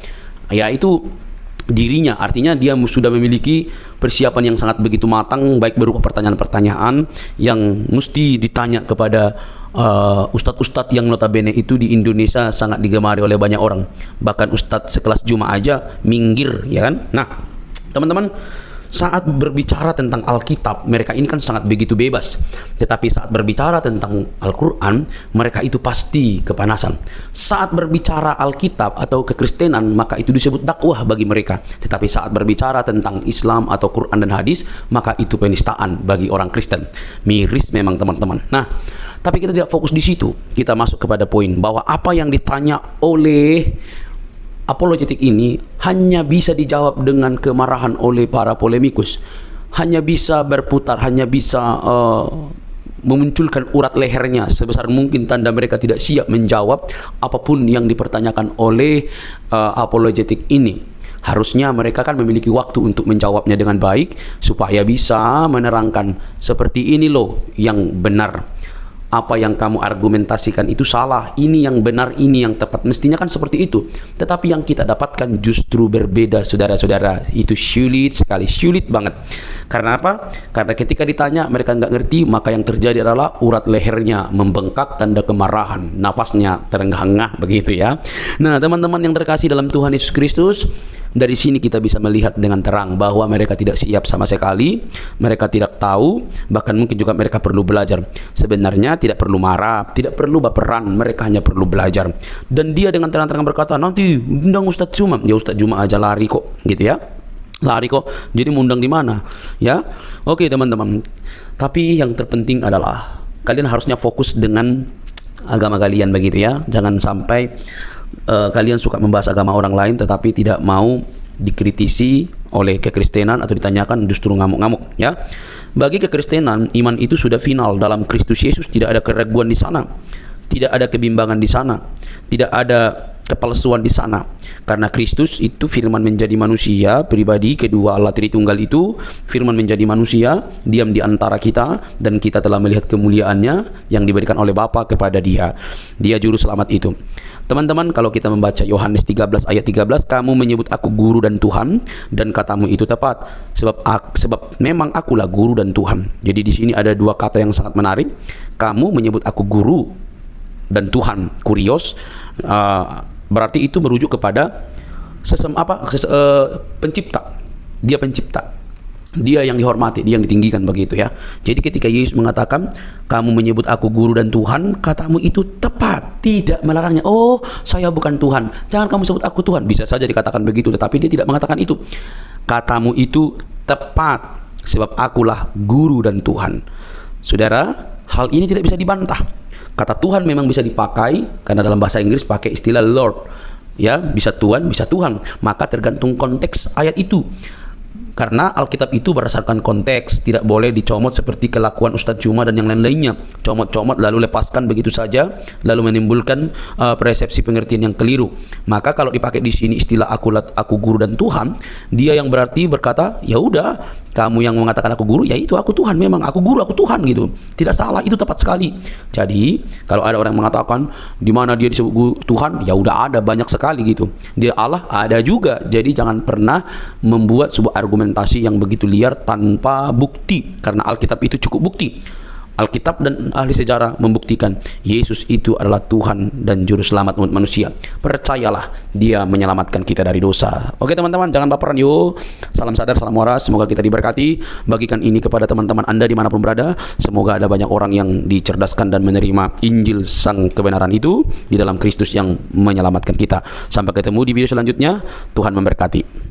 Ya, itu dirinya, artinya dia sudah memiliki persiapan yang sangat begitu matang, baik berupa pertanyaan-pertanyaan yang mesti ditanya kepada ustadz-ustadz yang notabene itu di Indonesia sangat digemari oleh banyak orang. Bahkan ustadz sekelas Juma aja minggir, ya kan? Nah, teman-teman, saat berbicara tentang Alkitab, mereka ini kan sangat begitu bebas. Tetapi saat berbicara tentang Al-Quran, mereka itu pasti kepanasan. Saat berbicara Alkitab atau kekristenan, maka itu disebut dakwah bagi mereka. Tetapi saat berbicara tentang Islam atau Quran dan hadis, maka itu penistaan bagi orang Kristen. Miris memang teman-teman. Nah, tapi kita tidak fokus di situ. Kita masuk kepada poin bahwa apa yang ditanya oleh apologetik ini hanya bisa dijawab dengan kemarahan oleh para polemikus, hanya bisa berputar, hanya bisa memunculkan urat lehernya sebesar mungkin, tanda mereka tidak siap menjawab apapun yang dipertanyakan oleh apologetik ini. Harusnya mereka kan memiliki waktu untuk menjawabnya dengan baik, supaya bisa menerangkan seperti ini loh yang benar. Apa yang kamu argumentasikan itu salah, ini yang benar, ini yang tepat. Mestinya kan seperti itu. Tetapi yang kita dapatkan justru berbeda, saudara-saudara. Itu sulit sekali, sulit banget. Karena apa? Karena ketika ditanya mereka nggak ngerti, maka yang terjadi adalah urat lehernya membengkak, tanda kemarahan, napasnya terengah-engah, begitu ya. Nah, teman-teman yang terkasih dalam Tuhan Yesus Kristus, dari sini kita bisa melihat dengan terang bahwa mereka tidak siap sama sekali, mereka tidak tahu, bahkan mungkin juga mereka perlu belajar. Sebenarnya tidak perlu marah, tidak perlu baperan, mereka hanya perlu belajar. Dan dia dengan terang-terang berkata, nanti undang Ustadz Juma. Ya Ustadz Juma aja lari kok, gitu ya. Lari kok, jadi mau undang di mana? Ya, oke teman-teman. Tapi yang terpenting adalah kalian harusnya fokus dengan agama kalian, begitu ya. Jangan sampai kalian suka membahas agama orang lain tetapi tidak mau dikritisi oleh kekristenan atau ditanyakan justru ngamuk-ngamuk, ya. Bagi kekristenan, iman itu sudah final dalam Kristus Yesus, tidak ada keraguan di sana, tidak ada kebimbangan di sana, tidak ada kepalsuan di sana. Karena Kristus itu firman menjadi manusia, pribadi kedua Allah Tritunggal itu firman menjadi manusia, diam di antara kita, dan kita telah melihat kemuliaannya yang diberikan oleh Bapa kepada dia. Dia juru selamat itu. Teman-teman, kalau kita membaca Yohanes 13 ayat 13, kamu menyebut aku guru dan Tuhan, dan katamu itu tepat, sebab memang akulah guru dan Tuhan. Jadi di sini ada dua kata yang sangat menarik. Kamu menyebut aku guru dan Tuhan, kurios, berarti itu merujuk kepada pencipta. Dia pencipta, dia yang dihormati, dia yang ditinggikan, begitu ya. Jadi ketika Yesus mengatakan kamu menyebut aku guru dan Tuhan, katamu itu tepat, tidak melarangnya. Oh, saya bukan Tuhan, jangan kamu sebut aku Tuhan. Bisa saja dikatakan begitu, tetapi dia tidak mengatakan itu. Katamu itu tepat, sebab akulah guru dan Tuhan. Saudara, hal ini tidak bisa dibantah. Kata Tuhan memang bisa dipakai, karena dalam bahasa Inggris pakai istilah Lord, ya, bisa Tuhan, bisa Tuhan. Maka tergantung konteks ayat itu. Karena Alkitab itu berdasarkan konteks, tidak boleh dicomot seperti kelakuan Ustadz Cuma dan yang lain-lainnya. Comot-comot lalu lepaskan begitu saja, lalu menimbulkan persepsi pengertian yang keliru. Maka kalau dipakai di sini istilah aku guru dan Tuhan, dia yang berarti berkata, ya udah, kamu yang mengatakan aku guru, ya itu aku Tuhan, memang aku guru, aku Tuhan gitu. Tidak salah, itu tepat sekali. Jadi kalau ada orang yang mengatakan di mana dia disebut guru Tuhan, ya udah ada banyak sekali gitu. Dia Allah ada juga. Jadi jangan pernah membuat sebuah argumentasi yang begitu liar tanpa bukti, karena Alkitab itu cukup bukti. Alkitab dan ahli sejarah membuktikan Yesus itu adalah Tuhan dan Juru Selamat umat manusia. Percayalah, dia menyelamatkan kita dari dosa. Oke teman-teman, jangan baperan yuk. Salam sadar, salam waras. Semoga kita diberkati. Bagikan ini kepada teman-teman Anda dimanapun berada. Semoga ada banyak orang yang dicerdaskan dan menerima Injil sang kebenaran itu di dalam Kristus yang menyelamatkan kita. Sampai ketemu di video selanjutnya. Tuhan memberkati.